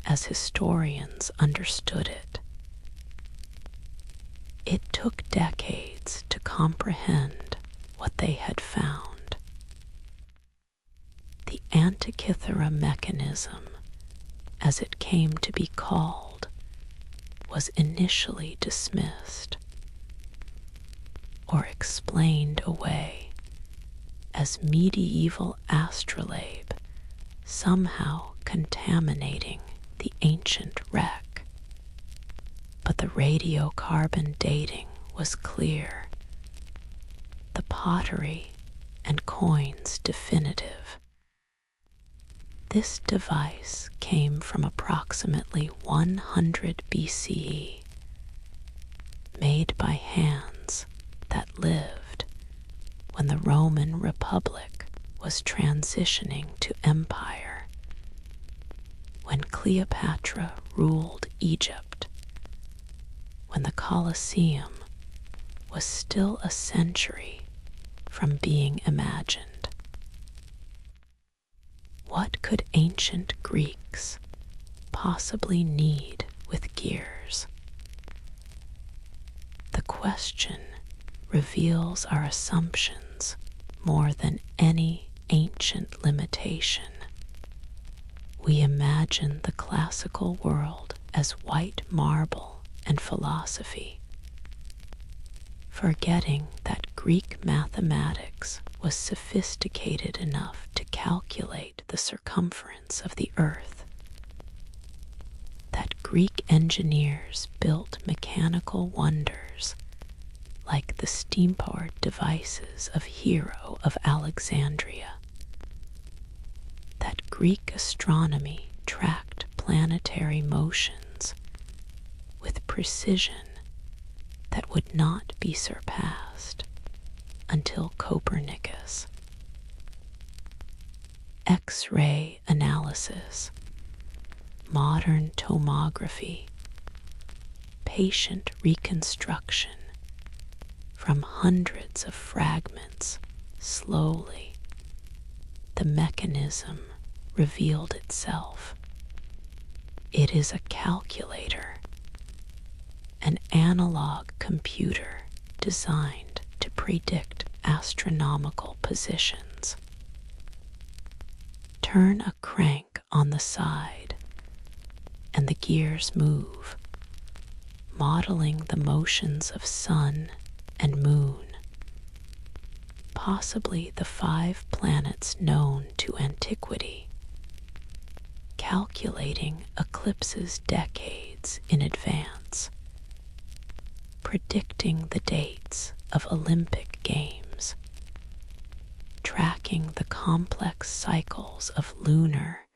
as historians understood it. It took decades to comprehend what they had found. The Antikythera mechanism, as it came to be called, was initially dismissed or explained away as medieval astrolabe somehow contaminating the ancient wreck. But the radiocarbon dating was clear, the pottery and coins definitive. This device came from approximately 100 BCE, made by hands that lived when the Roman Republic was transitioning to empire, when Cleopatra ruled Egypt, when the Colosseum was still a century from being imagined. What could ancient Greeks possibly need with gears? The question reveals our assumptions more than any ancient limitation. We imagine the classical world as white marble and philosophy, forgetting that Greek mathematics was sophisticated enough to calculate the circumference of the earth, that Greek engineers built mechanical wonders like the steam-powered devices of Hero of Alexandria, that Greek astronomy tracked planetary motions with precision that would not be surpassed until Copernicus. X-ray analysis, modern tomography, patient reconstruction from hundreds of fragments. Slowly, the mechanism revealed itself. It is a calculator, an analog computer designed to predict astronomical positions. Turn a crank on the side, and the gears move, modeling the motions of sun and moon, possibly the 5 planets known to antiquity, calculating eclipses decades in advance, predicting the dates of Olympic Games, tracking the complex cycles of lunar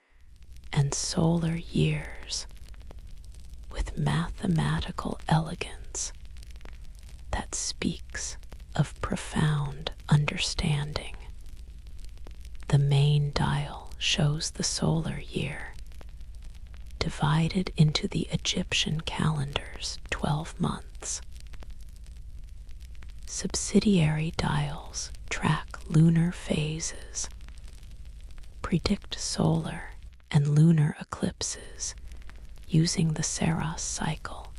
and solar years with mathematical elegance that speaks of profound understanding. The main dial shows the solar year, divided into the Egyptian calendar's 12 months. Subsidiary dials track lunar phases, predict solar and lunar eclipses using the Saros cycle,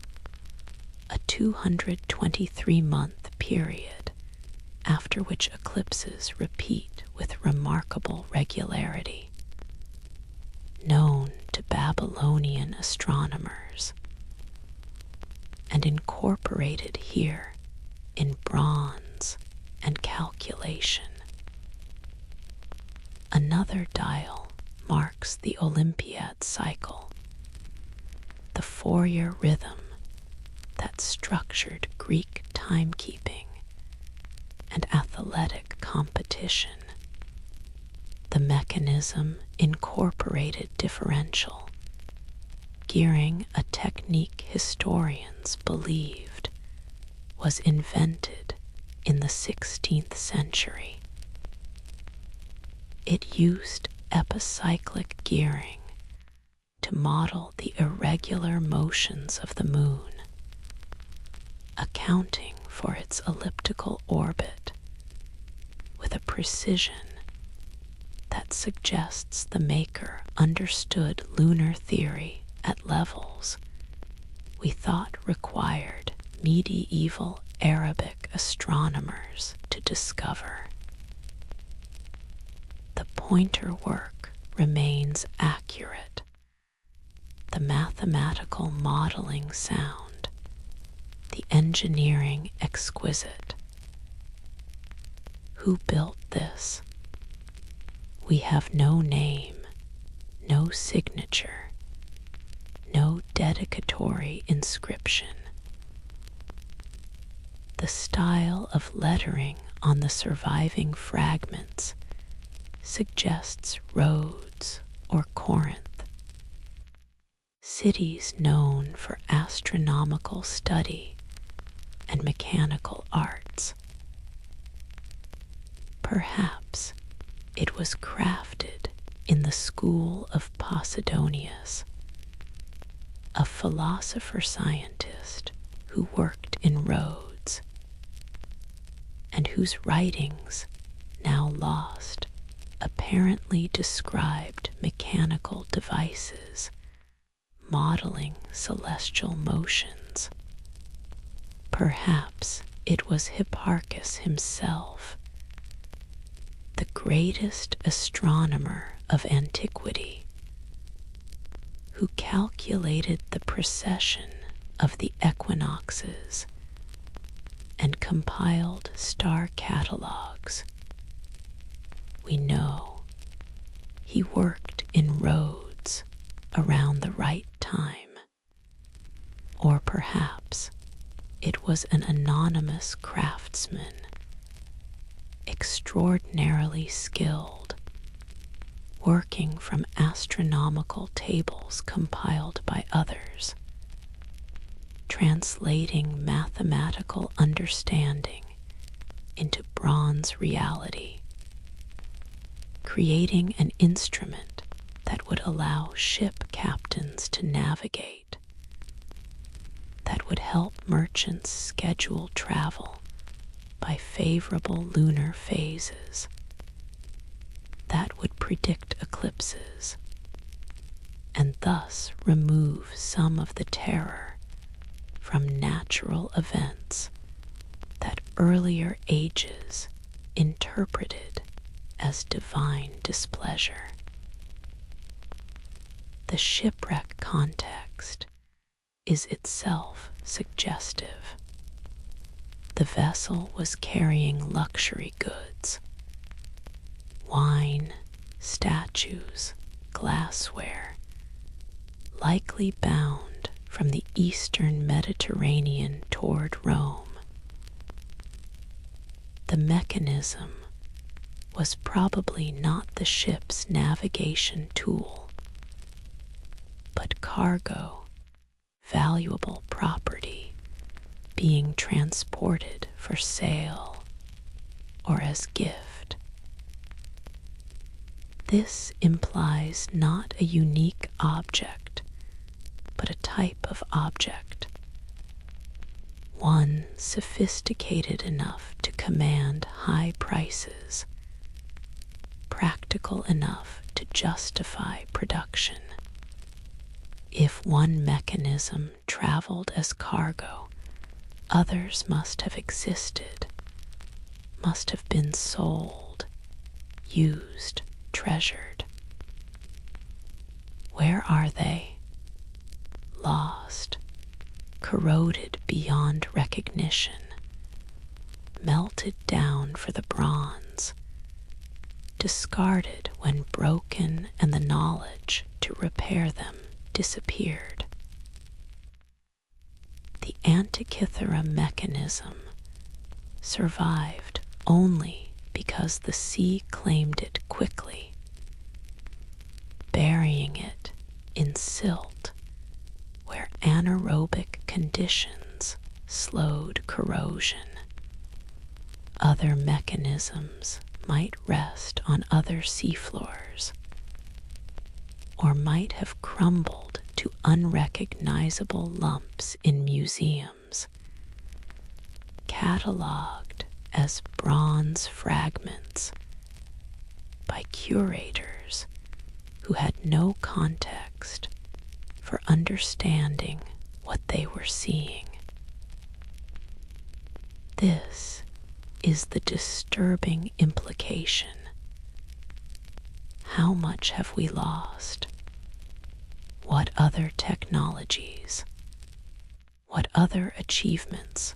a 223-month period after which eclipses repeat with remarkable regularity, known to Babylonian astronomers, and incorporated here in bronze and calculation. Another dial marks the Olympiad cycle, the four-year rhythm that structured Greek timekeeping and athletic competition. The mechanism incorporated differential gearing, a technique historians believed was invented in the 16th century. It used epicyclic gearing to model the irregular motions of the moon, accounting for its elliptical orbit with a precision that suggests the maker understood lunar theory at levels we thought required medieval Arabic astronomers to discover. The pointer work remains accurate, the mathematical modeling sound, the engineering exquisite. Who built this? We have no name, no signature, no dedicatory inscription. The style of lettering on the surviving fragments suggests Rhodes or Corinth, cities known for astronomical study and mechanical arts. Perhaps it was crafted in the school of Posidonius, a philosopher-scientist who worked in Rhodes, and whose writings, now lost, apparently described mechanical devices modeling celestial motions. Perhaps it was Hipparchus himself, the greatest astronomer of antiquity, who calculated the precession of the equinoxes and compiled star catalogues. We know he worked in Rhodes around the right time, or perhaps it was an anonymous craftsman, extraordinarily skilled, working from astronomical tables compiled by others, translating mathematical understanding into bronze reality, creating an instrument that would allow ship captains to navigate, that would help merchants schedule travel by favorable lunar phases, that would predict eclipses and thus remove some of the terror from natural events that earlier ages interpreted as divine displeasure. The shipwreck context is itself suggestive. The vessel was carrying luxury goods, wine, statues, glassware, likely bound from the eastern Mediterranean toward Rome. The mechanism was probably not the ship's navigation tool, but cargo, valuable property being transported for sale or as gift. This implies not a unique object, but a type of object, one sophisticated enough to command high prices, practical enough to justify production. If one mechanism traveled as cargo, others must have existed, must have been sold, used, treasured. Where are they? Lost, corroded beyond recognition, melted down for the bronze, discarded when broken and the knowledge to repair them disappeared. The Antikythera mechanism survived only because the sea claimed it quickly, burying it in silt where anaerobic conditions slowed corrosion. Other mechanisms might rest on other seafloors, or might have crumbled to unrecognizable lumps in museums, catalogued as bronze fragments by curators who had no context for understanding what they were seeing. This is the disturbing implication. How much have we lost? What other technologies? What other achievements?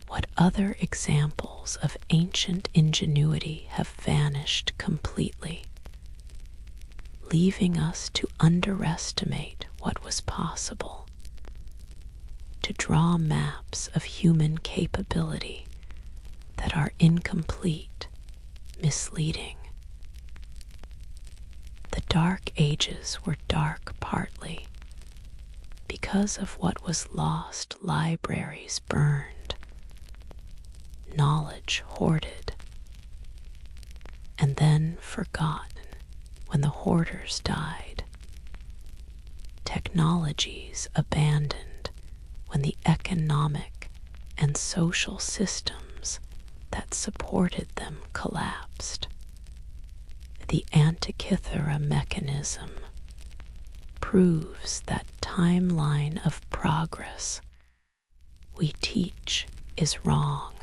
What other examples of ancient ingenuity have vanished completely, leaving us to underestimate what was possible, to draw maps of human capability that are incomplete, misleading. The Dark Ages were dark partly because of what was lost. Libraries burned, knowledge hoarded, and then forgotten when the hoarders died. Technologies abandoned when the economic and social systems that supported them collapsed. The Antikythera mechanism proves that timeline of progress we teach is wrong,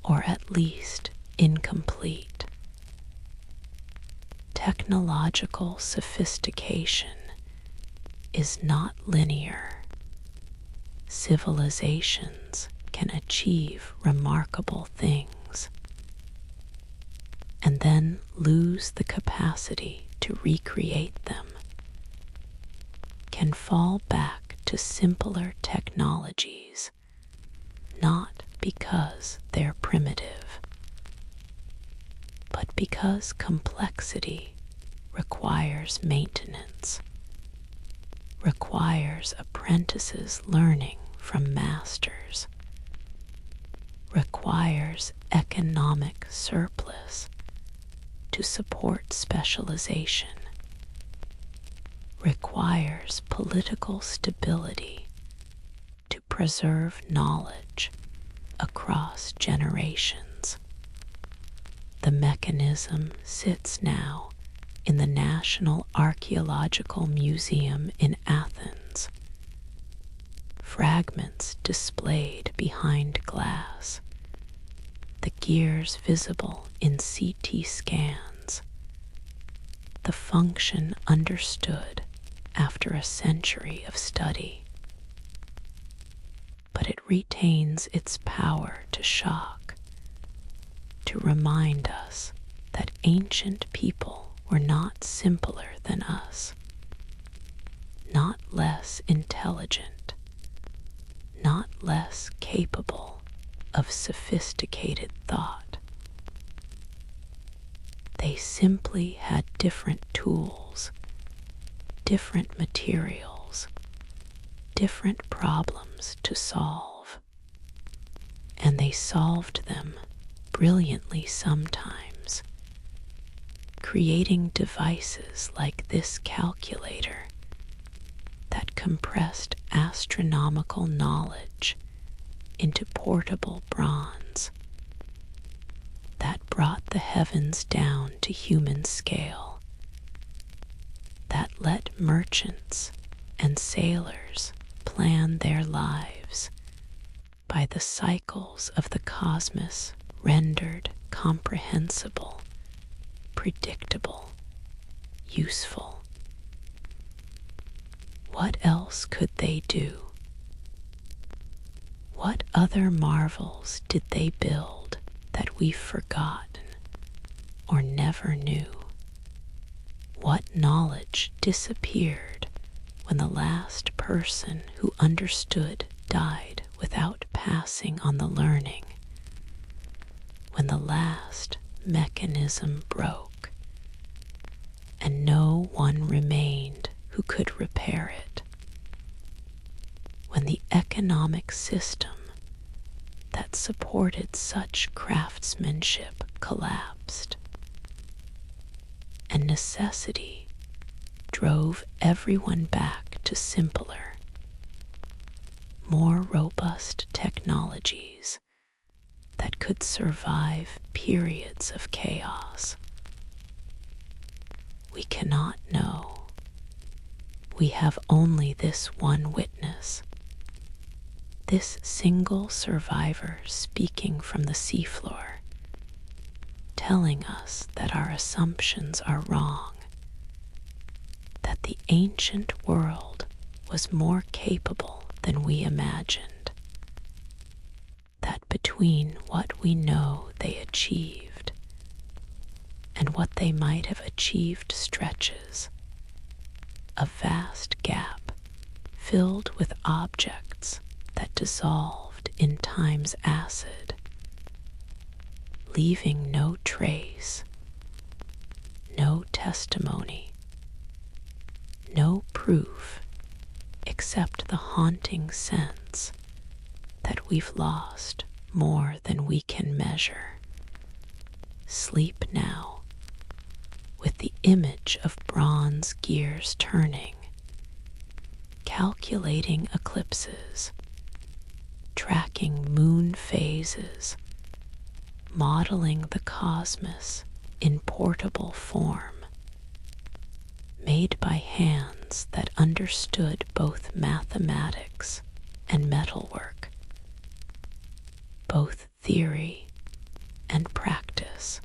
or at least incomplete. Technological sophistication is not linear. Civilizations can achieve remarkable things and then lose the capacity to recreate them, can fall back to simpler technologies, not because they're primitive, but because complexity requires maintenance, requires apprentices learning from masters, requires economic surplus to support specialization, requires political stability to preserve knowledge across generations. The mechanism sits now in the National Archaeological Museum in Athens, fragments displayed behind glass, the gears visible in CT scans, the function understood after a century of study. But it retains its power to shock, to remind us that ancient people were not simpler than us, not less intelligent, not less capable of sophisticated thought. They simply had different tools, different materials, different problems to solve, and they solved them brilliantly sometimes, creating devices like this calculator that compressed astronomical knowledge into portable bronze, that brought the the heavens down to human scale, that let merchants and sailors plan their lives by the cycles of the cosmos rendered comprehensible, predictable, useful. What else could they do? What other marvels did they build that we've forgotten or never knew? What knowledge disappeared when the last person who understood died without passing on the learning? When the last mechanism broke and no one remained who could repair it? When the economic system that supported such craftsmanship collapsed, and necessity drove everyone back to simpler, more robust technologies that could survive periods of chaos? We cannot know. We have only this one witness, this single survivor speaking from the seafloor, telling us that our assumptions are wrong, that the ancient world was more capable than we imagined, that between what we know they achieved and what they might have achieved stretches a vast gap filled with objects that dissolved in time's acid, leaving no trace, no testimony, no proof except the haunting sense that we've lost more than we can measure. Sleep now, with the image of bronze gears turning, calculating eclipses, tracking moon phases, modeling the cosmos in portable form, made by hands that understood both mathematics and metalwork, both theory and practice,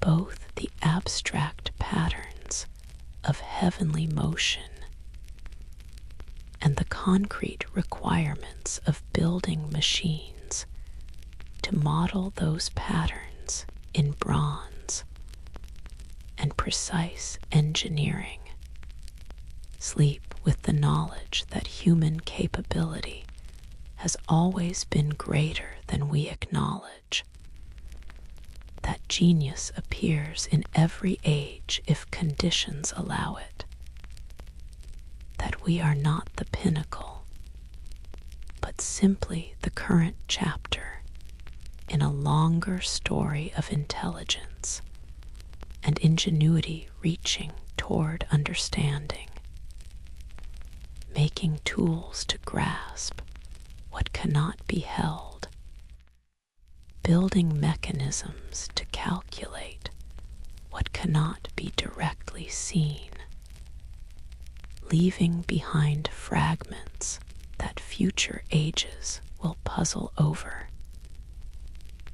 both the abstract patterns of heavenly motion and the concrete requirements of building machines to model those patterns in bronze, and precise engineering. Sleep with the knowledge that human capability has always been greater than we acknowledge, that genius appears in every age if conditions allow it, that we are not the pinnacle, but simply the current chapter in a longer story of intelligence and ingenuity reaching toward understanding, making tools to grasp what cannot be held, building mechanisms to calculate what cannot be directly seen, leaving behind fragments that future ages will puzzle over,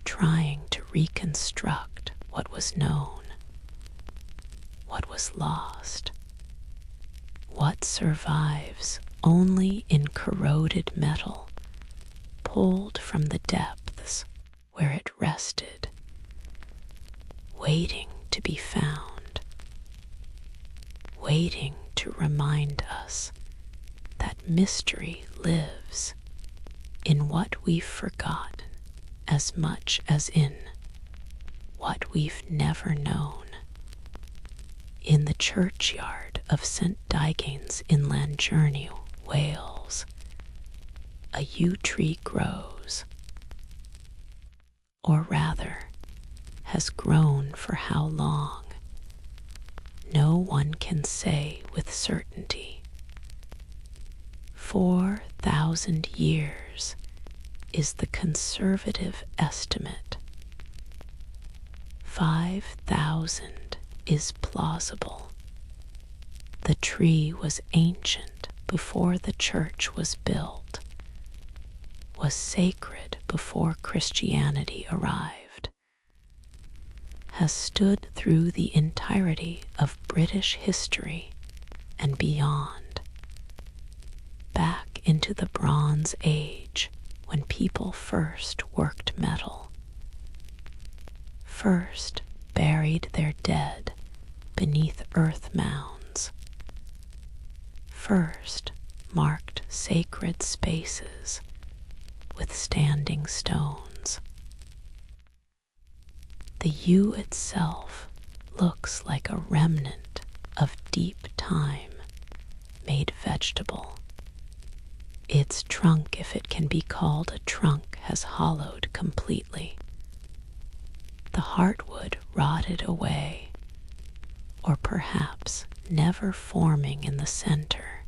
trying to reconstruct what was known, what was lost, what survives only in corroded metal pulled from the depths where it rested, waiting to be found, waiting to remind us that mystery lives in what we've forgotten as much as in what we've never known. In the churchyard of St. Dyganes in Llangerny, Wales, a yew tree grows, or rather, has grown for how long, no one can say with certainty. 4,000 years is the conservative estimate, 5,000 is plausible. The tree was ancient before the church was built, was sacred before Christianity arrived, has stood through the entirety of British history and beyond, back into the Bronze Age when people first worked metal, first buried their dead beneath earth mounds, first marked sacred spaces with standing stones. The yew itself looks like a remnant of deep time made vegetable. Its trunk, if it can be called a trunk, has hollowed completely. The heartwood rotted away, or perhaps never forming in the center.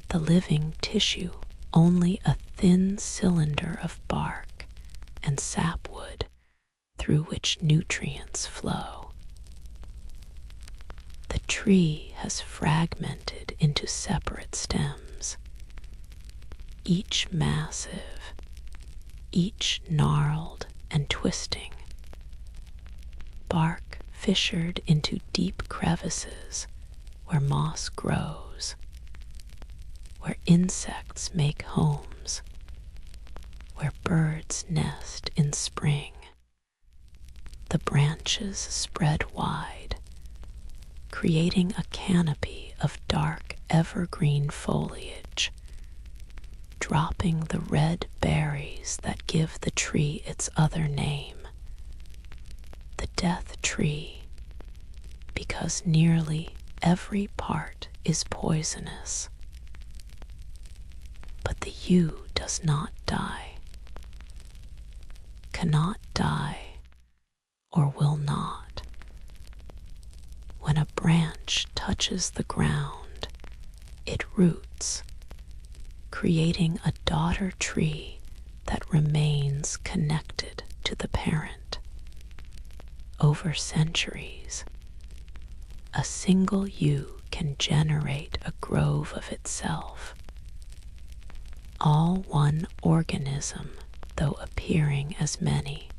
The living tissue only a thin cylinder of bark and sapwood through which nutrients flow. The tree has fragmented into separate stems, each massive, each gnarled and twisting, bark fissured into deep crevices where moss grows, where insects make homes, where birds nest in spring. The branches spread wide, creating a canopy of dark evergreen foliage, dropping the red berries that give the tree its other name, the death tree, because nearly every part is poisonous. But the yew does not die, cannot die, or will not. When a branch touches the ground, it roots, creating a daughter tree that remains connected to the parent. Over centuries, a single yew can generate a grove of itself, all one organism though appearing as many,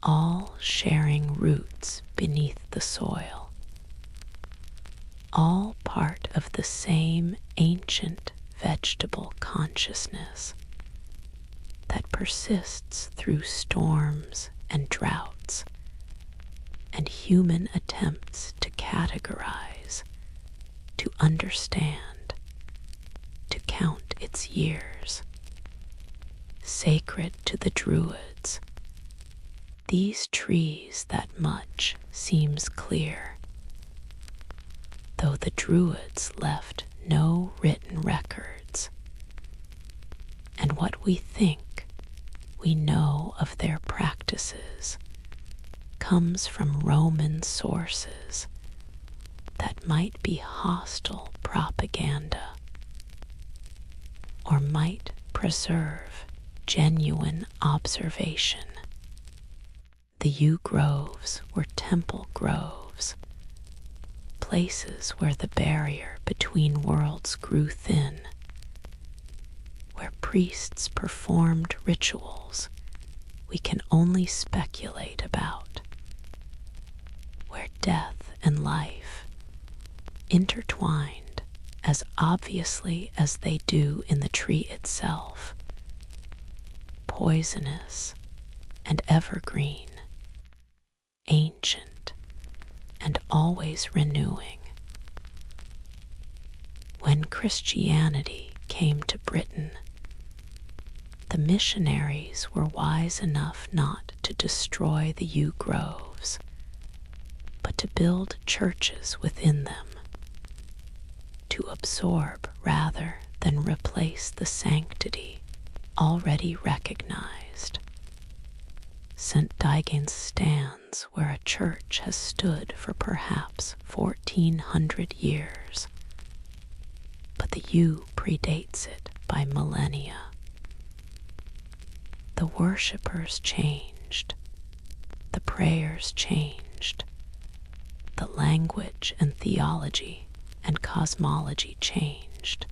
all sharing roots beneath the soil, all part of the same ancient vegetable consciousness that persists through storms and droughts and human attempts to categorize, to understand, to count its years. Sacred to the Druids, these trees that much seems clear, though the Druids left no written records, and what we think we know of their practices comes from Roman sources that might be hostile propaganda, or might preserve genuine observation. The yew groves were temple groves, places where the barrier between worlds grew thin, where priests performed rituals we can only speculate about, where death and life intertwined as obviously as they do in the tree itself, poisonous and evergreen, ancient and always renewing. When Christianity came to Britain, the missionaries were wise enough not to destroy the yew groves, but to build churches within them, to absorb rather than replace the sanctity already recognized. St. Dyganes stands where a church has stood for perhaps 1,400 years, but the yew predates it by millennia. The worshippers changed, The prayers changed. The language and theology and cosmology changed.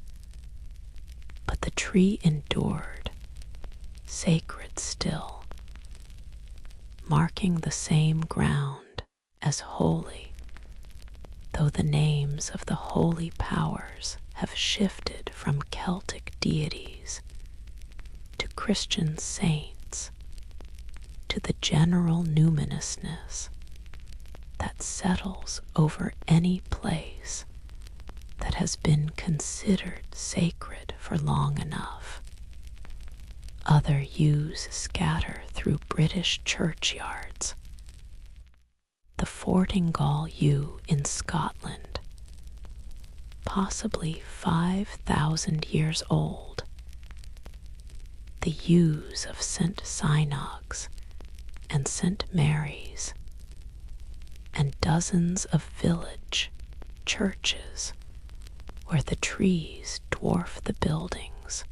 But the tree endured, sacred still, marking the same ground as holy, though the names of the holy powers have shifted from Celtic deities to Christian saints, to the general numinousness that settles over any place that has been considered sacred for long enough. Other yews scatter through British churchyards. The Fortingall yew in Scotland, possibly 5,000 years old. The yews of St. Synods and St. Mary's, and dozens of village churches where the trees dwarf the buildings,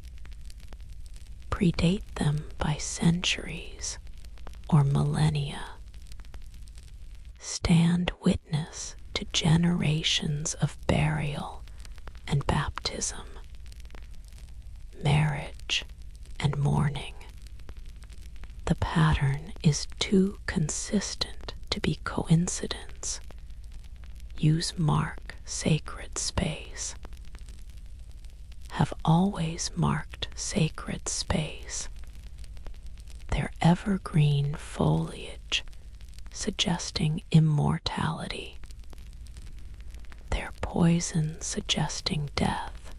predate them by centuries or millennia, stand witness to generations of burial and baptism, marriage and mourning. The pattern is too consistent to be coincidence. Yews mark sacred space, have always marked sacred space, their evergreen foliage suggesting immortality, their poison suggesting death,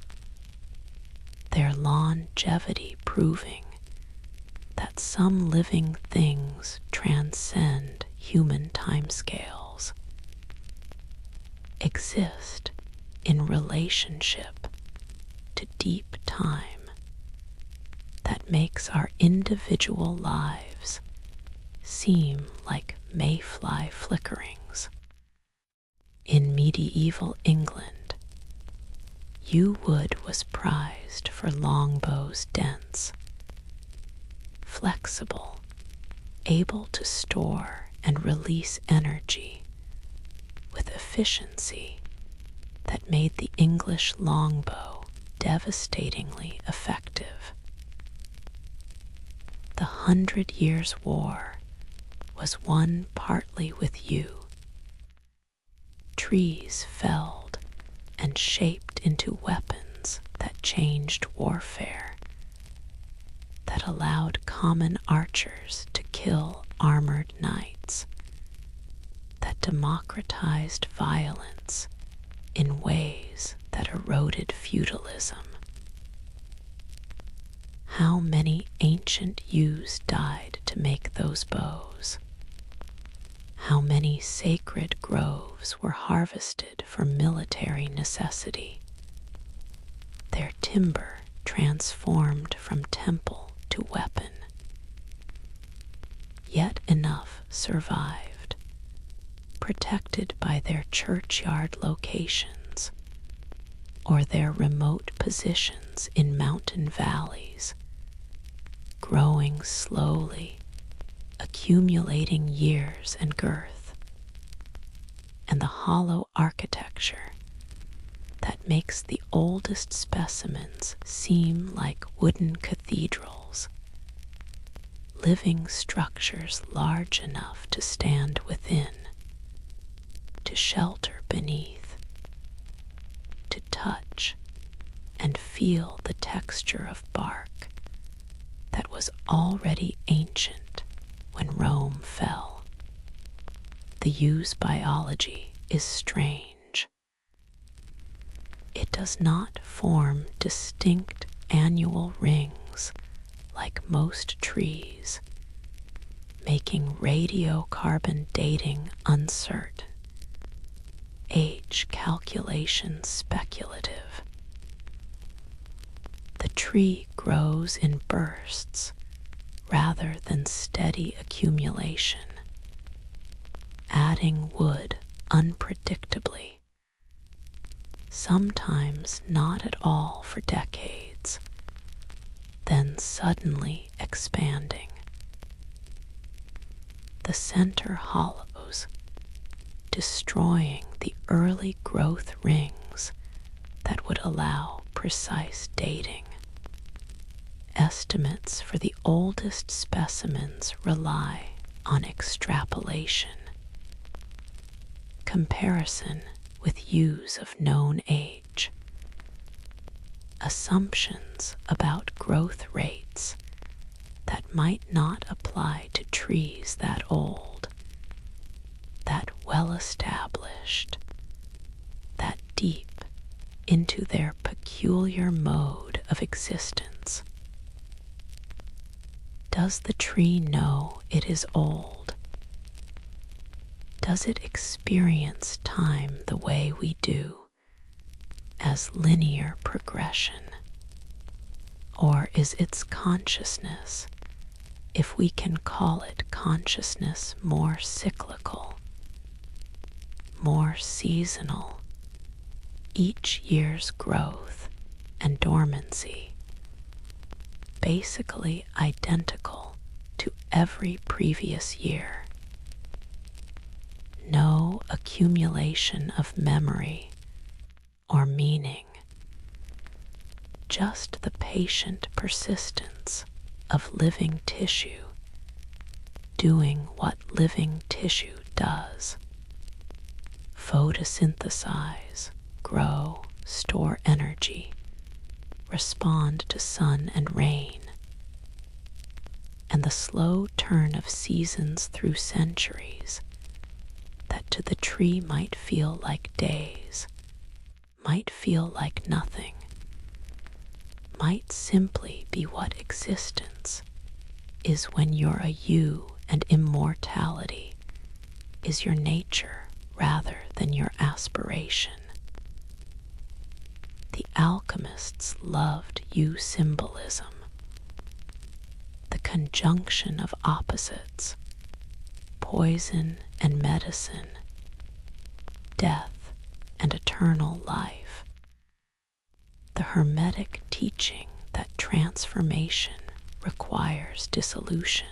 their longevity proving that some living things transcend human timescales, exist in relationship to deep time that makes our individual lives seem like mayfly flickerings. In medieval England, yew wood was prized for longbows dense, flexible, able to store and release energy with efficiency that made the English longbow devastatingly effective. The 100 Years' War was won partly with yew. Trees felled and shaped into weapons that changed warfare, that allowed common archers to kill armored knights, that democratized violence in ways that eroded feudalism. How many ancient yews died to make those bows? How many sacred groves were harvested for military necessity, their timber transformed from temple to weapon? Yet enough survived, protected by their churchyard locations or their remote positions in mountain valleys, growing slowly, accumulating years and girth, and the hollow architecture that makes the oldest specimens seem like wooden cathedrals, living structures large enough to stand within, to shelter beneath, to touch and feel the texture of bark that was already ancient when Rome fell. The yew's biology is strange. It does not form distinct annual rings like most trees, making radiocarbon dating uncertain, age calculation speculative. The tree grows in bursts rather than steady accumulation, adding wood unpredictably, sometimes not at all for decades, then suddenly expanding. the center hollows, destroying the early growth rings that would allow precise dating. Estimates for the oldest specimens rely on extrapolation, comparison with ewes of known age, assumptions about growth rates that might not apply to trees that old, that well established, that deep into their peculiar mode of existence. Does the tree know it is old? Does it experience time the way we do, as linear progression? Or is its consciousness, if we can call it consciousness, more cyclical, more seasonal, each year's growth and dormancy, basically identical to every previous year? No accumulation of memory or meaning, just the patient persistence of living tissue doing what living tissue does: photosynthesize, grow, store energy, respond to sun and rain. And the slow turn of seasons through centuries that to the tree might feel like days, might feel like nothing, might simply be what existence is when you're a you, and immortality is your nature rather than your aspiration. The alchemists loved you symbolism, the conjunction of opposites, poison and medicine, death and eternal life, the Hermetic teaching that transformation requires dissolution,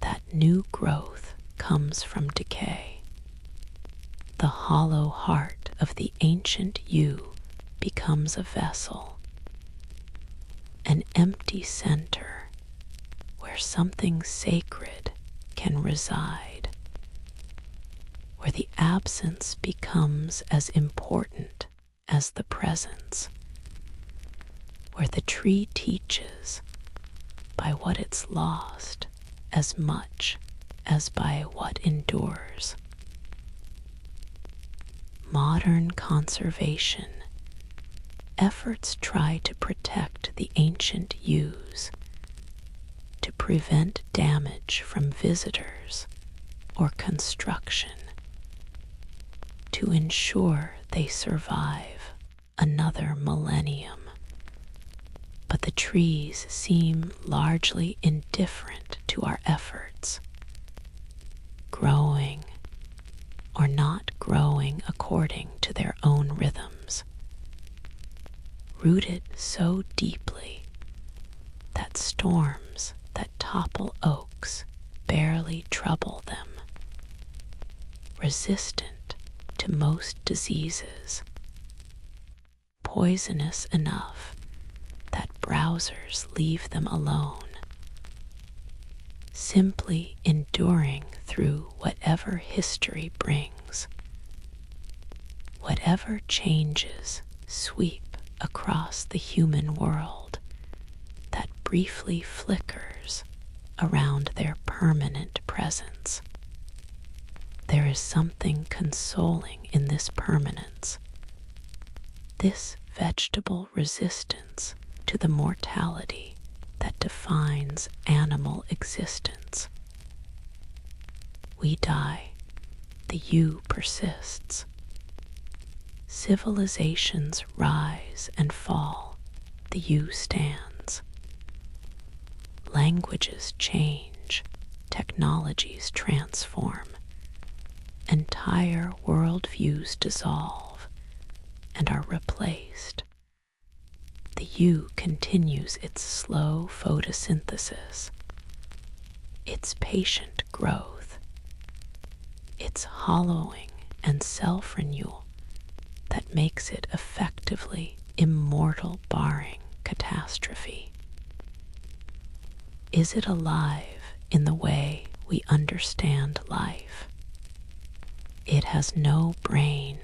that new growth comes from decay. The hollow heart of the ancient you becomes a vessel, an empty center where something sacred can reside, where the absence becomes as important as the presence, where the tree teaches by what it's lost as much as by what endures. Modern conservation efforts try to protect the ancient yews, to prevent damage from visitors or construction, to ensure they survive another millennium. But the trees seem largely indifferent to our efforts, growing or not growing according to their own rhythms, rooted so deeply that storms that topple oaks barely trouble them, resistant to most diseases, poisonous enough that browsers leave them alone, simply enduring through whatever history brings. Whatever changes sweep across the human world that briefly flickers around their permanent presence. There is something consoling in this permanence, this vegetable resistance to the mortality that defines animal existence. We die, the you persists. Civilizations rise and fall, the you stands. Languages change, technologies transform. Entire worldviews dissolve and are replaced. The you continues its slow photosynthesis, its patient growth, its hollowing and self-renewal that makes it effectively immortal barring catastrophe. Is it alive in the way we understand life? It has no brain,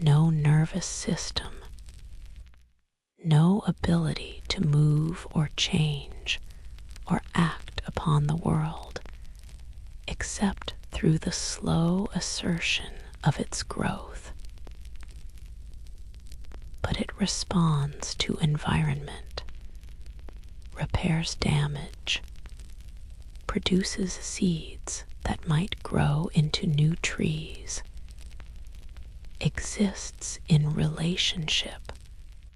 no nervous system, no ability to move or change or act upon the world, except through the slow assertion of its growth. But it responds to environment, repairs damage, produces seeds that might grow into new trees, exists in relationship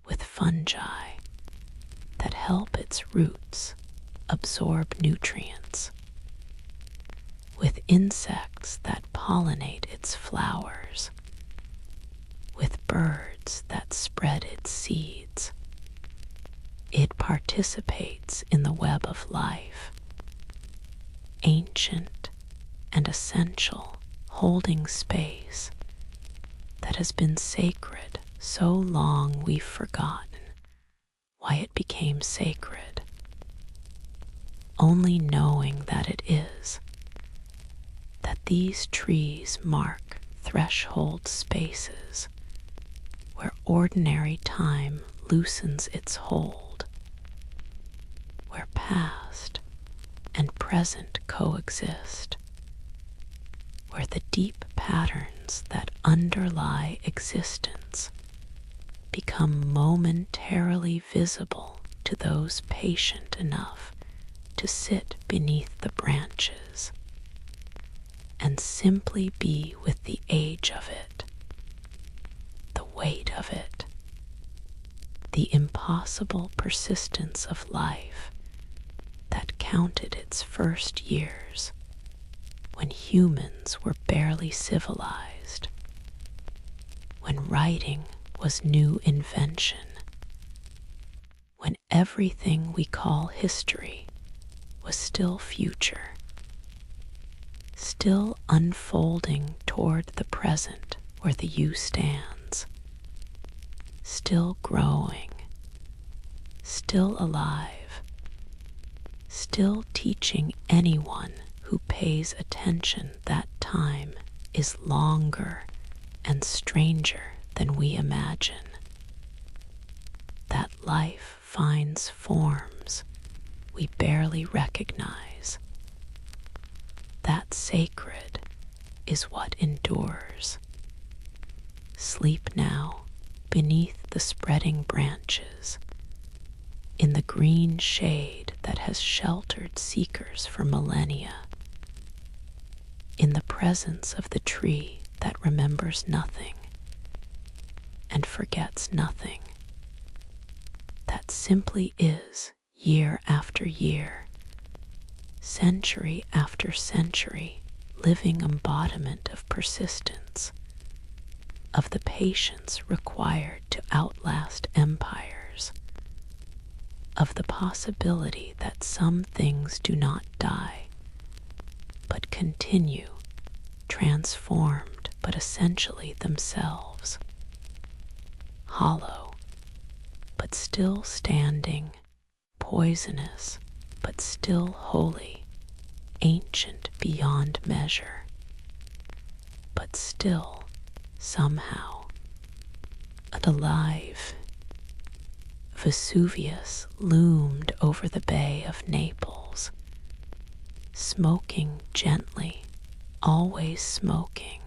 with fungi that help its roots absorb nutrients, with insects that pollinate its flowers, with birds that spread its seeds. It participates in the web of life, ancient and essential, holding space that has been sacred so long we've forgotten why it became sacred. Only knowing that it is, that these trees mark threshold spaces where ordinary time loosens its hold, where past and present coexist, where the deep patterns that underlie existence become momentarily visible to those patient enough to sit beneath the branches and simply be with the age of it, the weight of it, the impossible persistence of life that counted its first years when humans were barely civilized, when writing was new invention, when everything we call history was still future, still unfolding toward the present where the you stands, still growing, still alive, still teaching anyone who pays attention that time is longer and stranger than we imagine, that life finds forms we barely recognize, that sacred is what endures. Sleep now beneath the spreading branches, in the green shade that has sheltered seekers for millennia, in the presence of the tree that remembers nothing and forgets nothing, that simply is year after year, century after century, living embodiment of persistence, of the patience required to outlast empires, of the possibility that some things do not die, but continue, transformed but essentially themselves, hollow but still standing, poisonous but still holy, ancient beyond measure, but still, somehow, alive. Vesuvius loomed over the Bay of Naples, smoking gently, always smoking,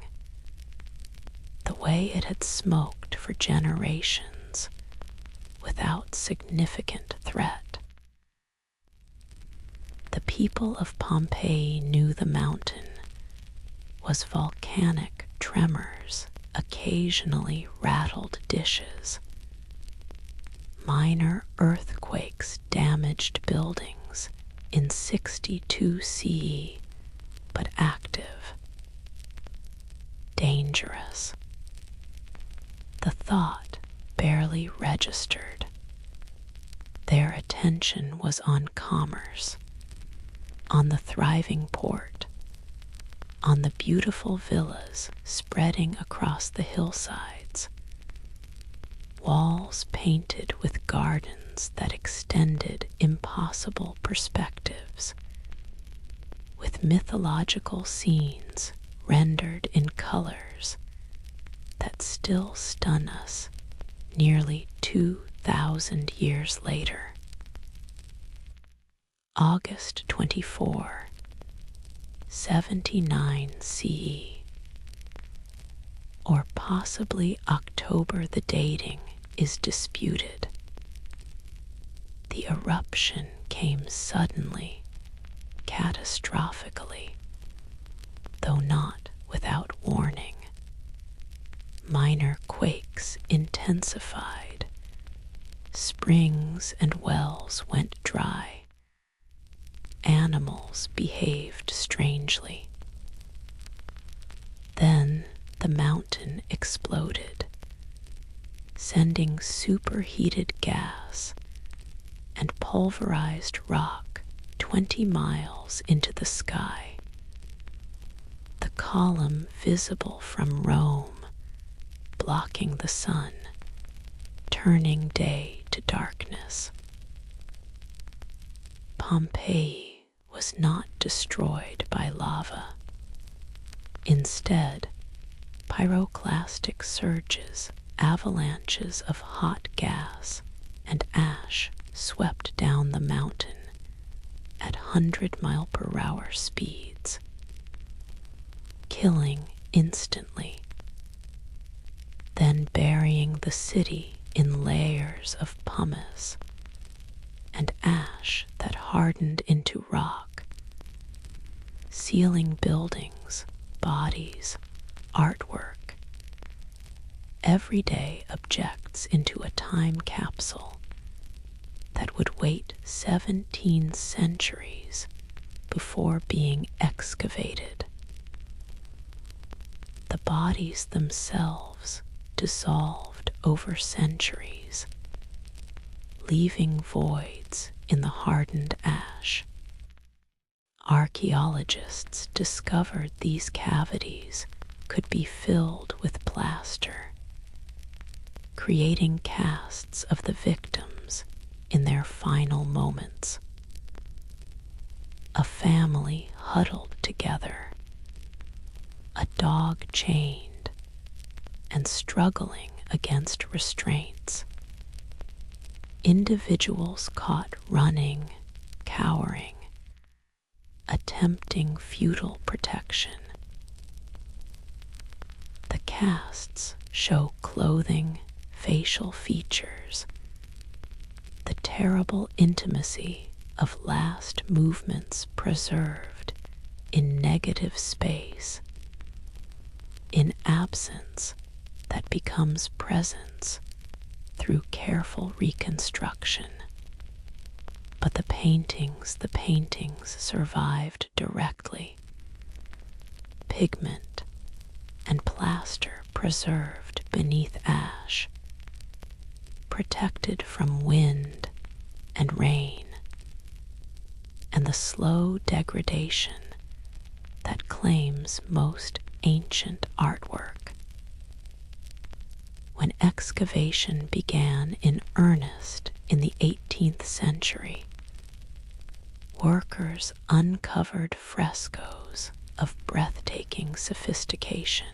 the way it had smoked for generations, without significant threat. The people of Pompeii knew the mountain was volcanic tremors, occasionally rattled dishes. Minor earthquakes damaged buildings in 62 CE, but active, dangerous. The thought barely registered. Their attention was on commerce, on the thriving port, on the beautiful villas spreading across the hillsides, walls painted with gardens that extended impossible perspectives, with mythological scenes rendered in colors that still stun us nearly 2,000 years later. August 24, 79 CE, or possibly October, the dating is disputed. The eruption came suddenly, catastrophically, though not without warning. Minor quakes intensified, springs and wells went dry, animals behaved strangely. Then the mountain exploded, sending superheated gas and pulverized rock 20 miles into the sky. The column visible from Rome, blocking the sun, turning day to darkness. Pompeii was not destroyed by lava. Instead, pyroclastic surges, avalanches of hot gas and ash swept down the mountain at 100-mile-per-hour speeds, killing instantly, then burying the city in layers of pumice and ash that hardened into rock, sealing buildings, bodies, artwork, everyday objects into a time capsule that would wait 17 centuries before being excavated. The bodies themselves dissolved over centuries, leaving voids in the hardened ash. Archaeologists discovered these cavities could be filled with plaster, creating casts of the victims in their final moments. A family huddled together, a dog chained and struggling against restraints. Individuals caught running, cowering, attempting futile protection. The casts show clothing, facial features, the terrible intimacy of last movements preserved in negative space, in absence that becomes presence through careful reconstruction. But the paintings survived directly. Pigment and plaster preserved beneath ash, protected from wind and rain, and the slow degradation that claims most ancient artwork. When excavation began in earnest in the 18th century, workers uncovered frescoes of breathtaking sophistication,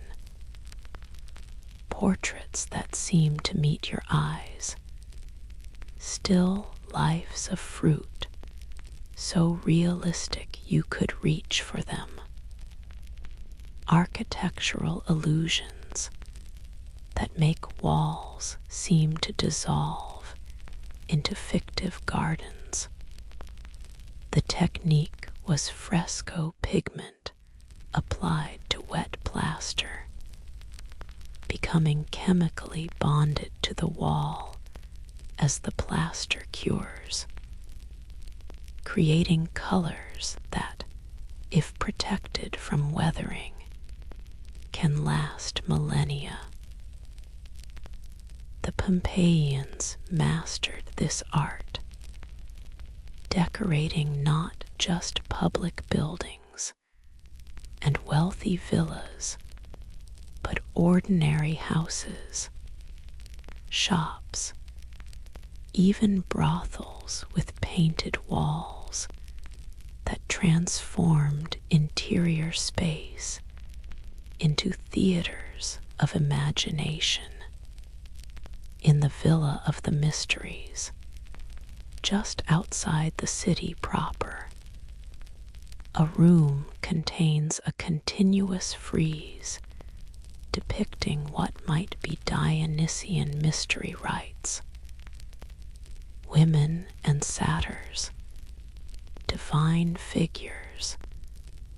portraits that seemed to meet your eyes, still lifes of fruit, so realistic you could reach for them, architectural illusions that make walls seem to dissolve into fictive gardens. The technique was fresco pigment applied to wet plaster, becoming chemically bonded to the wall as the plaster cures, creating colors that, if protected from weathering, can last millennia. The Pompeians mastered this art, decorating not just just public buildings and wealthy villas, but ordinary houses, shops, even brothels with painted walls that transformed interior space into theaters of imagination. In the Villa of the Mysteries, just outside the city proper, a room contains a continuous frieze depicting what might be Dionysian mystery rites. Women and satyrs, divine figures,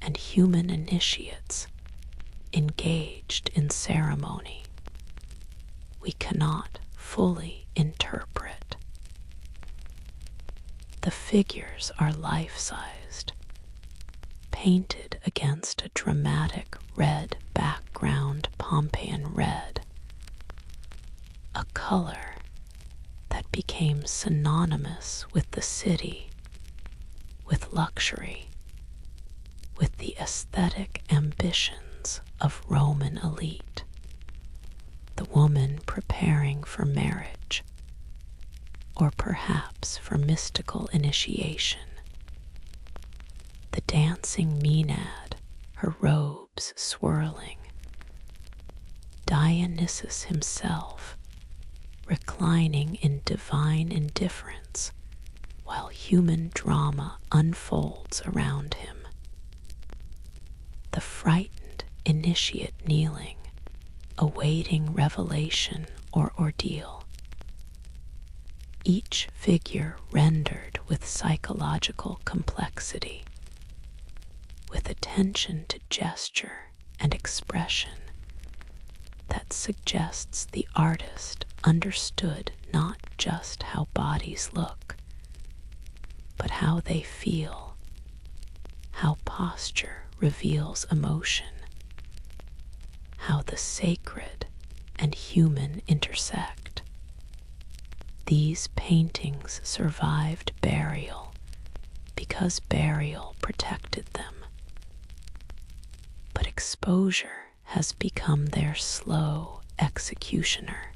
and human initiates engaged in ceremony we cannot fully interpret. The figures are life-sized, painted against a dramatic red background, Pompeian red, a color that became synonymous with the city, with luxury, with the aesthetic ambitions of Roman elite. The woman preparing for marriage, or perhaps for mystical initiation. The dancing Maenad, her robes swirling. Dionysus himself, reclining in divine indifference while human drama unfolds around him. The frightened initiate kneeling, awaiting revelation or ordeal. Each figure rendered with psychological complexity, with attention to gesture and expression that suggests the artist understood not just how bodies look, but how they feel, how posture reveals emotion, how the sacred and human intersect. These paintings survived burial because burial protected them, but exposure has become their slow executioner.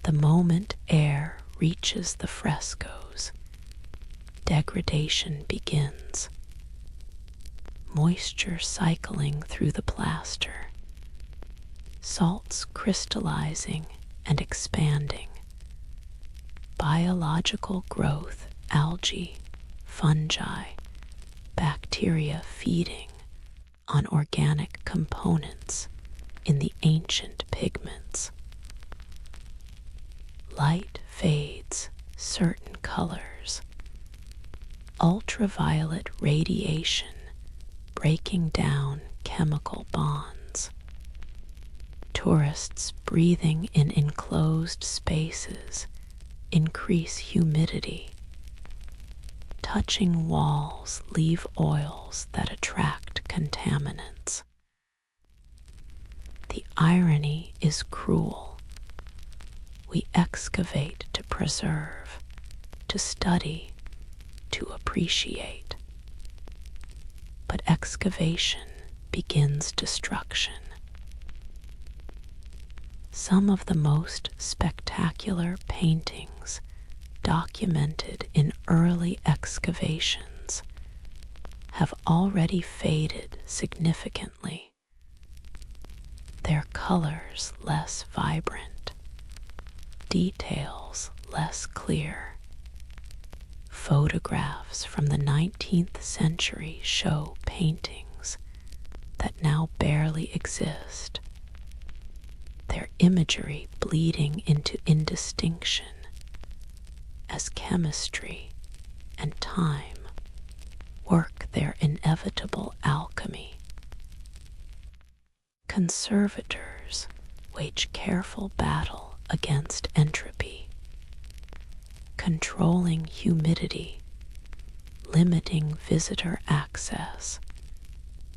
The moment air reaches the frescoes, degradation begins. Moisture cycling through the plaster, salts crystallizing and expanding, biological growth, algae, fungi, bacteria feeding on organic components in the ancient pigments. Light fades certain colors, ultraviolet radiation breaking down chemical bonds. Tourists breathing in enclosed spaces increase humidity. Touching walls leave oils that attract contaminants. The irony is cruel. We excavate to preserve, to study, to appreciate. But excavation begins destruction. Some of the most spectacular paintings documented in early excavations have already faded significantly, their colors less vibrant, details less clear. Photographs from the 19th century show paintings that now barely exist, their imagery bleeding into indistinction as chemistry and time work their inevitable alchemy. Conservators wage careful battle against entropy, controlling humidity, limiting visitor access,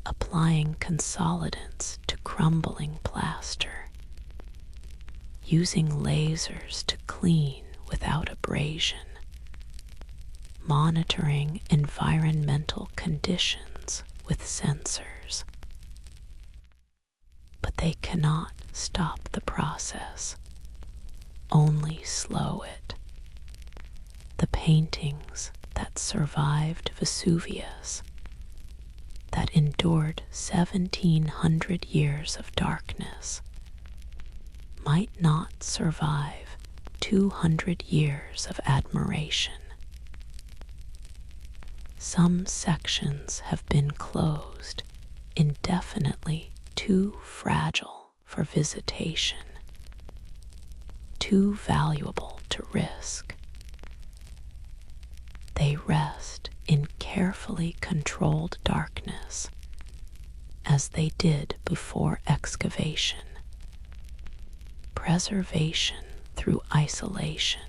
applying consolidants to crumbling plaster, using lasers to clean without abrasion, monitoring environmental conditions with sensors. But they cannot stop the process, only slow it. The paintings that survived Vesuvius, that endured 1,700 years of darkness, might not survive 200 years of admiration. Some sections have been closed, indefinitely too fragile for visitation, too valuable to risk. They rest in carefully controlled darkness, as they did before excavation. Preservation through isolation,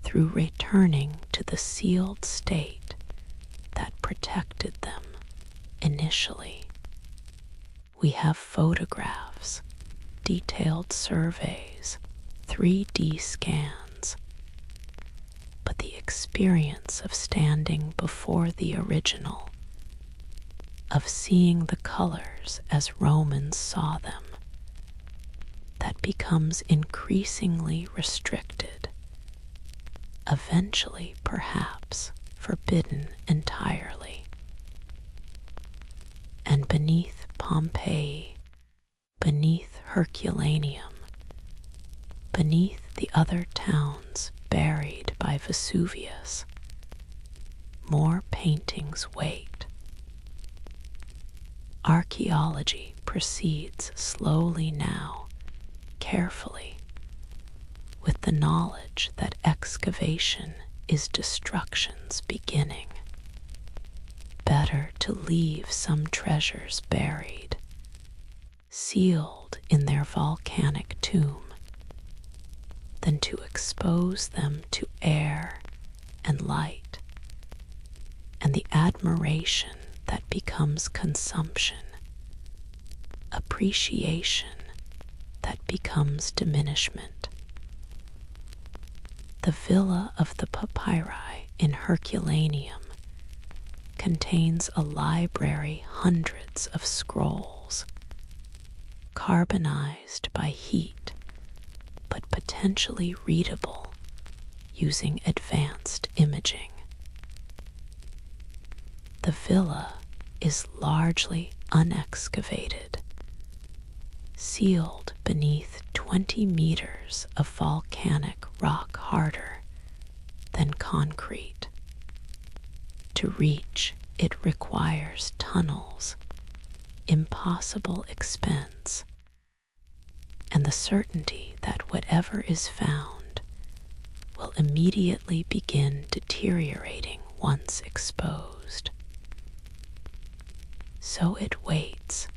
through returning to the sealed state that protected them initially. We have photographs, detailed surveys, 3D scans, but the experience of standing before the original, of seeing the colors as Romans saw them, that becomes increasingly restricted, eventually perhaps forbidden entirely. And beneath Pompeii, beneath Herculaneum, beneath the other towns buried by Vesuvius, more paintings wait. Archaeology proceeds slowly now, carefully, with the knowledge that excavation is destruction's beginning. Better to leave some treasures buried, sealed in their volcanic tomb, than to expose them to air and light, and the admiration that becomes consumption, appreciation that becomes diminishment. The Villa of the Papyri in Herculaneum contains a library, hundreds of scrolls, carbonized by heat, but potentially readable using advanced imaging. The villa is largely unexcavated, sealed beneath 20 meters of volcanic rock harder than concrete. To reach, it requires tunnels, impossible expense, and the certainty that whatever is found will immediately begin deteriorating once exposed. So it waits,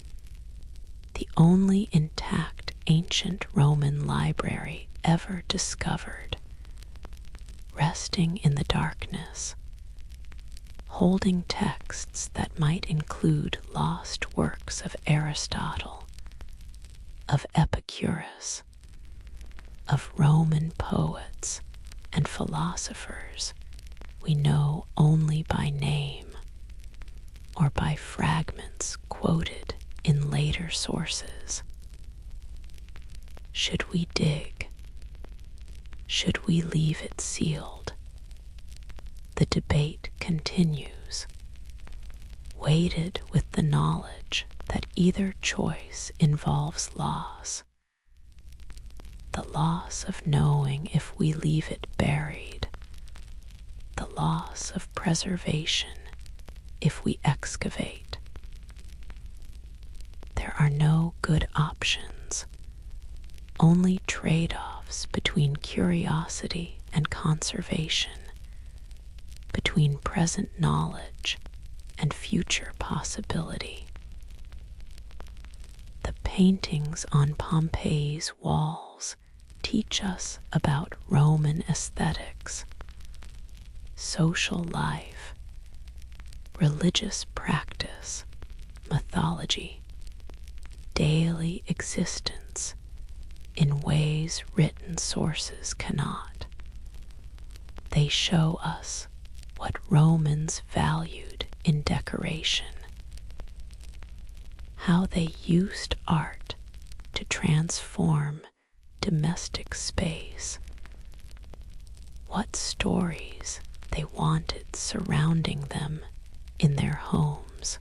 the only intact ancient Roman library ever discovered, resting in the darkness, holding texts that might include lost works of Aristotle, of Epicurus, of Roman poets and philosophers we know only by name or by fragments quoted in later sources. Should we dig? Should we leave it sealed? The debate continues, weighted with the knowledge that either choice involves loss. The loss of knowing if we leave it buried, the loss of preservation if we excavate. There are no good options, only trade-offs between curiosity and conservation, between present knowledge and future possibility. The paintings on Pompeii's walls teach us about Roman aesthetics, social life, religious practice, mythology, daily existence in ways written sources cannot. They show us what Romans valued in decoration, how they used art to transform domestic space, what stories they wanted surrounding them in their homes.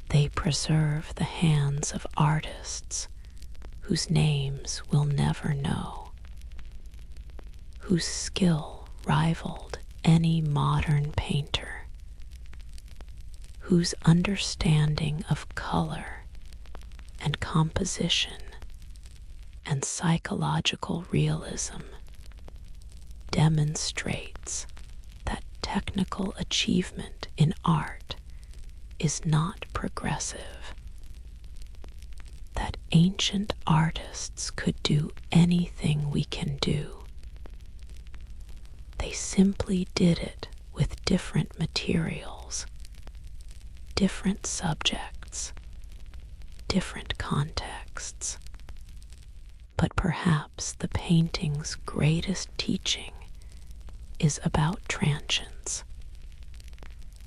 They preserve the hands of artists whose names we'll never know, whose skill rivaled any modern painter, whose understanding of color and composition and psychological realism demonstrates that technical achievement in art is not progressive, that ancient artists could do anything we can do. They simply did it with different materials, different subjects, different contexts. But perhaps the painting's greatest teaching is about transience,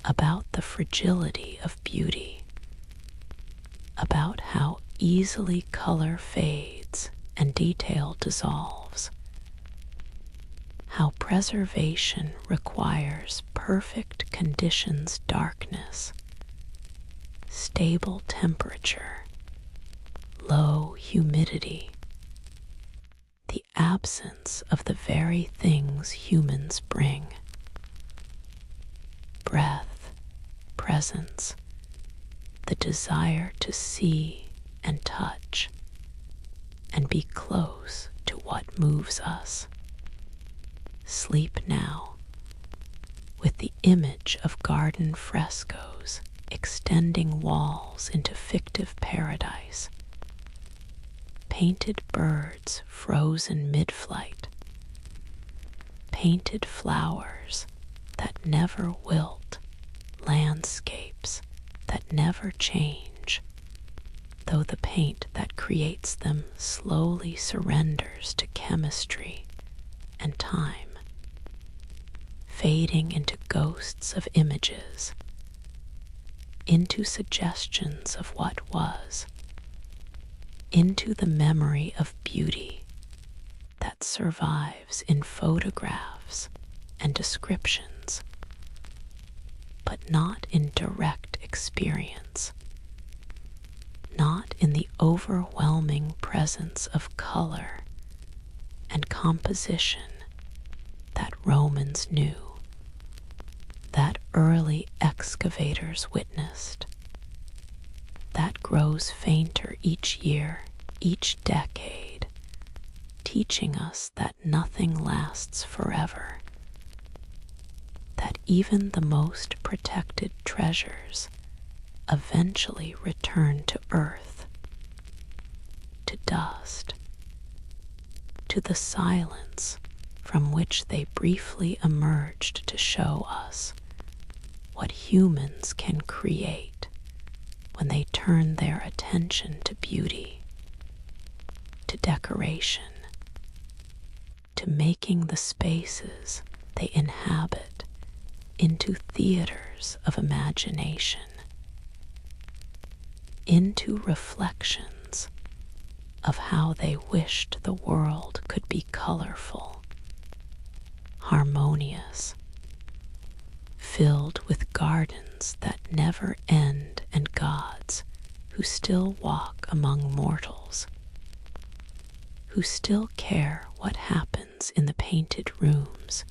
about the fragility of beauty, about how easily color fades and detail dissolves, how preservation requires perfect conditions, darkness, stable temperature, low humidity, the absence of the very things humans bring: breath, presence, the desire to see and touch and be close to what moves us. Sleep now, with the image of garden frescoes extending walls into fictive paradise, painted birds frozen mid-flight, painted flowers that never wilt, landscapes that never change, though the paint that creates them slowly surrenders to chemistry and time, fading into ghosts of images, into suggestions of what was, into the memory of beauty that survives in photographs and descriptions, but not in direct experience, not in the overwhelming presence of color and composition that Romans knew, that early excavators witnessed, that grows fainter each year, each decade, teaching us that nothing lasts forever, that even the most protected treasures eventually return to earth, to dust, to the silence from which they briefly emerged to show us what humans can create when they turn their attention to beauty, to decoration, to making the spaces they inhabit into theaters of imagination, into reflections of how they wished the world could be colorful, harmonious, filled with gardens that never end and gods who still walk among mortals, who still care what happens in the painted rooms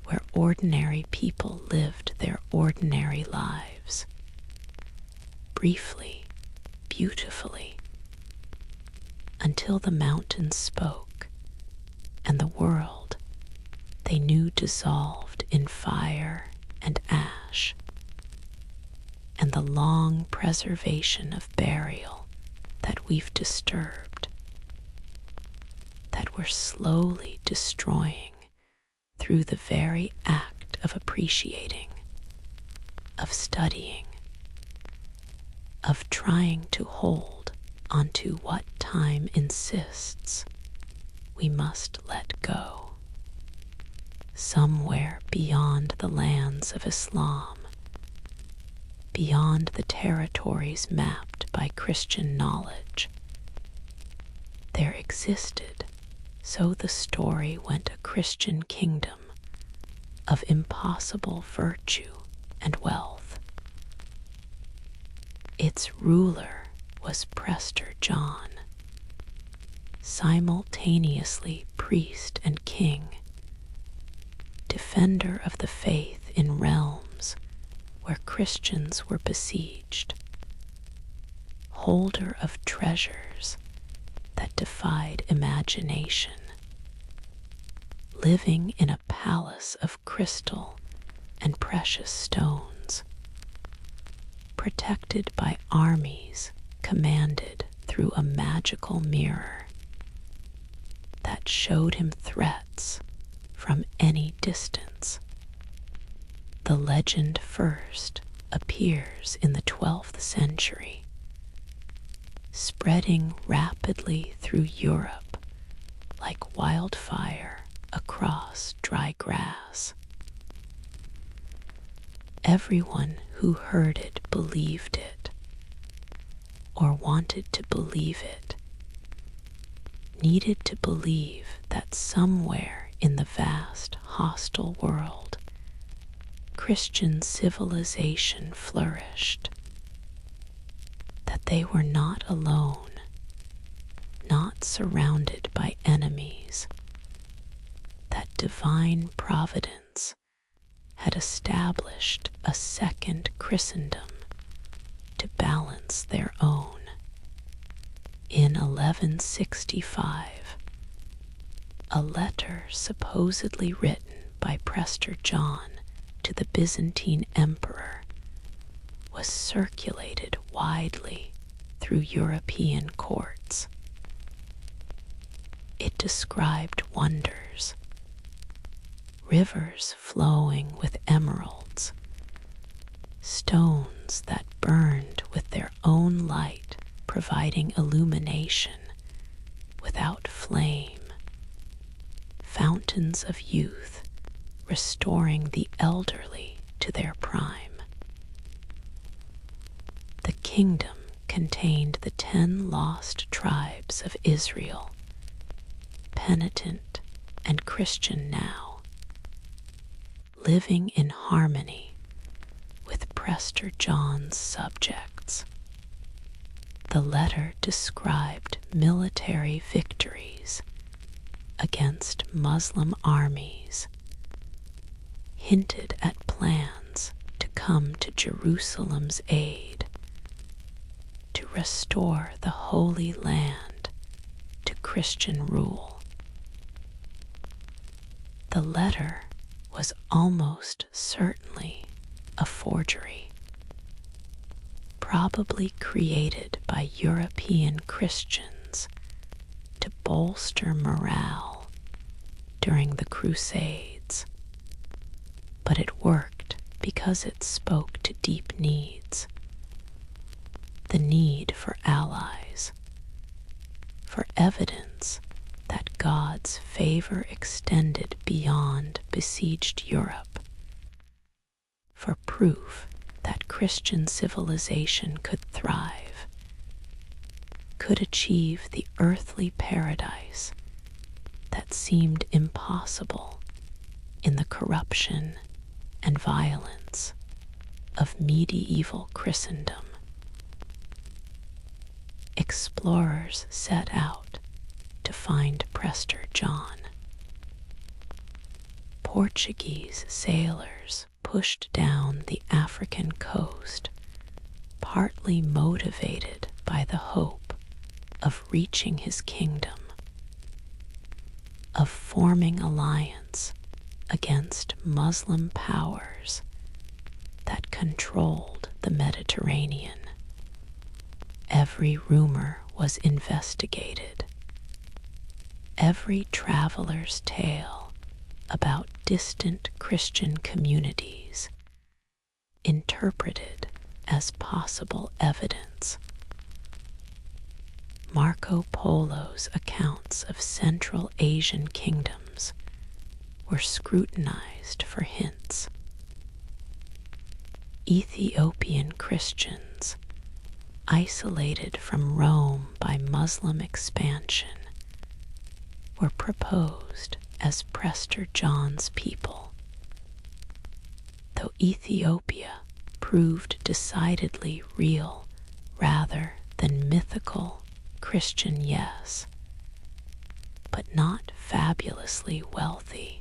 where ordinary people lived their ordinary lives, briefly, beautifully, until the mountains spoke and the world they knew dissolved in fire and ash, and the long preservation of burial that we've disturbed, that we're slowly destroying through the very act of appreciating, of studying, of trying to hold onto what time insists we must let go. somewhere beyond the lands of Islam, beyond the territories mapped by Christian knowledge, there existed, so the story went, a Christian kingdom of impossible virtue and wealth. Its ruler was Prester John, simultaneously priest and king, defender of the faith in realms where Christians were besieged, holder of treasures that defied imagination, living in a palace of crystal and precious stones, protected by armies commanded through a magical mirror that showed him threats from any distance. The legend first appears in the 12th century, spreading rapidly through Europe like wildfire across dry grass. Everyone who heard it believed it, or wanted to believe it, needed to believe that somewhere in the vast hostile world, Christian civilization flourished, that they were not alone, not surrounded by enemies, that divine providence had established a second Christendom to balance their own. In 1165, a letter supposedly written by Prester John to the Byzantine emperor was circulated widely through European courts. It described wonders, rivers flowing with emeralds, stones that burned with their own light, providing illumination without flame, fountains of youth restoring the elderly to their prime. The kingdom contained the 10 lost tribes of Israel, penitent and Christian now, living in harmony with Prester John's subjects. The letter described military victories against Muslim armies, hinted at plans to come to Jerusalem's aid, to restore the Holy Land to Christian rule. The letter was almost certainly a forgery, probably created by European Christians to bolster morale during the Crusades, but it worked because it spoke to deep needs. The need for allies, for evidence that God's favor extended beyond besieged Europe, for proof that Christian civilization could thrive, could achieve the earthly paradise that seemed impossible in the corruption and violence of medieval Christendom. Explorers set out to find Prester John. Portuguese sailors pushed down the African coast, partly motivated by the hope of reaching his kingdom, of forming alliance against Muslim powers that controlled the Mediterranean. Every rumor was investigated. Every traveler's tale about distant Christian communities interpreted as possible evidence. Marco Polo's accounts of Central Asian kingdoms were scrutinized for hints. Ethiopian Christians, isolated from Rome by Muslim expansion, were proposed as Prester John's people. Though Ethiopia proved decidedly real rather than mythical Christian, yes, but not fabulously wealthy,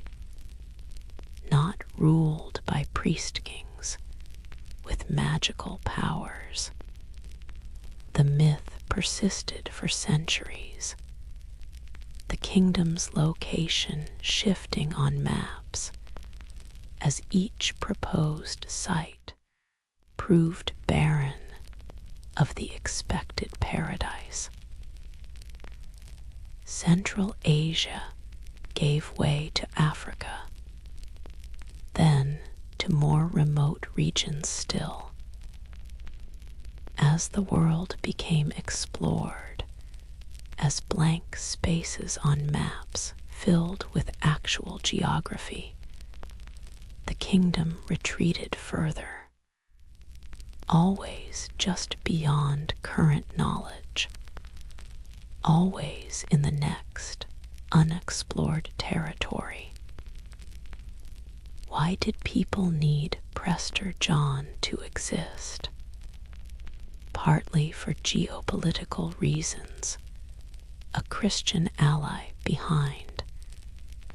not ruled by priest kings with magical powers. The myth persisted for centuries, the kingdom's location shifting on maps as each proposed site proved barren of the expected paradise. Central Asia gave way to Africa, then to more remote regions still. As the world became explored, as blank spaces on maps filled with actual geography, the kingdom retreated further, always just beyond current knowledge, always in the next unexplored territory. Why did people need Prester John to exist? Partly for geopolitical reasons, a Christian ally behind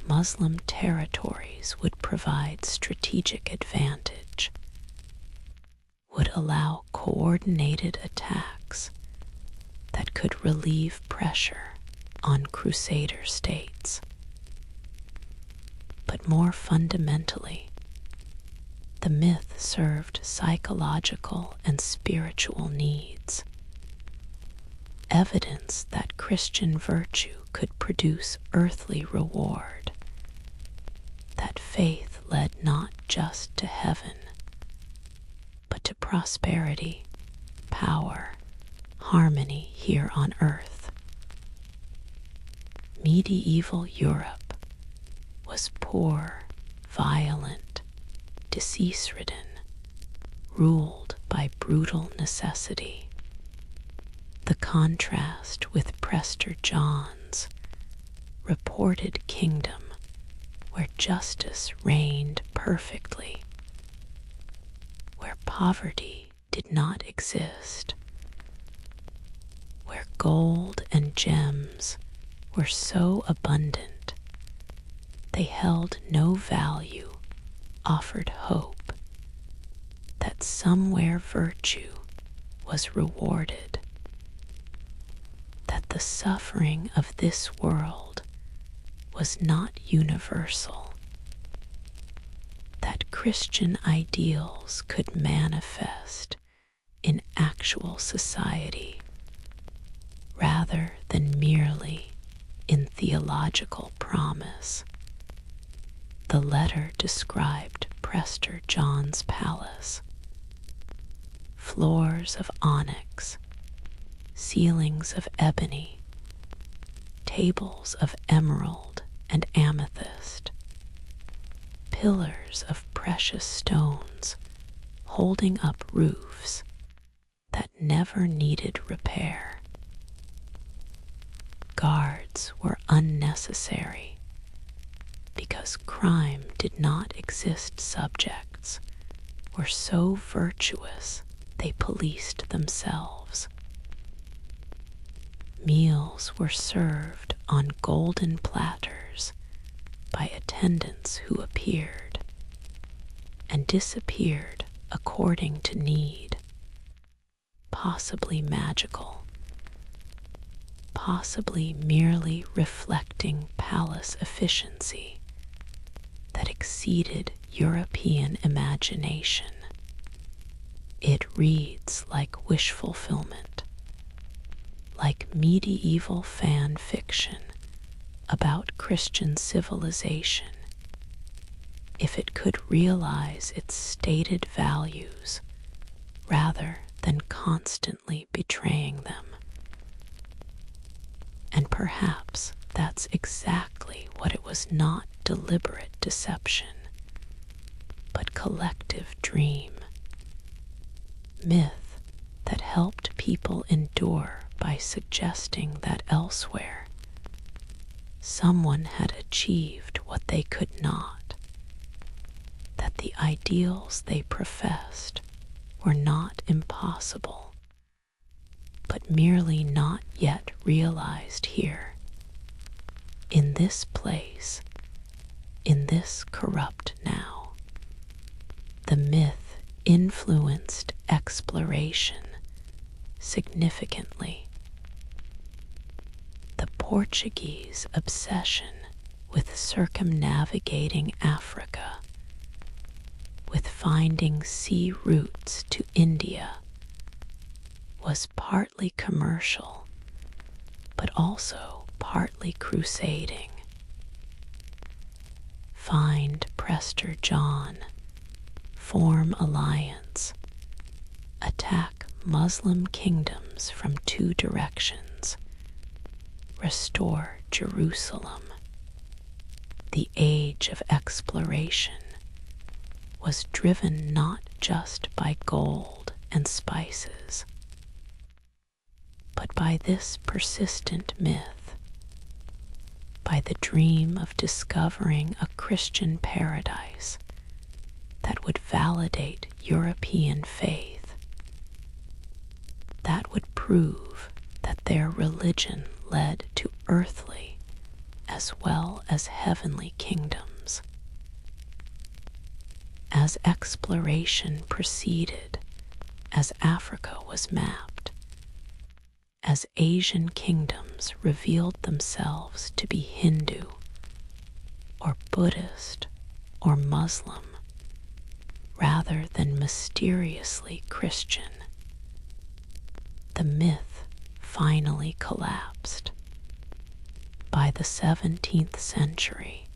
Muslim territories would provide strategic advantage, would allow coordinated attacks that could relieve pressure on crusader states. But more fundamentally, the myth served psychological and spiritual needs. Evidence that Christian virtue could produce earthly reward, that faith led not just to heaven, but to prosperity, power, harmony here on earth. Medieval Europe was poor, violent, disease-ridden, ruled by brutal necessity. The contrast with Prester John's reported kingdom, where justice reigned perfectly, where poverty did not exist, where gold and gems were so abundant they held no value, offered hope that somewhere virtue was rewarded, that the suffering of this world was not universal, that Christian ideals could manifest in actual society rather than merely in theological promise. The letter described Prester John's palace: floors of onyx, ceilings of ebony, tables of emerald and amethyst, pillars of precious stones holding up roofs that never needed repair. Guards were unnecessary because crime did not exist. Subjects were so virtuous they policed themselves. Meals were served on golden platters by attendants who appeared and disappeared according to need, possibly magical, possibly merely reflecting palace efficiency that exceeded European imagination. It reads like wish fulfillment, like medieval fan fiction about Christian civilization, if it could realize its stated values rather than constantly betraying them. And perhaps that's exactly what it was: not deliberate deception, but collective dream. Myth that helped people endure by suggesting that elsewhere someone had achieved what they could not, that the ideals they professed were not impossible, but merely not yet realized here, in this place, in this corrupt now. The myth influenced exploration significantly. The Portuguese obsession with circumnavigating Africa, with finding sea routes to India, was partly commercial, but also partly crusading. Find Prester John, form alliance, attack Muslim kingdoms from two directions, restore Jerusalem. The age of exploration was driven not just by gold and spices, but by this persistent myth, by the dream of discovering a Christian paradise that would validate European faith, that would prove that their religion led to earthly as well as heavenly kingdoms. As exploration proceeded, as Africa was mapped, as Asian kingdoms revealed themselves to be Hindu or Buddhist or Muslim rather than mysteriously Christian, the myth finally collapsed. By the 17th century,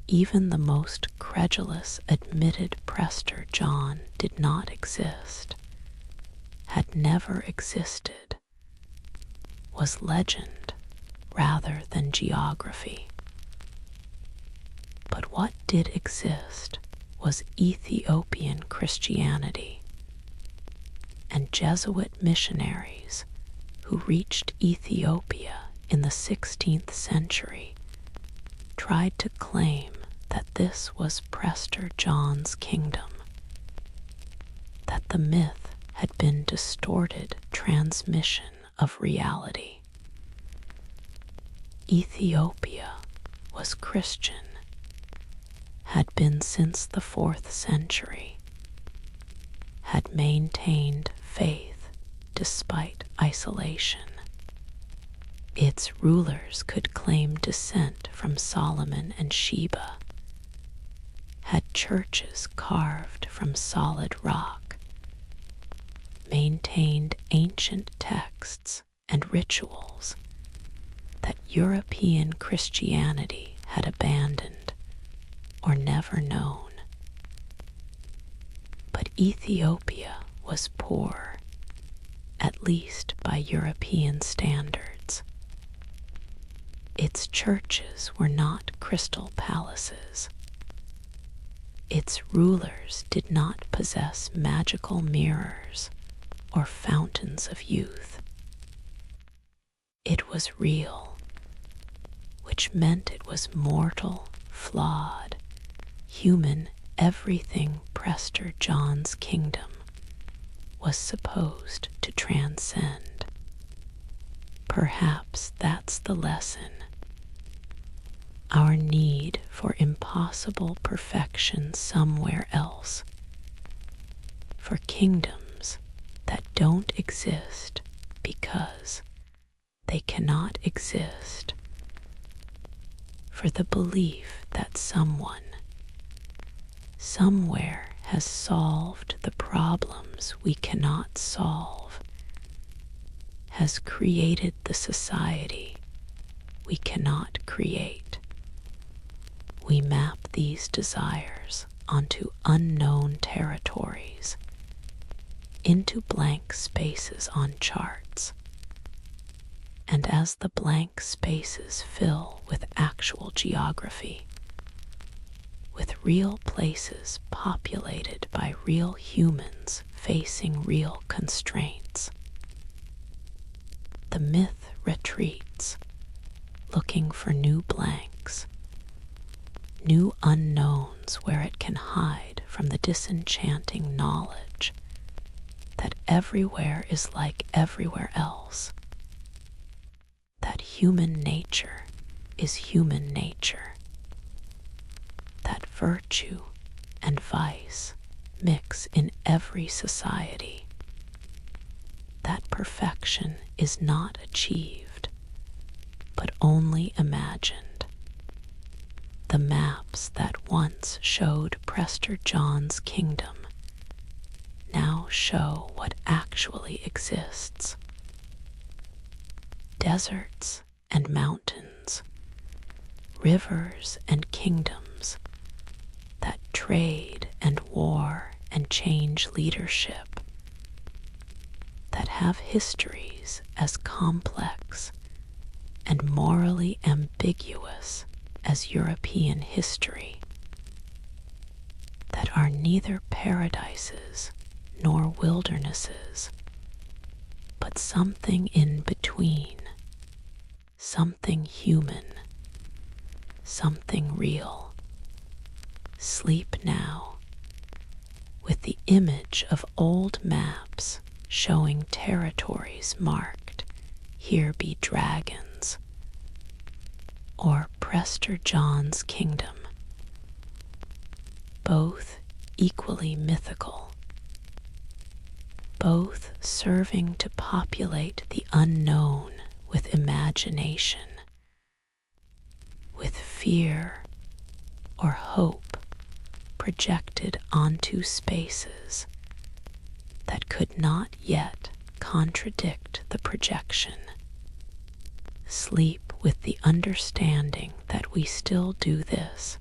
even the most credulous admitted Prester John did not exist, had never existed, was legend rather than geography. But what did exist was Ethiopian Christianity, and Jesuit missionaries who reached Ethiopia in the 16th century tried to claim that this was Prester John's kingdom, that the myth had been distorted transmission of reality. Ethiopia was Christian, had been since the 4th century, had maintained faith despite isolation. Its rulers could claim descent from Solomon and Sheba, had churches carved from solid rock, maintained ancient texts and rituals that European Christianity had abandoned or never known. But Ethiopia was poor, at least by European standards. Its churches were not crystal palaces. Its rulers did not possess magical mirrors or fountains of youth. It was real, which meant it was mortal, flawed, human. Everything Prester John's kingdom was supposed to transcend. Perhaps that's the lesson. Our need for impossible perfection somewhere else, for kingdoms that don't exist because they cannot exist, for the belief that someone, somewhere has solved the problems we cannot solve, has created the society we cannot create. We map these desires onto unknown territories, into blank spaces on charts, And as the blank spaces fill with actual geography, with real places populated by real humans facing real constraints, the myth retreats, looking for new blanks, new unknowns where it can hide from the disenchanting knowledge that everywhere is like everywhere else, that human nature is human nature, that virtue and vice mix in every society, that perfection is not achieved, but only imagined. The maps that once showed Prester John's kingdom now show what actually exists. Deserts and mountains, rivers and kingdoms that trade and war and change leadership, that have histories as complex and morally ambiguous as European history, that are neither paradises nor wildernesses, but something in between, something human, something real. Sleep now, with the image of old maps showing territories marked, "Here be dragons," or Prester John's kingdom, both equally mythical, both serving to populate the unknown with imagination, with fear or hope projected onto spaces that could not yet contradict the projection. Sleep with the understanding that we still do this,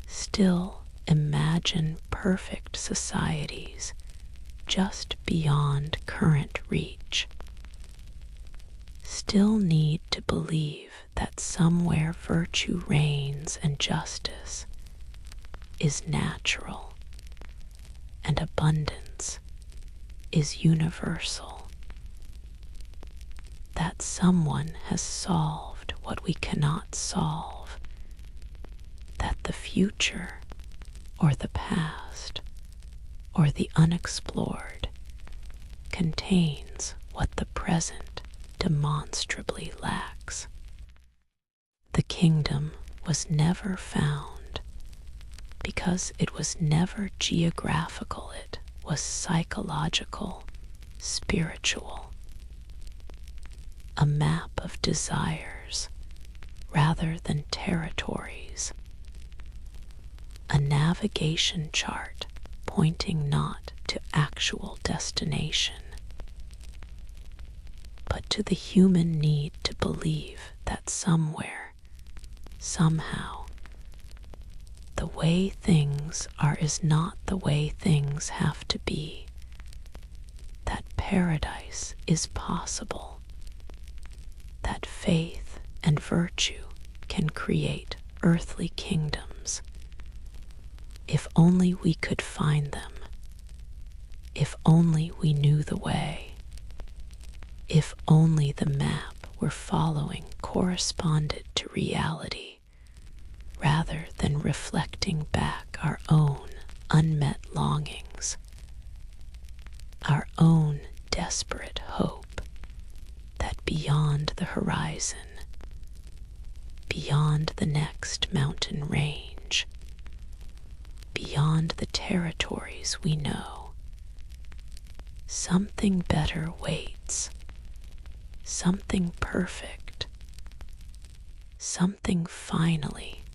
still imagine perfect societies just beyond current reach, still need to believe that somewhere virtue reigns and justice is natural and abundance is universal, that someone has solved what we cannot solve, that the future or the past or the unexplored contains what the present demonstrably lacks. The kingdom was never found because it was never geographical, it was psychological, spiritual, a map of desires rather than territories, a navigation chart pointing not to actual destination, but to the human need to believe that somewhere, somehow, the way things are is not the way things have to be, that paradise is possible, that faith and virtue can create earthly kingdoms, if only we could find them, if only we knew the way, if only the map we're following corresponded to reality, rather than reflecting back our own unmet longings, our own desperate hope that beyond the horizon, beyond the next mountain range, beyond the territories we know, something better waits, something perfect, something finally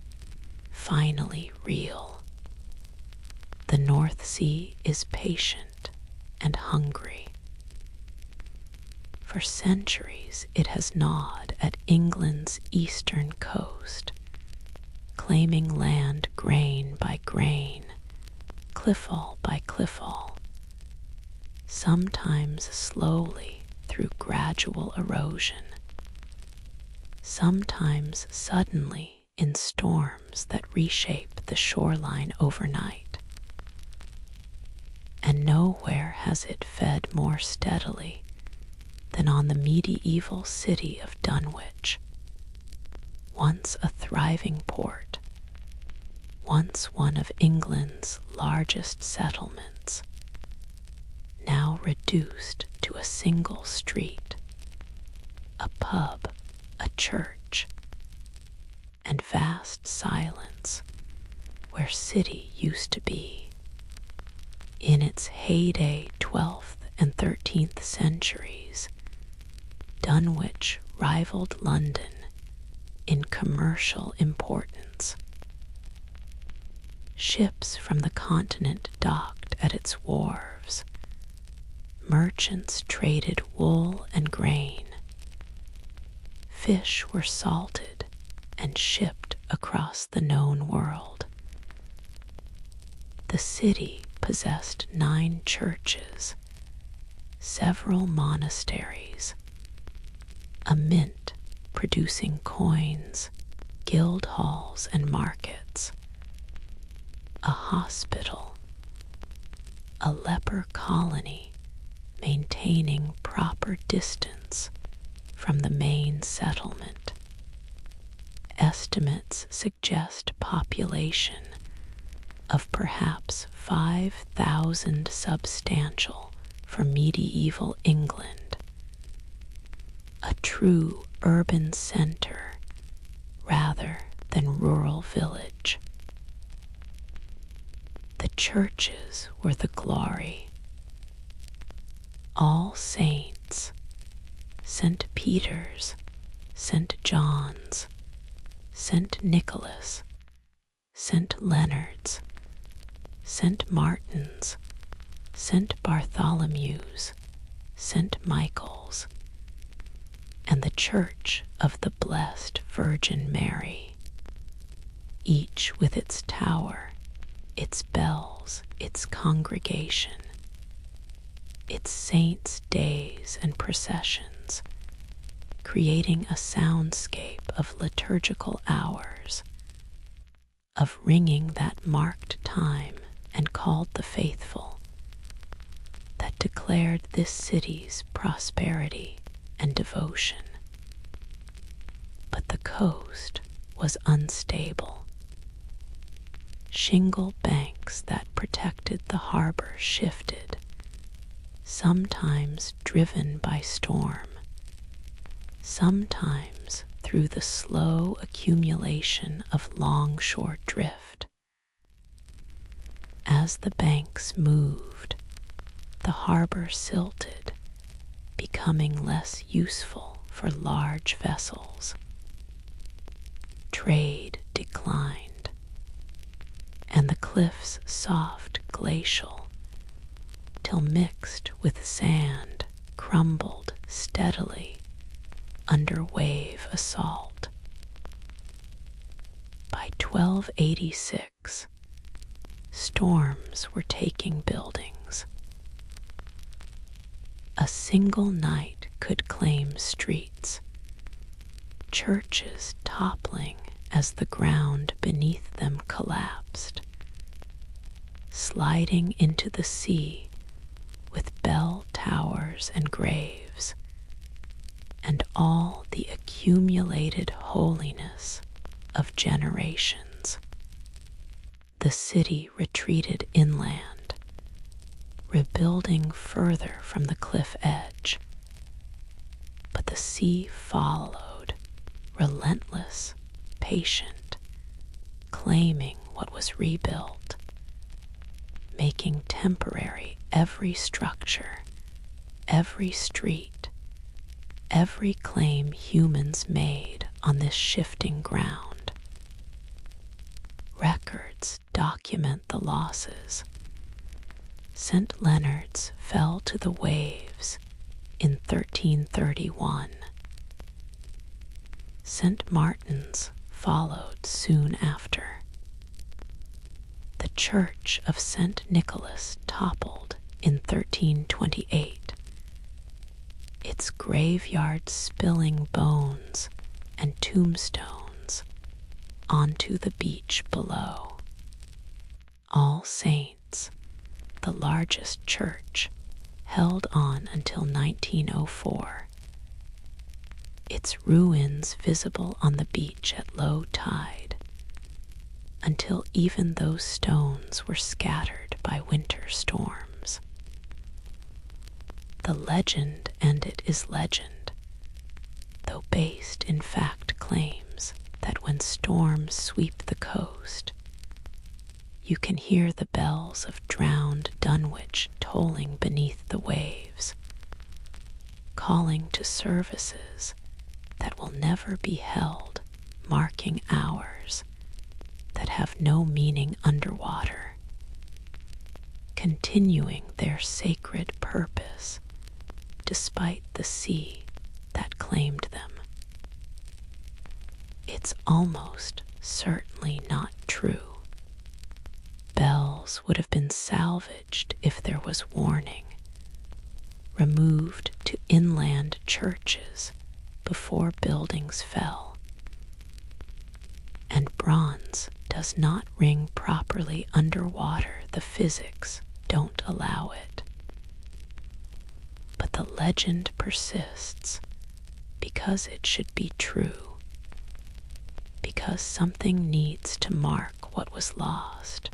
real. The North Sea is patient and hungry. For centuries it has gnawed at England's eastern coast, claiming land grain by grain, cliffall by cliffall, sometimes slowly through gradual erosion, sometimes suddenly in storms that reshape the shoreline overnight. And nowhere has it fed more steadily than on the medieval city of Dunwich, once a thriving port, once one of England's largest settlements, now reduced to a single street, a pub, a church, and vast silence where city used to be. In its heyday 12th and 13th centuries, Dunwich rivaled London in commercial importance. Ships from the continent docked at its wharves. Merchants traded wool and grain. Fish were salted and shipped across the known world. The city possessed 9 churches, several monasteries, a mint producing coins, guild halls and markets, a hospital, a leper colony maintaining proper distance from the main settlement. Estimates suggest population of perhaps 5,000 substantial for medieval England, a true urban center rather than rural village. The churches were the glory. All Saints, St. Peter's, St. John's, St. Nicholas, St. Leonard's, St. Martin's, St. Bartholomew's, St. Michael's, and the Church of the Blessed Virgin Mary, each with its tower, its bells, its congregation, its saints' days and processions, creating a soundscape of liturgical hours, of ringing that marked time and called the faithful, that declared this city's prosperity and devotion. But the coast was unstable. Shingle banks that protected the harbor shifted, sometimes driven by storm, sometimes through the slow accumulation of longshore drift. As the banks moved, the harbor silted, becoming less useful for large vessels. Trade declined, and the cliffs soft glacial, till mixed with sand crumbled steadily under wave assault. By 1286, storms were taking buildings. A single night could claim streets, churches toppling as the ground beneath them collapsed, sliding into the sea with bell towers and graves, and all the accumulated holiness of generations. The city retreated inland, rebuilding further from the cliff edge. But the sea followed, relentless, patient, claiming what was rebuilt, making temporary every structure, every street, every claim humans made on this shifting ground. Records document the losses. St. Leonard's fell to the waves in 1331. St. Martin's followed soon after. The Church of St. Nicholas toppled in 1328. its graveyard spilling bones and tombstones onto the beach below. All Saints, the largest church, held on until 1904. Its ruins visible on the beach at low tide, until even those stones were scattered by winter storms. The legend, and it is legend, though based in fact, claims that when storms sweep the coast, you can hear the bells of drowned Dunwich tolling beneath the waves, calling to services that will never be held, marking hours that have no meaning underwater, continuing their sacred purpose despite the sea that claimed them. It's almost certainly not true. Bells would have been salvaged if there was warning, removed to inland churches before buildings fell. And bronze does not ring properly underwater, the physics don't allow it. But the legend persists because it should be true, because something needs to mark what was lost,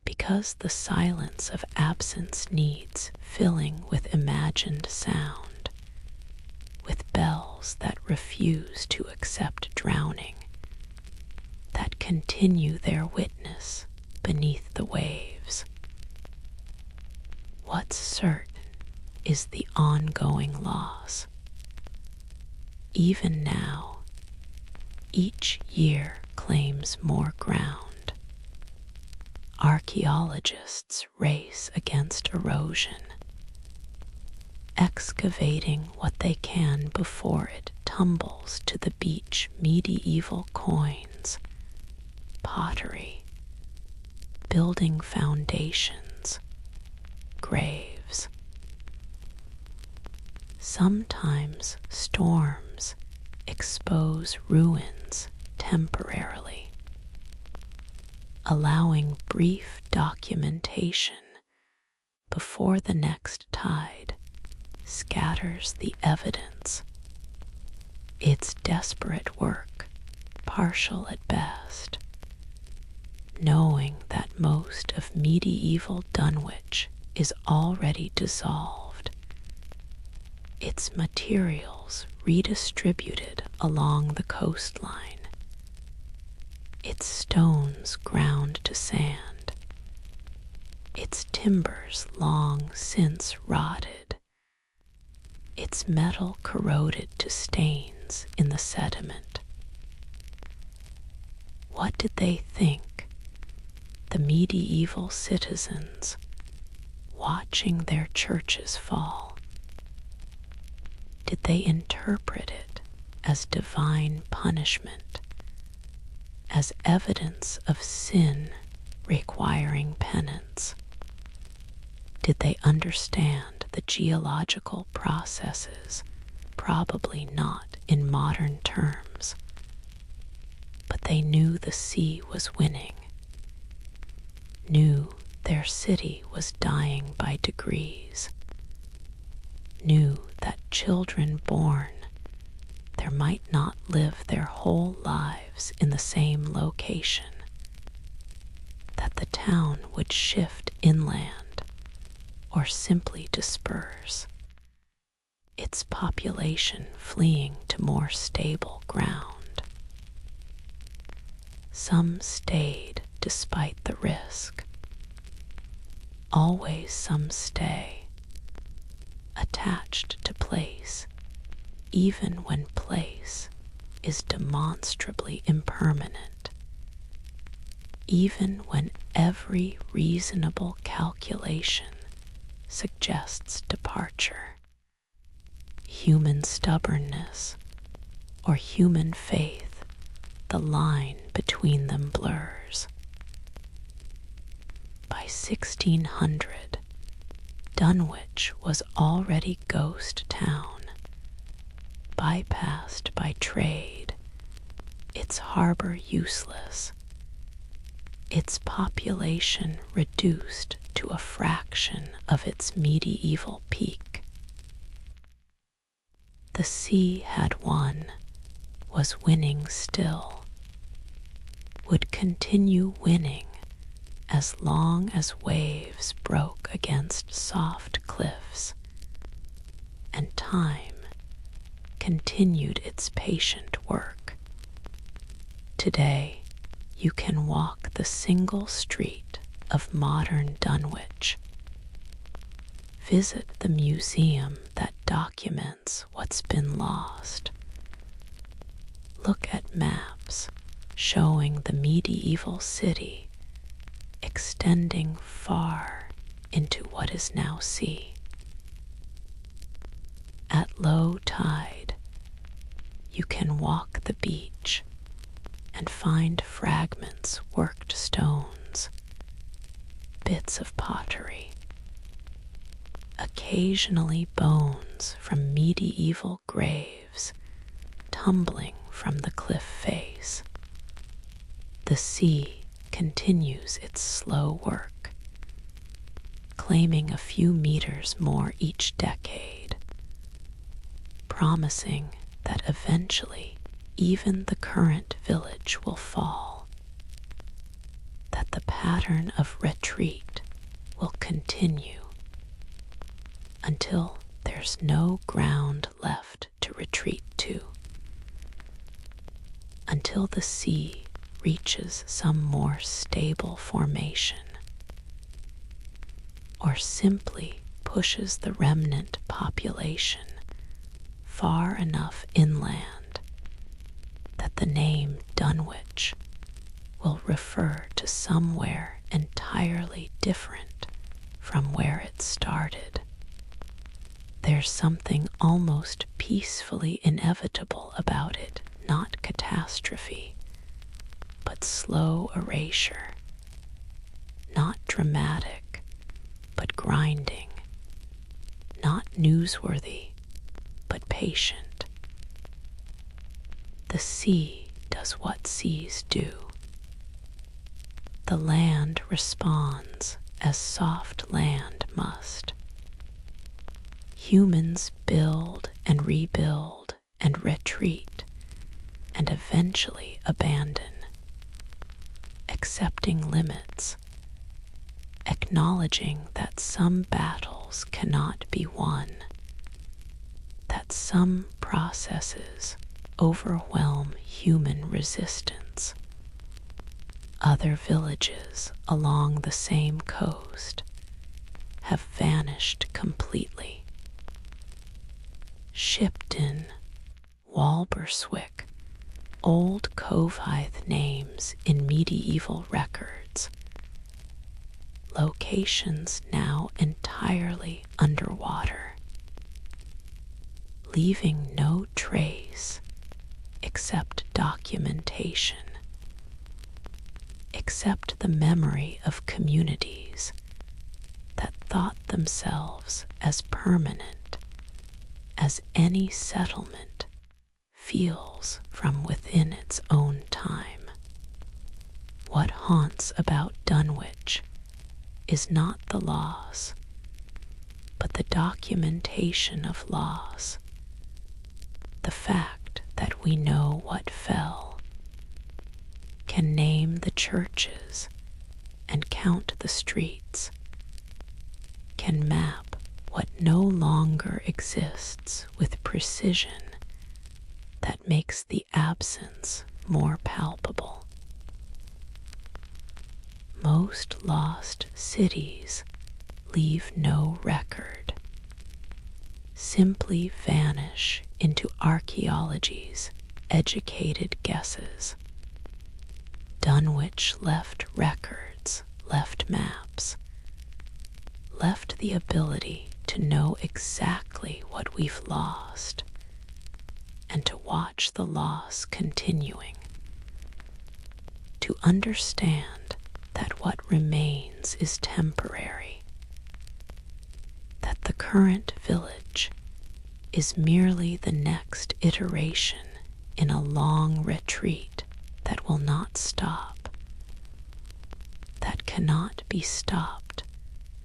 because the silence of absence needs filling with imagined sound, with bells that refuse to accept drowning, that continue their witness beneath the waves. What's certain is the ongoing loss. Even now, each year claims more ground. Archaeologists race against erosion, excavating what they can before it tumbles to the beach. Medieval coins, pottery, building foundations, graves. Sometimes storms expose ruins temporarily, allowing brief documentation before the next tide scatters the evidence. It's desperate work, partial at best, knowing that most of medieval Dunwich is already dissolved, its materials redistributed along the coastline, its stones ground to sand, its timbers long since rotted, its metal corroded to stains in the sediment. What did they think, the medieval citizens, watching their churches fall? Did they interpret it as divine punishment, as evidence of sin requiring penance? Did they understand the geological processes? Probably not in modern terms, but they knew the sea was winning, knew their city was dying by degrees, knew that children born there might not live their whole lives in the same location, that the town would shift inland or simply disperse, its population fleeing to more stable ground. Some stayed despite the risk. Always some stay, attached to place, even when place is demonstrably impermanent, even when every reasonable calculation suggests departure. Human stubbornness or human faith, the line between them blurs. By 1600, Dunwich was already ghost town, bypassed by trade, its harbor useless, its population reduced to a fraction of its medieval peak. The sea had won, was winning still, would continue winning as long as waves broke against soft cliffs, and time continued its patient work. Today, you can walk the single street of modern Dunwich, visit the museum that documents what's been lost, look at maps showing the medieval city extending far into what is now sea. At low tide, you can walk the beach and find fragments, worked stones, bits of pottery, occasionally bones from medieval graves tumbling from the cliff face. The sea continues its slow work, claiming a few meters more each decade, promising that eventually even the current village will fall, that the pattern of retreat will continue until there's no ground left to retreat to, until the sea reaches some more stable formation, or simply pushes the remnant population far enough inland that the name Dunwich will refer to somewhere entirely different from where it started. There's something almost peacefully inevitable about it, not catastrophe, but slow erasure, not dramatic, but grinding, not newsworthy, but patient. The sea does what seas do. The land responds as soft land must. Humans build and rebuild and retreat and eventually abandon, accepting limits, acknowledging that some battles cannot be won, that some processes overwhelm human resistance. Other villages along the same coast have vanished completely. Shipton, Walberswick, old Covehythe names in medieval records, locations now entirely underwater, leaving no trace except documentation, except the memory of communities that thought themselves as permanent as any settlement feels from within its own time. What haunts about Dunwich is not the loss, but the documentation of loss, the fact that we know what fell, can name the churches and count the streets, can map what no longer exists with precision that makes the absence more palpable. Most lost cities leave no record, simply vanish into archaeology's educated guesses. Dunwich left records, left maps, left the ability to know exactly what we've lost and to watch the loss continuing, to understand that what remains is temporary, current village is merely the next iteration in a long retreat that will not stop, that cannot be stopped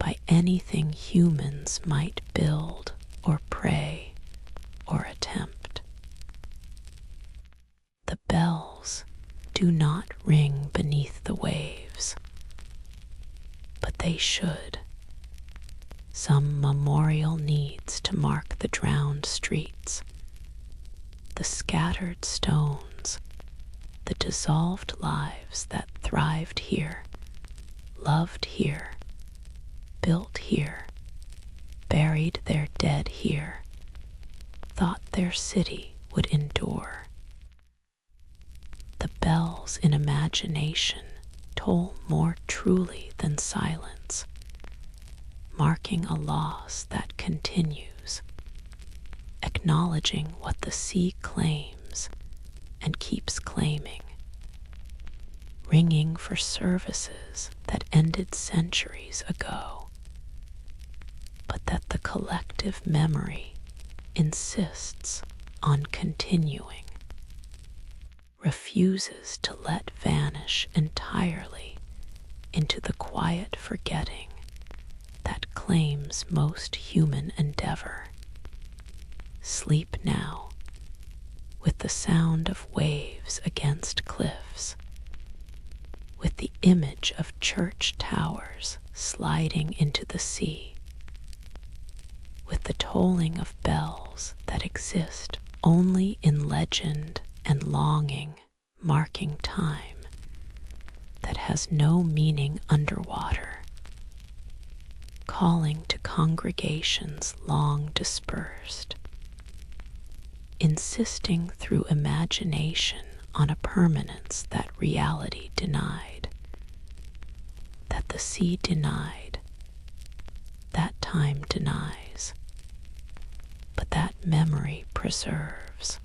by anything humans might build or pray or attempt. The bells do not ring beneath the waves, but they should. Some memorial needs to mark the drowned streets, the scattered stones, the dissolved lives that thrived here, loved here, built here, buried their dead here, thought their city would endure. The bells in imagination toll more truly than silence, marking a loss that continues, acknowledging what the sea claims and keeps claiming, ringing for services that ended centuries ago, but that the collective memory insists on continuing, refuses to let vanish entirely into the quiet forgetting that claims most human endeavor. Sleep now, with the sound of waves against cliffs, with the image of church towers sliding into the sea, with the tolling of bells that exist only in legend and longing, marking time that has no meaning underwater, calling to congregations long dispersed, insisting through imagination on a permanence that reality denied, that the sea denied, that time denies, but that memory preserves,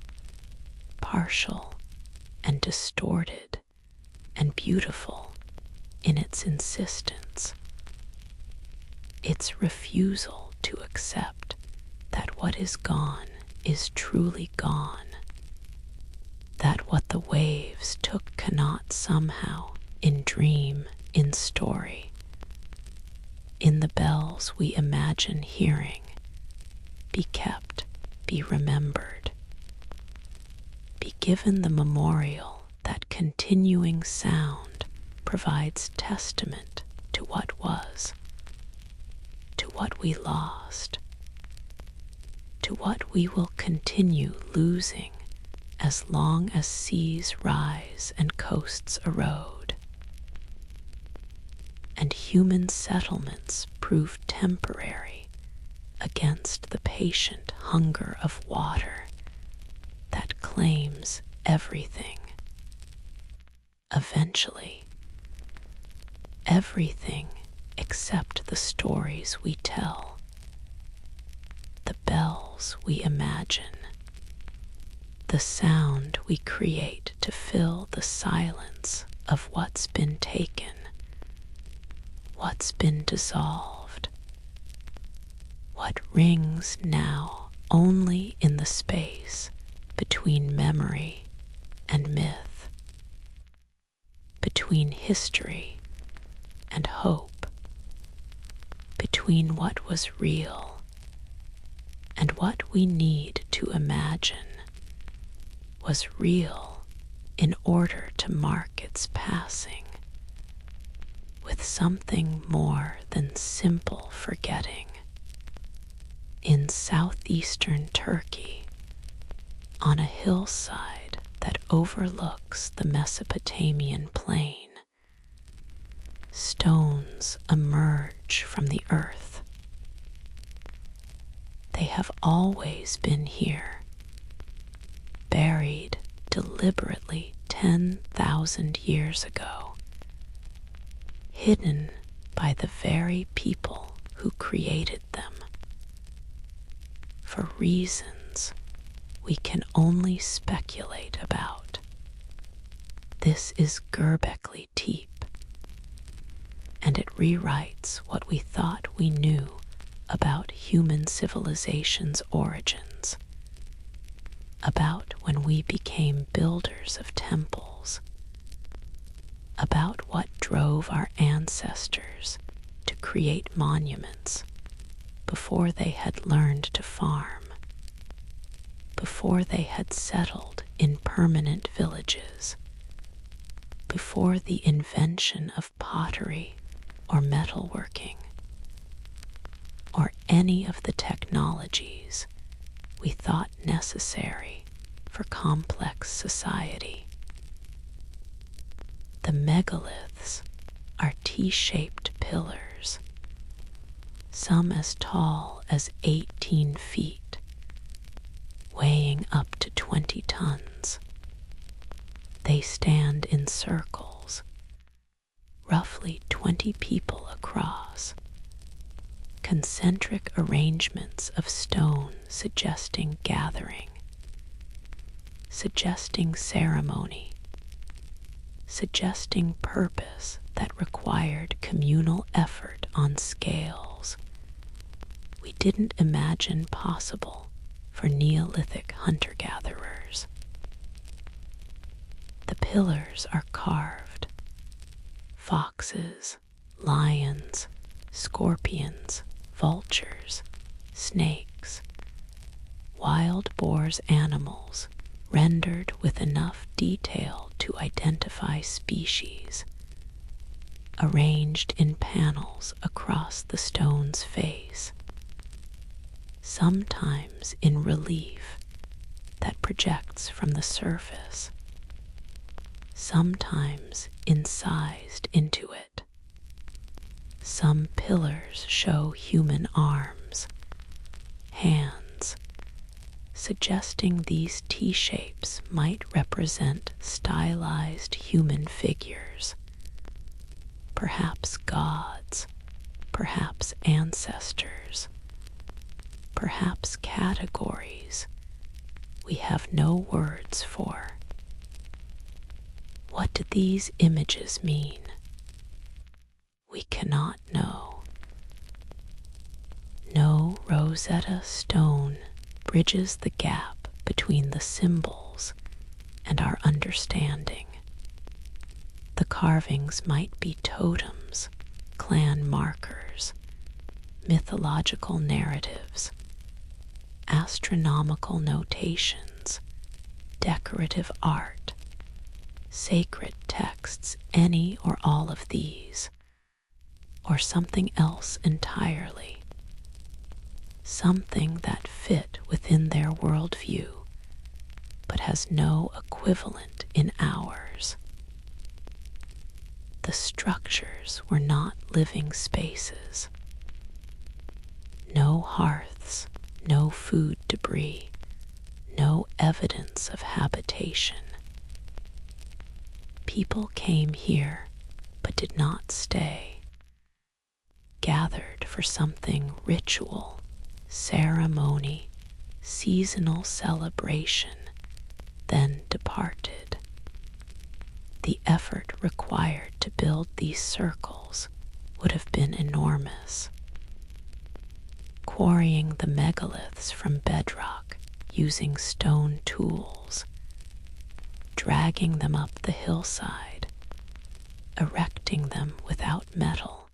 partial and distorted and beautiful in its insistence, its refusal to accept that what is gone is truly gone, that what the waves took cannot somehow, in dream, in story, in the bells we imagine hearing, be kept, be remembered, be given the memorial that continuing sound provides testament to what was, to what we lost, to what we will continue losing as long as seas rise and coasts erode, and human settlements prove temporary against the patient hunger of water that claims everything. Eventually, everything except the stories we tell, the bells we imagine, the sound we create to fill the silence of what's been taken, what's been dissolved, what rings now only in the space between memory and myth, between history and hope, between what was real and what we need to imagine was real in order to mark its passing with something more than simple forgetting. In southeastern Turkey, on a hillside that overlooks the Mesopotamian plain, stones emerge from the earth. They have always been here, buried deliberately 10,000 years ago, hidden by the very people who created them, for reasons we can only speculate about. This is Göbekli Tepe, and it rewrites what we thought we knew about human civilization's origins, about when we became builders of temples, about what drove our ancestors to create monuments before they had learned to farm, before they had settled in permanent villages, before the invention of pottery or metalworking, or any of the technologies we thought necessary for complex society. The megaliths are T-shaped pillars, some as tall as 18 feet, weighing up to 20 tons. They stand in circles, roughly 20 people across, concentric arrangements of stone suggesting gathering, suggesting ceremony, suggesting purpose that required communal effort on scales we didn't imagine possible for Neolithic hunter-gatherers. The pillars are carved. Foxes, lions, scorpions, vultures, snakes, wild boar's animals rendered with enough detail to identify species, arranged in panels across the stone's face, sometimes in relief that projects from the surface, sometimes incised into it. Some pillars show human arms, hands, suggesting these T-shapes might represent stylized human figures, perhaps gods, perhaps ancestors, perhaps categories we have no words for. What do these images mean? We cannot know. No Rosetta Stone bridges the gap between the symbols and our understanding. The carvings might be totems, clan markers, mythological narratives, astronomical notations, decorative art, sacred texts, any or all of these, or something else entirely, something that fit within their worldview but has no equivalent in ours. The structures were not living spaces. No hearths, no food debris, no evidence of habitation. People came here but did not stay, gathered for something ritual, ceremony, seasonal celebration, then departed. The effort required to build these circles would have been enormous. Quarrying the megaliths from bedrock using stone tools, dragging them up the hillside, erecting them without metal,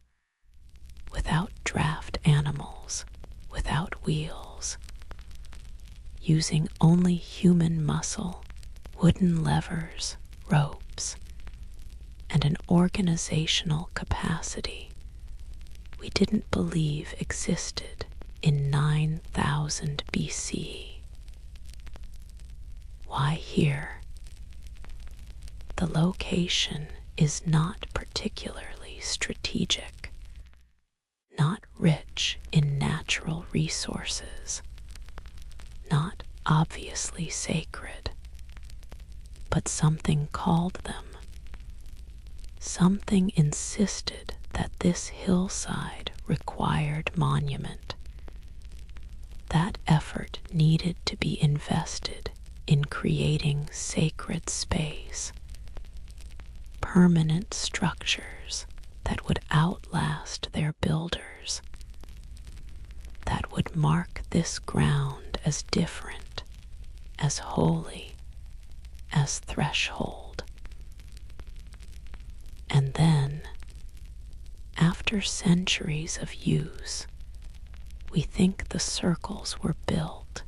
without draft animals, without wheels, using only human muscle, wooden levers, ropes, and an organizational capacity we didn't believe existed in 9,000 BC. Why here? The location is not particularly strategic, not rich in natural resources, not obviously sacred, but something called them. Something insisted that this hillside required monument. That effort needed to be invested in creating sacred space, permanent structures that would outlast their builders. would mark this ground as different, as holy, as threshold. And then, after centuries of use, we think the circles were built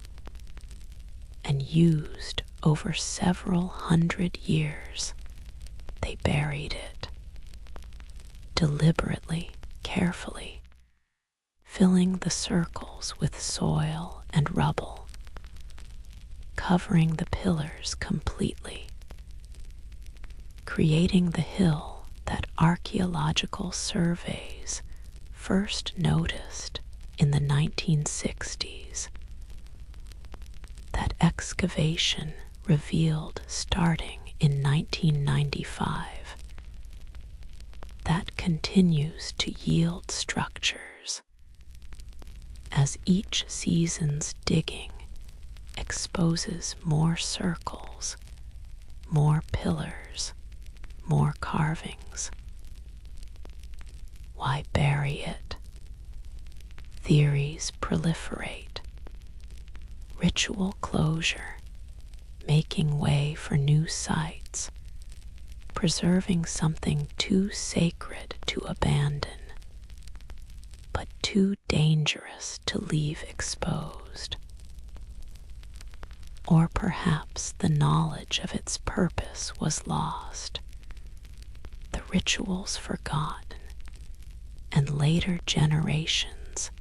and used over several hundred years. They buried it, deliberately, carefully, filling the circles with soil and rubble, covering the pillars completely, creating the hill that archaeological surveys first noticed in the 1960s. That excavation revealed starting in 1995. That continues to yield structures as each season's digging exposes more circles, more pillars, more carvings. Why bury it? Theories proliferate. Ritual closure, making way for new sites, preserving something too sacred to abandon, but too dangerous to leave exposed. Or perhaps the knowledge of its purpose was lost, the rituals forgotten, and later generations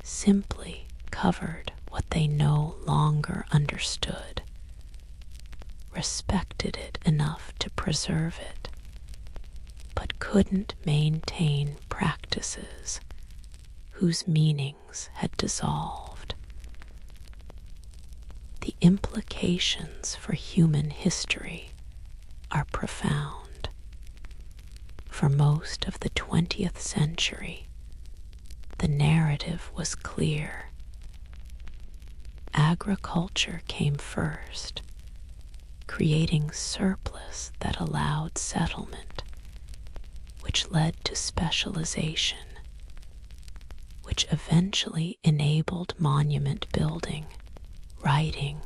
simply covered what they no longer understood, respected it enough to preserve it, but couldn't maintain practices whose meanings had dissolved. The implications for human history are profound. For most of the 20th century, the narrative was clear. Agriculture came first, creating surplus that allowed settlement, which led to specialization, which eventually enabled monument building, writing,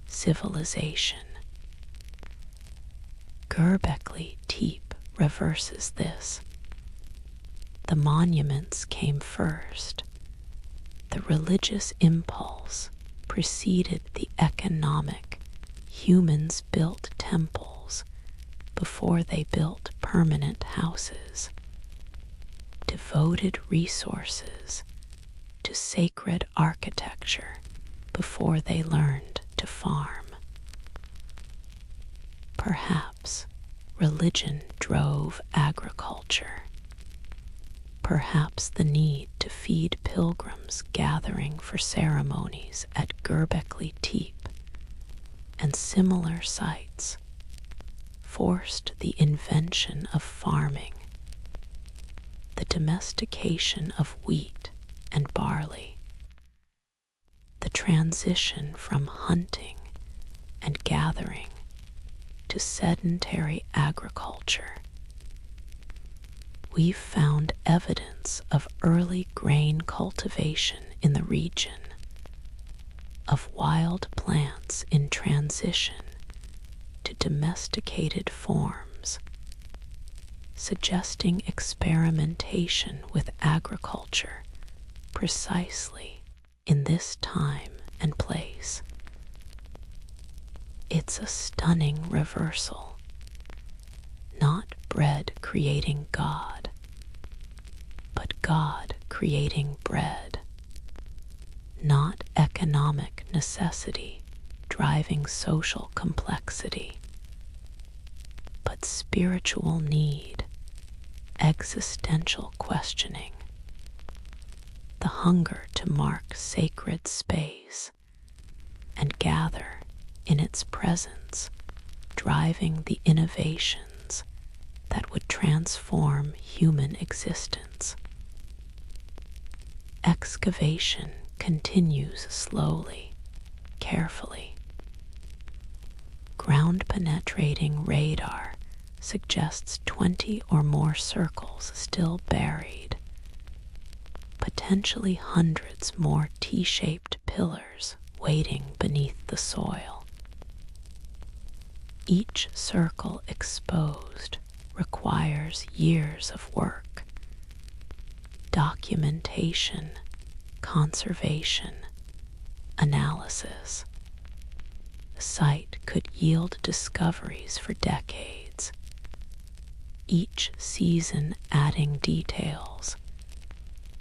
civilization. Göbekli Tepe reverses this. The monuments came first. The religious impulse preceded the economic. Humans built temples before they built permanent houses, devoted resources to sacred architecture before they learned to farm. Perhaps religion drove agriculture. Perhaps the need to feed pilgrims gathering for ceremonies at Göbekli Tepe and similar sites forced the invention of farming, the domestication of wheat and barley, the transition from hunting and gathering to sedentary agriculture. We've found evidence of early grain cultivation in the region, of wild plants in transition to domesticated forms, suggesting experimentation with agriculture precisely in this time and place. It's a stunning reversal. Not bread creating God, but God creating bread. Not economic necessity driving social complexity, but spiritual need, existential questioning, the hunger to mark sacred space and gather in its presence, driving the innovations that would transform human existence. Excavation continues slowly, carefully. Ground-penetrating radar suggests 20 or more circles still buried. potentially hundreds more T-shaped pillars waiting beneath the soil. Each circle exposed requires years of work, documentation, conservation, analysis. The site could yield discoveries for decades, each season adding details,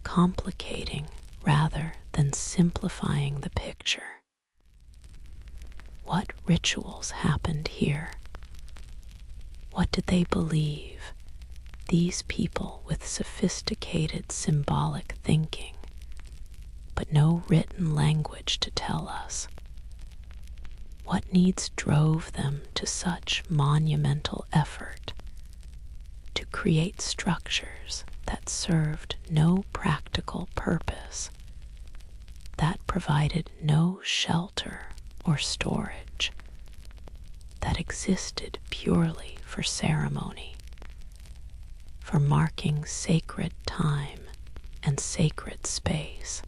complicating rather than simplifying the picture. What rituals happened here? What did they believe, these people with sophisticated symbolic thinking, but no written language to tell us? What needs drove them to such monumental effort to create structures that served no practical purpose, that provided no shelter or storage, that existed purely for ceremony, for marking sacred time and sacred space?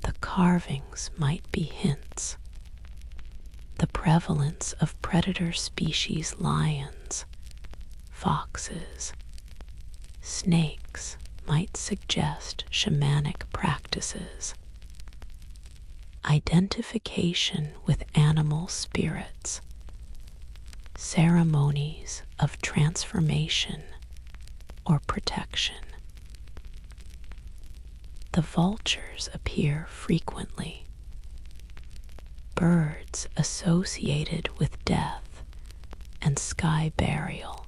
The carvings might be hints. The prevalence of predator species lions, foxes, snakes might suggest shamanic practices. Identification with animal spirits, ceremonies of transformation or protection. The vultures appear frequently, birds associated with death and sky burial,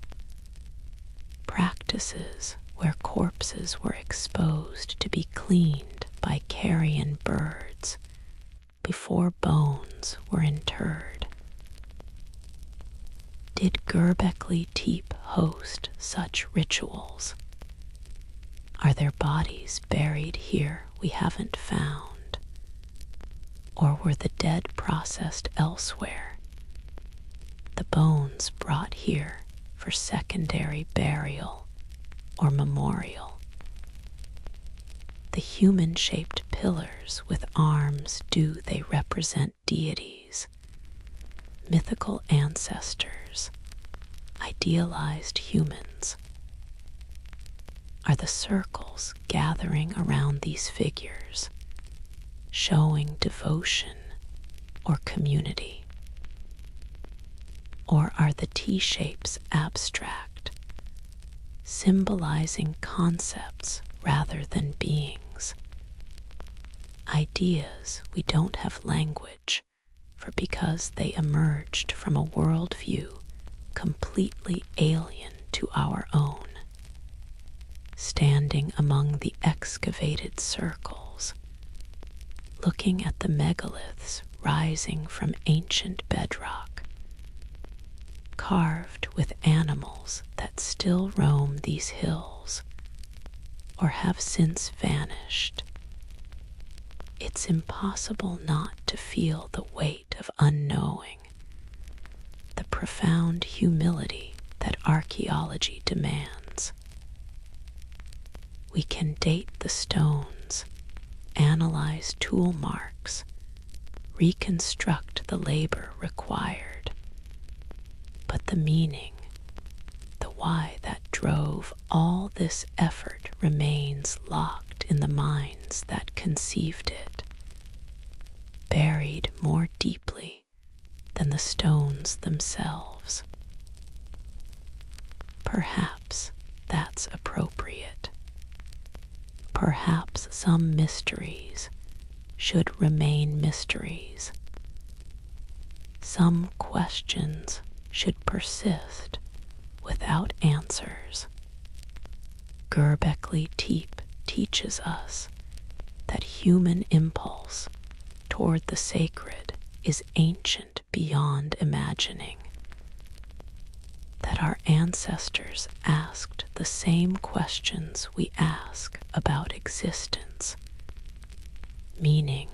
practices where corpses were exposed to be cleaned by carrion birds before bones were interred. Did Göbekli Tepe host such rituals? Are there bodies buried here we haven't found? Or were the dead processed elsewhere, the bones brought here for secondary burial or memorial? The human-shaped pillars with arms, do they represent deities, mythical ancestors, idealized humans? Are the circles gathering around these figures showing devotion or community? Or are the T-shapes abstract, symbolizing concepts rather than beings? Ideas we don't have language for because they emerged from a worldview completely alien to our own. Standing among the excavated circles, looking at the megaliths rising from ancient bedrock, carved with animals that still roam these hills or have since vanished, it's impossible not to feel the weight of unknowing, the profound humility that archaeology demands. We can date the stones, analyze tool marks, reconstruct the labor required, but the meaning, the why that drove all this effort remains locked in the minds that conceived it, buried more deeply than the stones themselves. Perhaps that's appropriate. Perhaps some mysteries should remain mysteries. Some questions should persist without answers. Göbekli Tepe teaches us that human impulse toward the sacred is ancient beyond imagining, that our ancestors asked the same questions we ask about existence, meaning,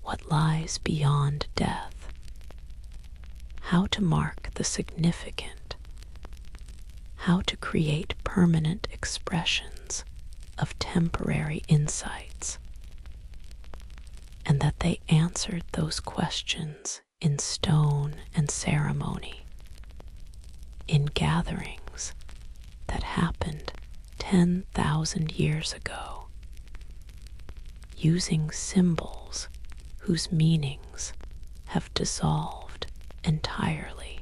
what lies beyond death, how to mark the significant, how to create permanent expressions of temporary insights, and that they answered those questions in stone and ceremony, in gatherings that happened 10,000 years ago, using symbols whose meanings have dissolved entirely,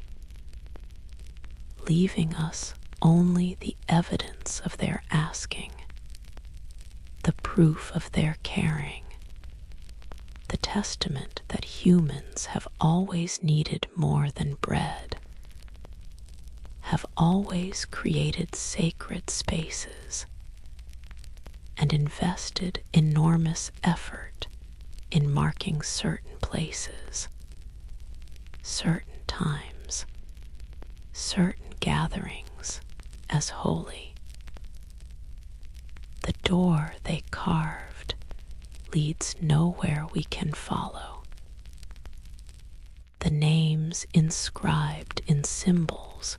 leaving us only the evidence of their asking, the proof of their caring, the testament that humans have always needed more than bread, have always created sacred spaces, and invested enormous effort in marking certain places, certain times, certain gatherings as holy. The door they carved leads nowhere we can follow. The names inscribed in symbols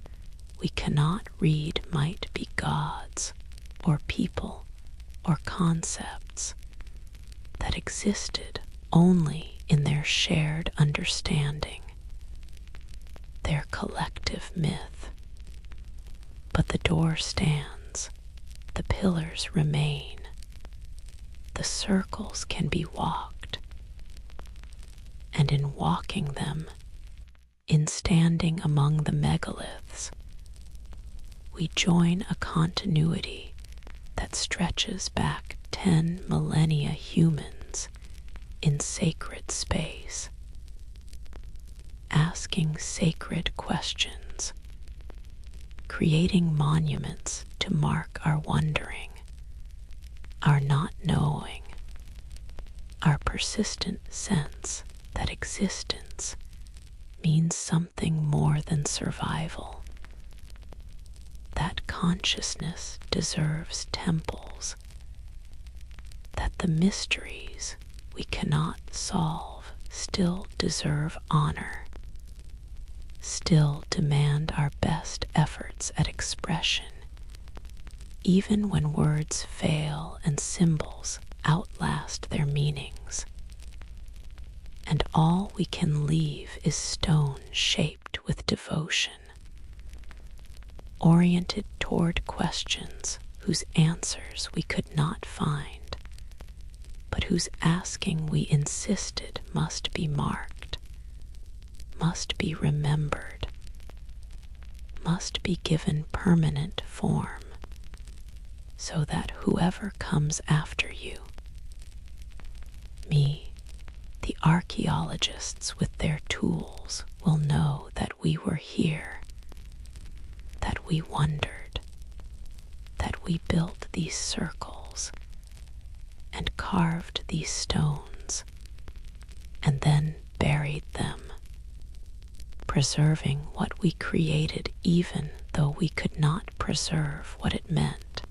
we cannot read might be gods or people or concepts that existed only in their shared understanding, their collective myth. But the door stands, the pillars remain, the circles can be walked, and in walking them, in standing among the megaliths, we join a continuity that stretches back 10 millennia humans in sacred space, asking sacred questions, creating monuments to mark our wondering, our not knowing, our persistent sense that existence means something more than survival, that consciousness deserves temples, that the mysteries we cannot solve still deserve honor, still demand our best efforts at expression, even when words fail and symbols outlast their meanings. And all we can leave is stone shaped with devotion, oriented toward questions whose answers we could not find, but whose asking we insisted must be marked, must be remembered, must be given permanent form, so that whoever comes after you, me, the archaeologists with their tools, will know that we were here, that we wondered, that we built these circles and carved these stones and then buried them, preserving what we created even though we could not preserve what it meant,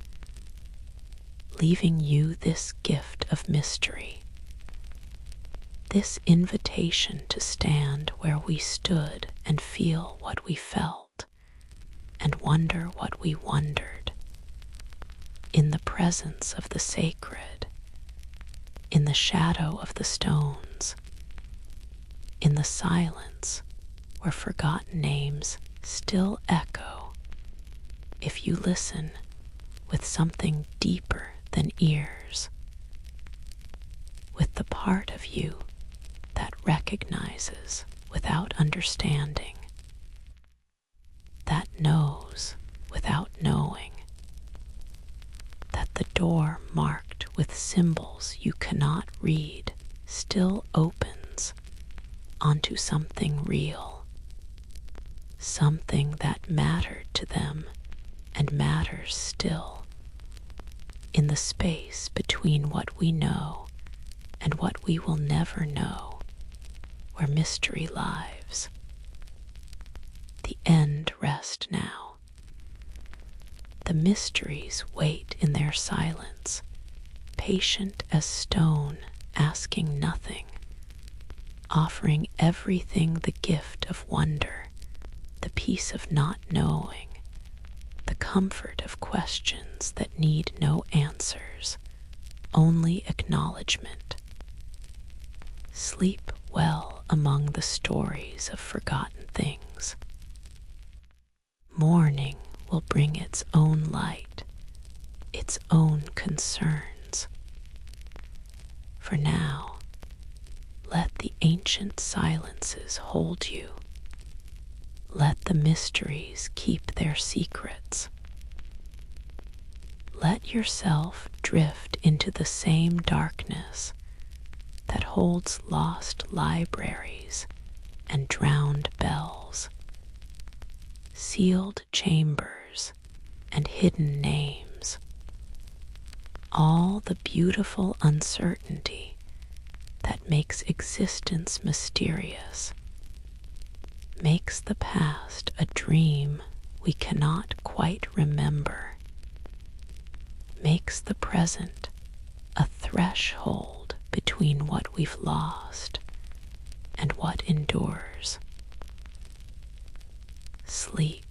leaving you this gift of mystery, this invitation to stand where we stood and feel what we felt and wonder what we wondered, in the presence of the sacred, in the shadow of the stones, in the silence where forgotten names still echo, if you listen with something deeper than ears, with the part of you that recognizes without understanding, that knows without knowing, that the door marked with symbols you cannot read still opens onto something real, something that mattered to them and matters still, in the space between what we know and what we will never know, where mystery lives. The end rest now. The mysteries wait in their silence, patient as stone, asking nothing, offering everything the gift of wonder, the peace of not knowing, the comfort of questions that need no answers, only acknowledgement. Sleep well among the stories of forgotten things. Morning will bring its own light, its own concerns. For now, let the ancient silences hold you. Let the mysteries keep their secrets. Let yourself drift into the same darkness that holds lost libraries and drowned bells, sealed chambers and hidden names, all the beautiful uncertainty that makes existence mysterious, makes the past a dream we cannot quite remember, makes the present a threshold between what we've lost and what endures. Sleep,